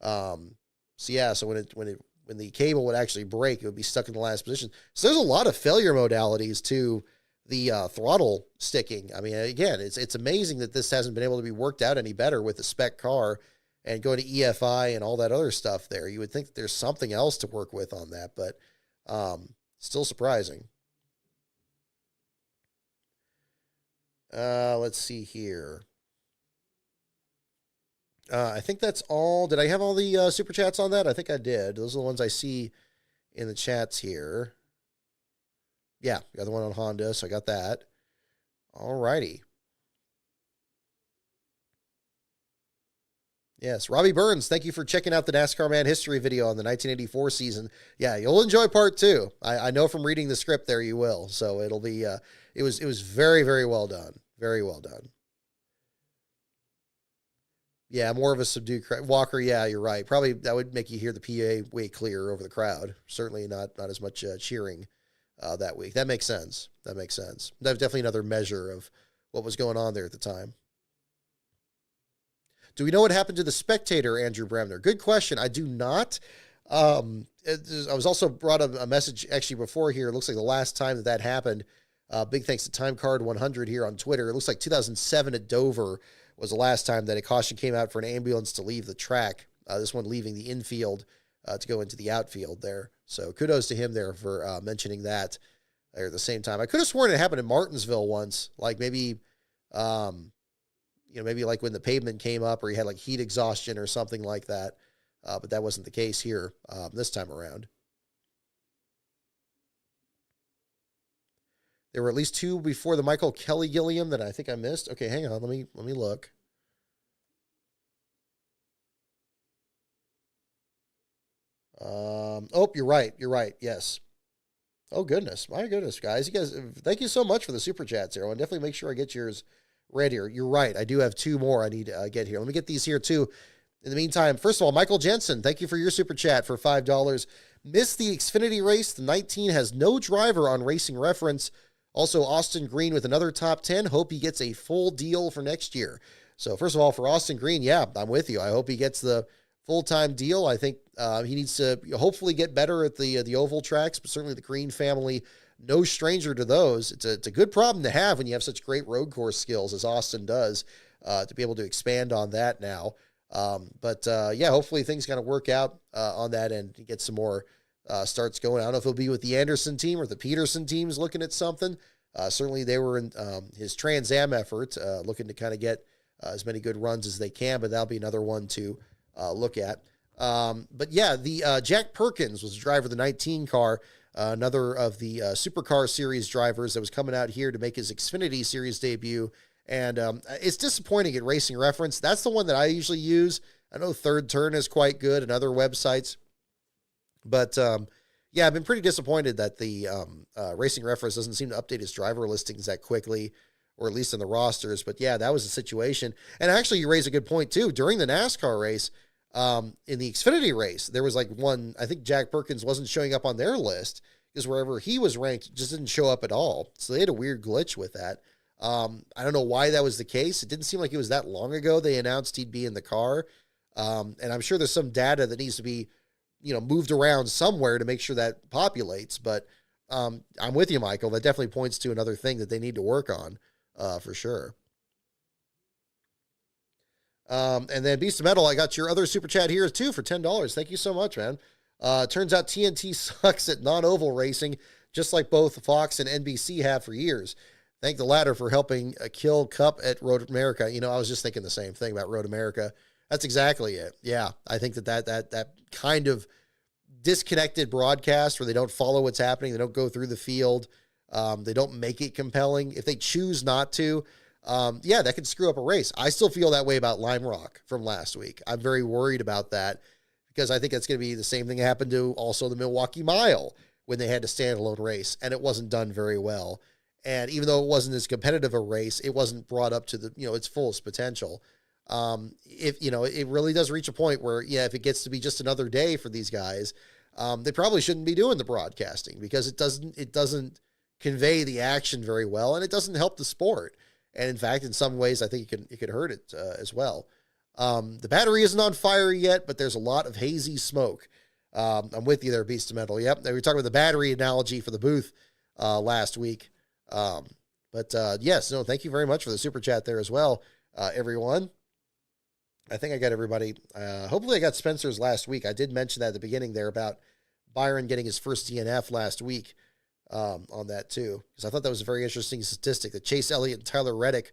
So when the cable would actually break, it would be stuck in the last position. So there's a lot of failure modalities to the throttle sticking. I mean, again, it's amazing that this hasn't been able to be worked out any better with the spec car and going to EFI and all that other stuff there. You would think that there's something else to work with on that, but still surprising. Let's see here. I think that's all. Did I have all the super chats on that? I think I did. Those are the ones I see in the chats here. Yeah, got the one on Honda, so I got that. All righty. Yes, Robbie Burns, thank you for checking out the NASCAR Man history video on the 1984 season. Yeah, you'll enjoy part two. I know from reading the script there you will. So it'll be it was very, very well done. Very well done. Yeah, more of a subdued crowd. Walker, yeah, you're right. Probably that would make you hear the PA way clearer over the crowd. Certainly not as much cheering that week. That makes sense. That makes sense. That's definitely another measure of what was going on there at the time. Do we know what happened to the spectator, Andrew Bremner? Good question. I do not. I was also brought a message actually before here. It looks like the last time that happened, big thanks to Timecard 100 here on Twitter. It looks like 2007 at Dover was the last time that a caution came out for an ambulance to leave the track. This one leaving the infield to go into the outfield there. So kudos to him there for mentioning that there at the same time. I could have sworn it happened in Martinsville once, like maybe, maybe like when the pavement came up or he had like heat exhaustion or something like that. But that wasn't the case here this time around. There were at least two before the Michael Kelly Gilliam that I think I missed. Okay, hang on. Let me look. You're right. You're right. Yes. Oh, goodness. My goodness, guys. You guys, thank you so much for the super chats here. I want to definitely make sure I get yours read here. You're right. I do have two more I need to get here. Let me get these here, too. In the meantime, first of all, Michael Jensen, thank you for your super chat for $5. Missed the Xfinity race. The 19 has no driver on Racing Reference. Also, Austin Green with another top 10. Hope he gets a full deal for next year. So, first of all, for Austin Green, yeah, I'm with you. I hope he gets the full-time deal. I think he needs to hopefully get better at the oval tracks, but certainly the Green family, no stranger to those. It's a good problem to have when you have such great road course skills as Austin does, to be able to expand on that now. Yeah, hopefully things kind of work out on that end and get some more starts going. I don't know if it'll be with the Anderson team or the Peterson teams looking at something. Certainly they were in his Trans Am effort, looking to kind of get as many good runs as they can, but that'll be another one to look at. But yeah, the Jack Perkins was the driver of the 19 car, another of the Supercar Series drivers that was coming out here to make his Xfinity Series debut. And it's disappointing at Racing Reference. That's the one that I usually use. I know Third Turn is quite good and other websites. But yeah, I've been pretty disappointed that the Racing Reference doesn't seem to update his driver listings that quickly, or at least in the rosters. But yeah, that was the situation. And actually, you raise a good point, too. During the NASCAR race, in the Xfinity race, there was like one, I think Jack Perkins wasn't showing up on their list because wherever he was ranked just didn't show up at all. So they had a weird glitch with that. I don't know why that was the case. It didn't seem like it was that long ago they announced he'd be in the car. And I'm sure there's some data that needs to be, moved around somewhere to make sure that populates. But I'm with you, Michael. That definitely points to another thing that they need to work on for sure. And then Beast of Metal, I got your other super chat here too for $10. Thank you so much, man. Turns out TNT sucks at non-oval racing, just like both Fox and NBC have for years. Thank the latter for helping kill Cup at Road America. I was just thinking the same thing about Road America. That's exactly it. Yeah, I think that kind of disconnected broadcast where they don't follow what's happening, they don't go through the field, they don't make it compelling. If they choose not to, yeah, that could screw up a race. I still feel that way about Lime Rock from last week. I'm very worried about that because I think that's going to be the same thing that happened to also the Milwaukee Mile when they had a standalone race and it wasn't done very well. And even though it wasn't as competitive a race, it wasn't brought up to the, its fullest potential. If, it really does reach a point where, yeah, if it gets to be just another day for these guys, they probably shouldn't be doing the broadcasting because it doesn't convey the action very well and it doesn't help the sport. And in fact, in some ways, I think it could hurt it as well. The battery isn't on fire yet, but there's a lot of hazy smoke. I'm with you there, Beast of Metal. Yep. We were talking about the battery analogy for the booth last week. Yes, no, thank you very much for the super chat there as well, everyone. I think I got everybody. Hopefully I got Spencer's last week. I did mention that at the beginning there about Byron getting his first DNF last week on that too, because I thought that was a very interesting statistic that Chase Elliott and Tyler Reddick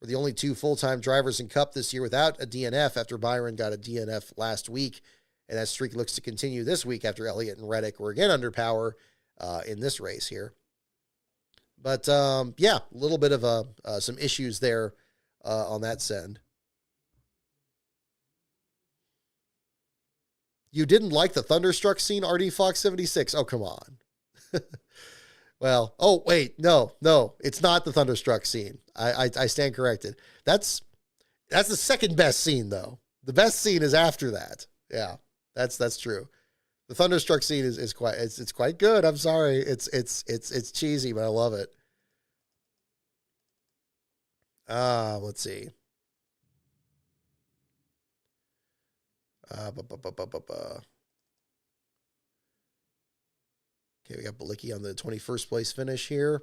We're the only 2 full-time drivers in Cup this year without a DNF after Byron got a DNF last week. And that streak looks to continue this week after Elliott and Reddick were again under power in this race here. But, yeah, a little bit of some issues there on that send. You didn't like the Thunderstruck scene, RD Fox 76? Oh, come on. Well, oh, wait, no, it's not the Thunderstruck scene. I stand corrected. That's the second best scene, though. The best scene is after that. Yeah, that's true. The Thunderstruck scene is quite, it's quite good. I'm sorry. It's cheesy, but I love it. Let's see. Okay, we got Balicki on the 21st place finish here.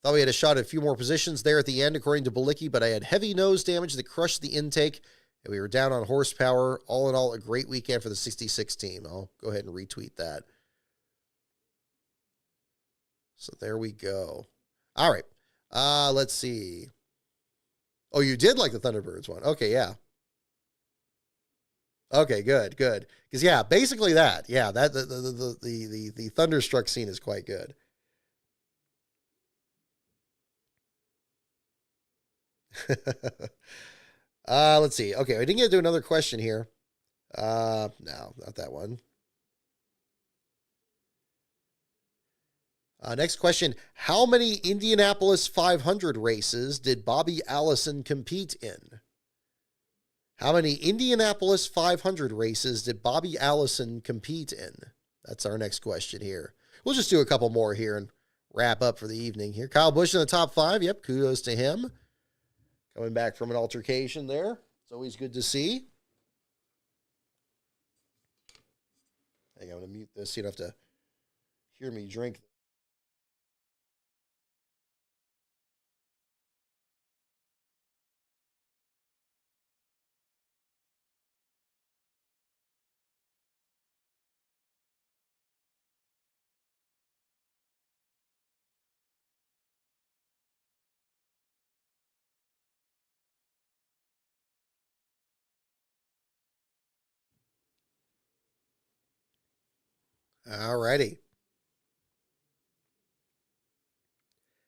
Thought we had a shot at a few more positions there at the end, according to Balicki, but I had heavy nose damage that crushed the intake, and we were down on horsepower. All in all, a great weekend for the 66 team. I'll go ahead and retweet that. So there we go. All right. Let's see. Oh, you did like the Thunderbirds one. Okay, yeah. Okay, good. Because yeah, basically that. Yeah, that the Thunderstruck scene is quite good. Let's see. Okay, I didn't get to do another question here. No, not that one. Next question. How many Indianapolis 500 races did Bobby Allison compete in? How many Indianapolis 500 races did Bobby Allison compete in? That's our next question here. We'll just do a couple more here and wrap up for the evening here. Kyle Busch in the top 5. Yep, kudos to him. Coming back from an altercation there. It's always good to see. Hang on, I'm going to mute this. You don't have to hear me drink. All righty.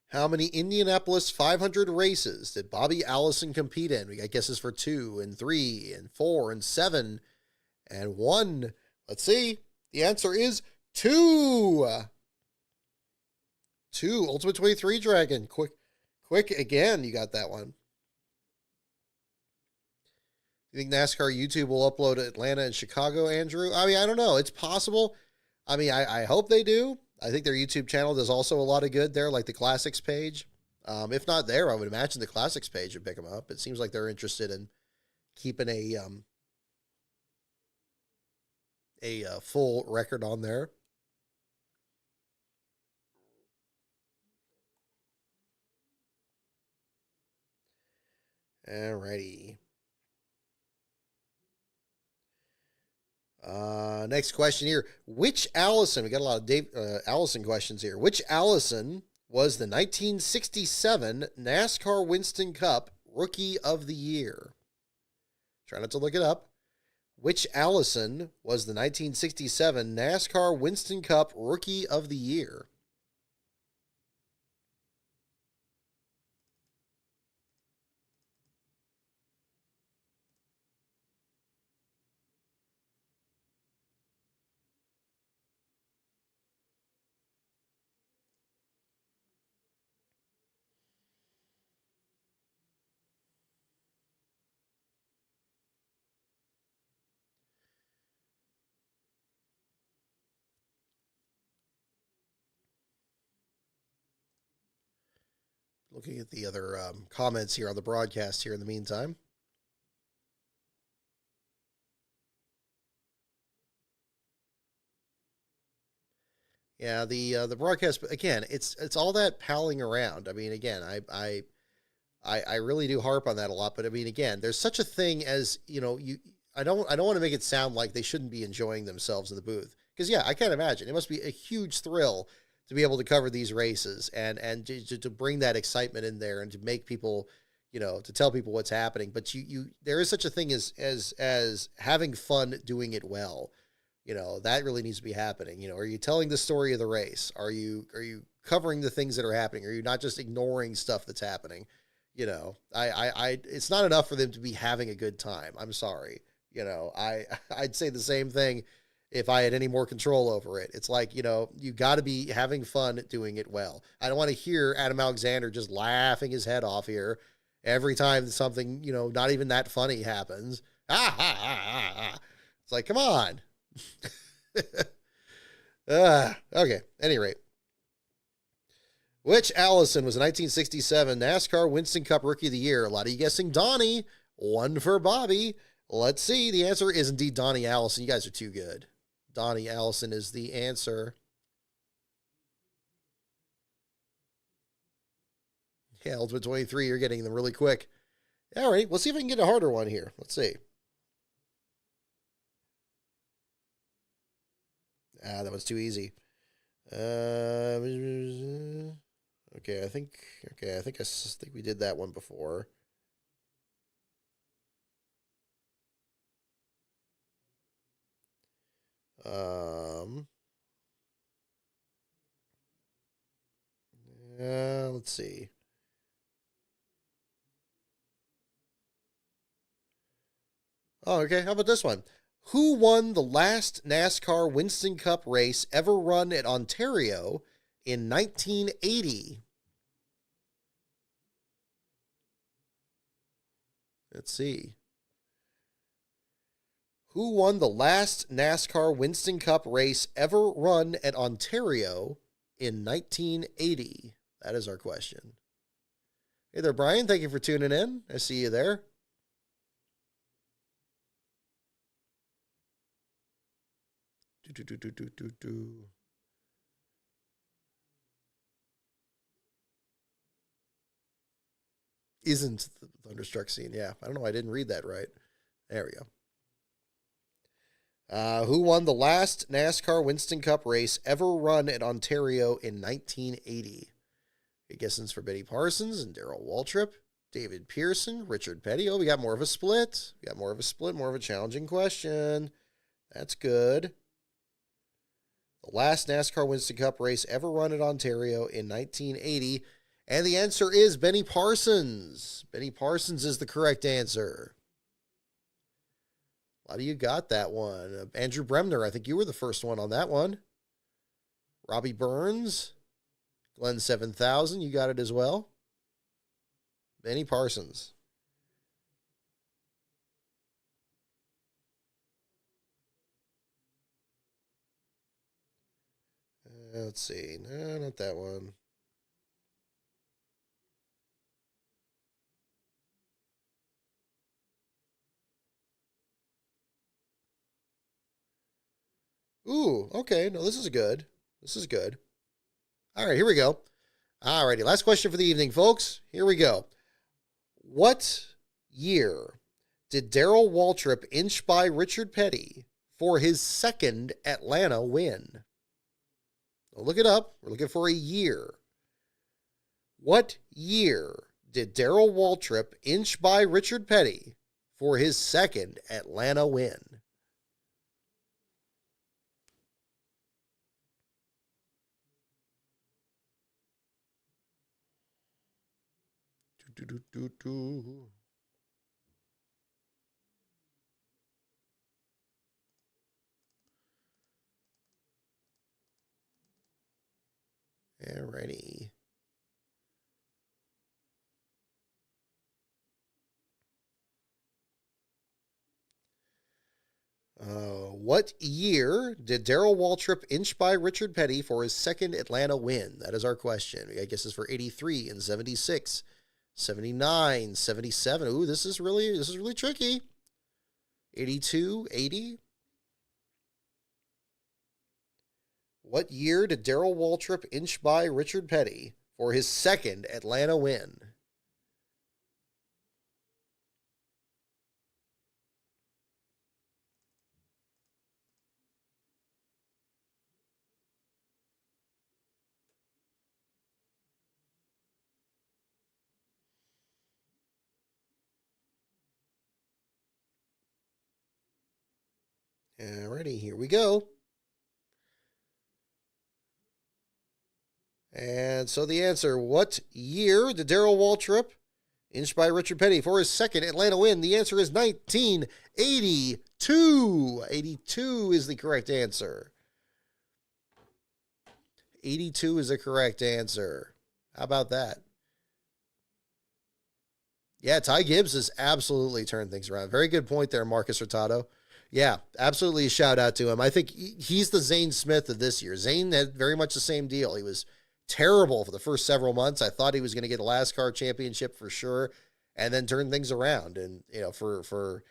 How many Indianapolis 500 races did Bobby Allison compete in? We got guesses for 2 and 3 and 4 and 7 and 1. Let's see. The answer is 2. 2. Ultimate 23 Dragon. Quick again. You got that one. You think NASCAR YouTube will upload Atlanta and Chicago, Andrew? I mean, I don't know. It's possible. I mean, I hope they do. I think their YouTube channel does also a lot of good there, like the Classics page. If not there, I would imagine the Classics page would pick them up. It seems like they're interested in keeping a full record on there. Alrighty. Next question here. Which Allison, we got a lot of Allison questions here. Which Allison was the 1967 NASCAR Winston Cup Rookie of the Year? Try not to look it up. Which Allison was the 1967 NASCAR Winston Cup Rookie of the Year? Looking at the other comments here on the broadcast here in the meantime. Yeah, the broadcast again. It's all that palling around. I mean, again, I really do harp on that a lot. But I mean, again, there's such a thing as I don't want to make it sound like they shouldn't be enjoying themselves in the booth, because yeah, I can't imagine. It must be a huge thrill to be able to cover these races and to bring that excitement in there and to make people, to tell people what's happening. But there is such a thing as having fun doing it well. That really needs to be happening. Are you telling the story of the race? Are you covering the things that are happening? Are you not just ignoring stuff that's happening? It's not enough for them to be having a good time. I'm sorry. I'd say the same thing if I had any more control over it. It's like, you got to be having fun doing it well. I don't want to hear Adam Alexander just laughing his head off here every time something, not even that funny happens. It's like, come on. Okay. Any rate. Which Allison was a 1967 NASCAR Winston Cup Rookie of the Year? A lot of you guessing Donnie. One for Bobby. Let's see. The answer is indeed Donnie Allison. You guys are too good. Donnie Allison is the answer. Yeah, Ultimate 23, you're getting them really quick. All right, let's see if I can get a harder one here. Let's see. That was too easy. Okay, I think we did that one before. Let's see. Oh, okay. How about this one? Who won the last NASCAR Winston Cup race ever run at Ontario in 1980? Let's see. Who won the last NASCAR Winston Cup race ever run at Ontario in 1980? That is our question. Hey there, Brian. Thank you for tuning in. I see you there. Isn't the Thunderstruck scene? Yeah, I don't know. I didn't read that right. There we go. Who won the last NASCAR Winston Cup race ever run at Ontario in 1980? Good guessings for Benny Parsons and Darrell Waltrip, David Pearson, Richard Petty. Oh, we got more of a split. More of a challenging question. That's good. The last NASCAR Winston Cup race ever run at Ontario in 1980. And the answer is Benny Parsons. Benny Parsons is the correct answer. A lot of you got that one. Andrew Bremner, I think you were the first one on that one. Robbie Burns, Glenn 7000, you got it as well. Benny Parsons. Let's see. No, not that one. Ooh, okay. No, this is good. This is good. All right, here we go. All righty, last question for the evening, folks. Here we go. What year did Darrell Waltrip inch by Richard Petty for his second Atlanta win? Look it up. We're looking for a year. What year did Darrell Waltrip inch by Richard Petty for his second Atlanta win? Alrighty. What year did Darrell Waltrip inch by Richard Petty for his second Atlanta win? That is our question. I guess it's for 83 and 76, 79, 77. Ooh, this is really tricky. 82, 80. What year did Darrell Waltrip inch by Richard Petty for his second Atlanta win? Alrighty, here we go. And so the answer, what year did Darrell Waltrip, inched by Richard Petty for his second Atlanta win? The answer is 1982. 82 is the correct answer. 82 is the correct answer. How about that? Yeah, Ty Gibbs has absolutely turned things around. Very good point there, Marcus Hurtado. Yeah, absolutely a shout out to him. I think he's the Zane Smith of this year. Zane had very much the same deal. He was terrible for the first several months. I thought he was going to get a LASCAR championship for sure, and then turn things around. And, you know, for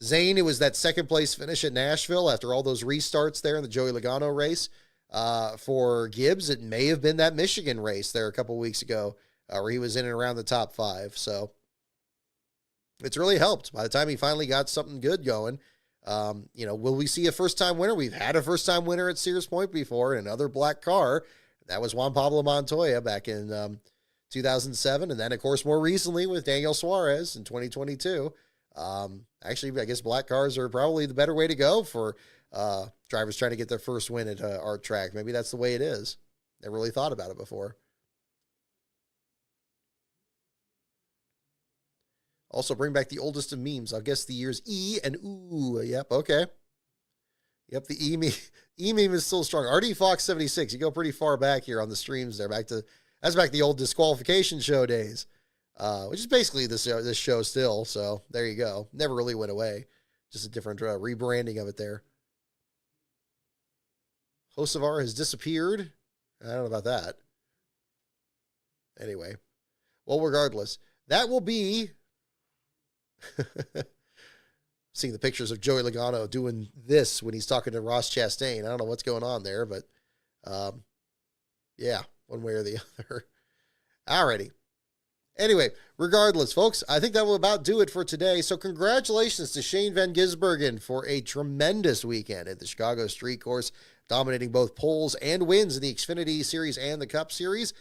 Zane, it was that second place finish at Nashville after all those restarts there in the Joey Logano race. For Gibbs, it may have been that Michigan race there a couple weeks ago where he was in and around the top 5. So it's really helped by the time he finally got something good going. You know, will we see a first-time winner? We've had a first-time winner at Sears Point before in another black car. That was Juan Pablo Montoya back in 2007. And then, of course, more recently with Daniel Suarez in 2022. Actually, I guess black cars are probably the better way to go for drivers trying to get their first win at our track. Maybe that's the way it is. Never really thought about it before. Also, bring back the oldest of memes. I'll guess the years E and ooh. Yep, okay. Yep, the E meme is still strong. RD Fox 76. You go pretty far back here on the streams there. That's back to the old disqualification show days, which is basically this show still. So there you go. Never really went away. Just a different rebranding of it there. Hocevar has disappeared. I don't know about that. Anyway, well, regardless, that will be seeing the pictures of Joey Logano doing this when he's talking to Ross Chastain. I don't know what's going on there, but yeah, one way or the other. Alrighty. Anyway, regardless, folks, I think that will about do it for today. So congratulations to Shane Van Gisbergen for a tremendous weekend at the Chicago Street Course, dominating both poles and wins in the Xfinity Series and the Cup Series.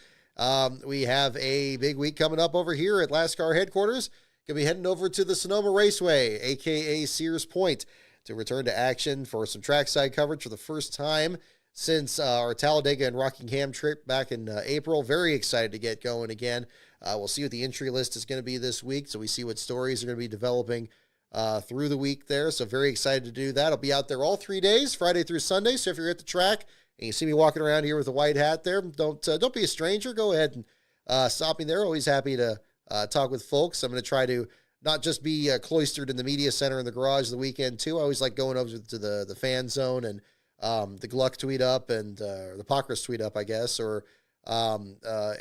We have a big week coming up over here at LASCAR headquarters. Going to be heading over to the Sonoma Raceway, a.k.a. Sears Point, to return to action for some trackside coverage for the first time since our Talladega and Rockingham trip back in April. Very excited to get going again. We'll see what the entry list is going to be this week, so we see what stories are going to be developing through the week there. So very excited to do that. I'll be out there all 3 days, Friday through Sunday. So if you're at the track and you see me walking around here with a white hat there, don't be a stranger. Go ahead and stop me there. Always happy to talk with folks. I'm going to try to not just be cloistered in the media center in the garage the weekend too. I always like going over to the fan zone and the Gluck tweet up and the Pockris tweet up, I guess, or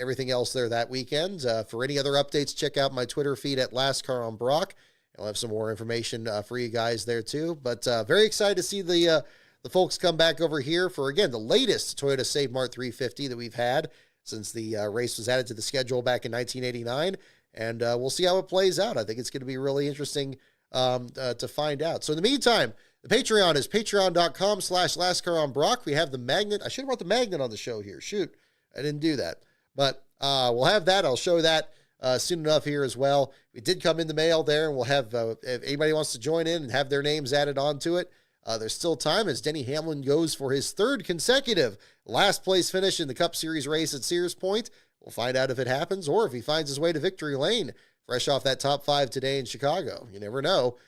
everything else there that weekend. For any other updates, check out my Twitter feed at LastCar on Brock. I'll have some more information for you guys there too. But very excited to see the folks come back over here for, again, the latest Toyota Save Mart 350 that we've had since the race was added to the schedule back in 1989. And we'll see how it plays out. I think it's going to be really interesting to find out. So in the meantime, the Patreon is patreon.com/LastCarOnBrock. We have the magnet. I should have brought the magnet on the show here. Shoot, I didn't do that. But we'll have that. I'll show that soon enough here as well. It did come in the mail there, and we'll have, if anybody wants to join in and have their names added onto it, there's still time as Denny Hamlin goes for his third consecutive last place finish in the Cup Series race at Sears Point. We'll find out if it happens or if he finds his way to victory lane, fresh off that top 5 today in Chicago. You never know.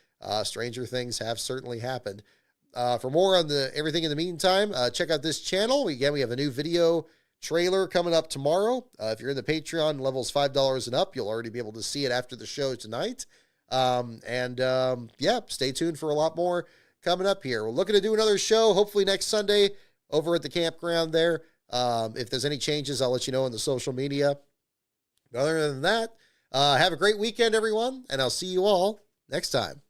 Stranger things have certainly happened. For more on everything in the meantime, check out this channel. We have a new video trailer coming up tomorrow. If you're in the Patreon levels $5 and up, you'll already be able to see it after the show tonight. Yeah, stay tuned for a lot more coming up here. We're looking to do another show, hopefully next Sunday over at the campground there. If there's any changes, I'll let you know on the social media. But other than that, have a great weekend, everyone, and I'll see you all next time.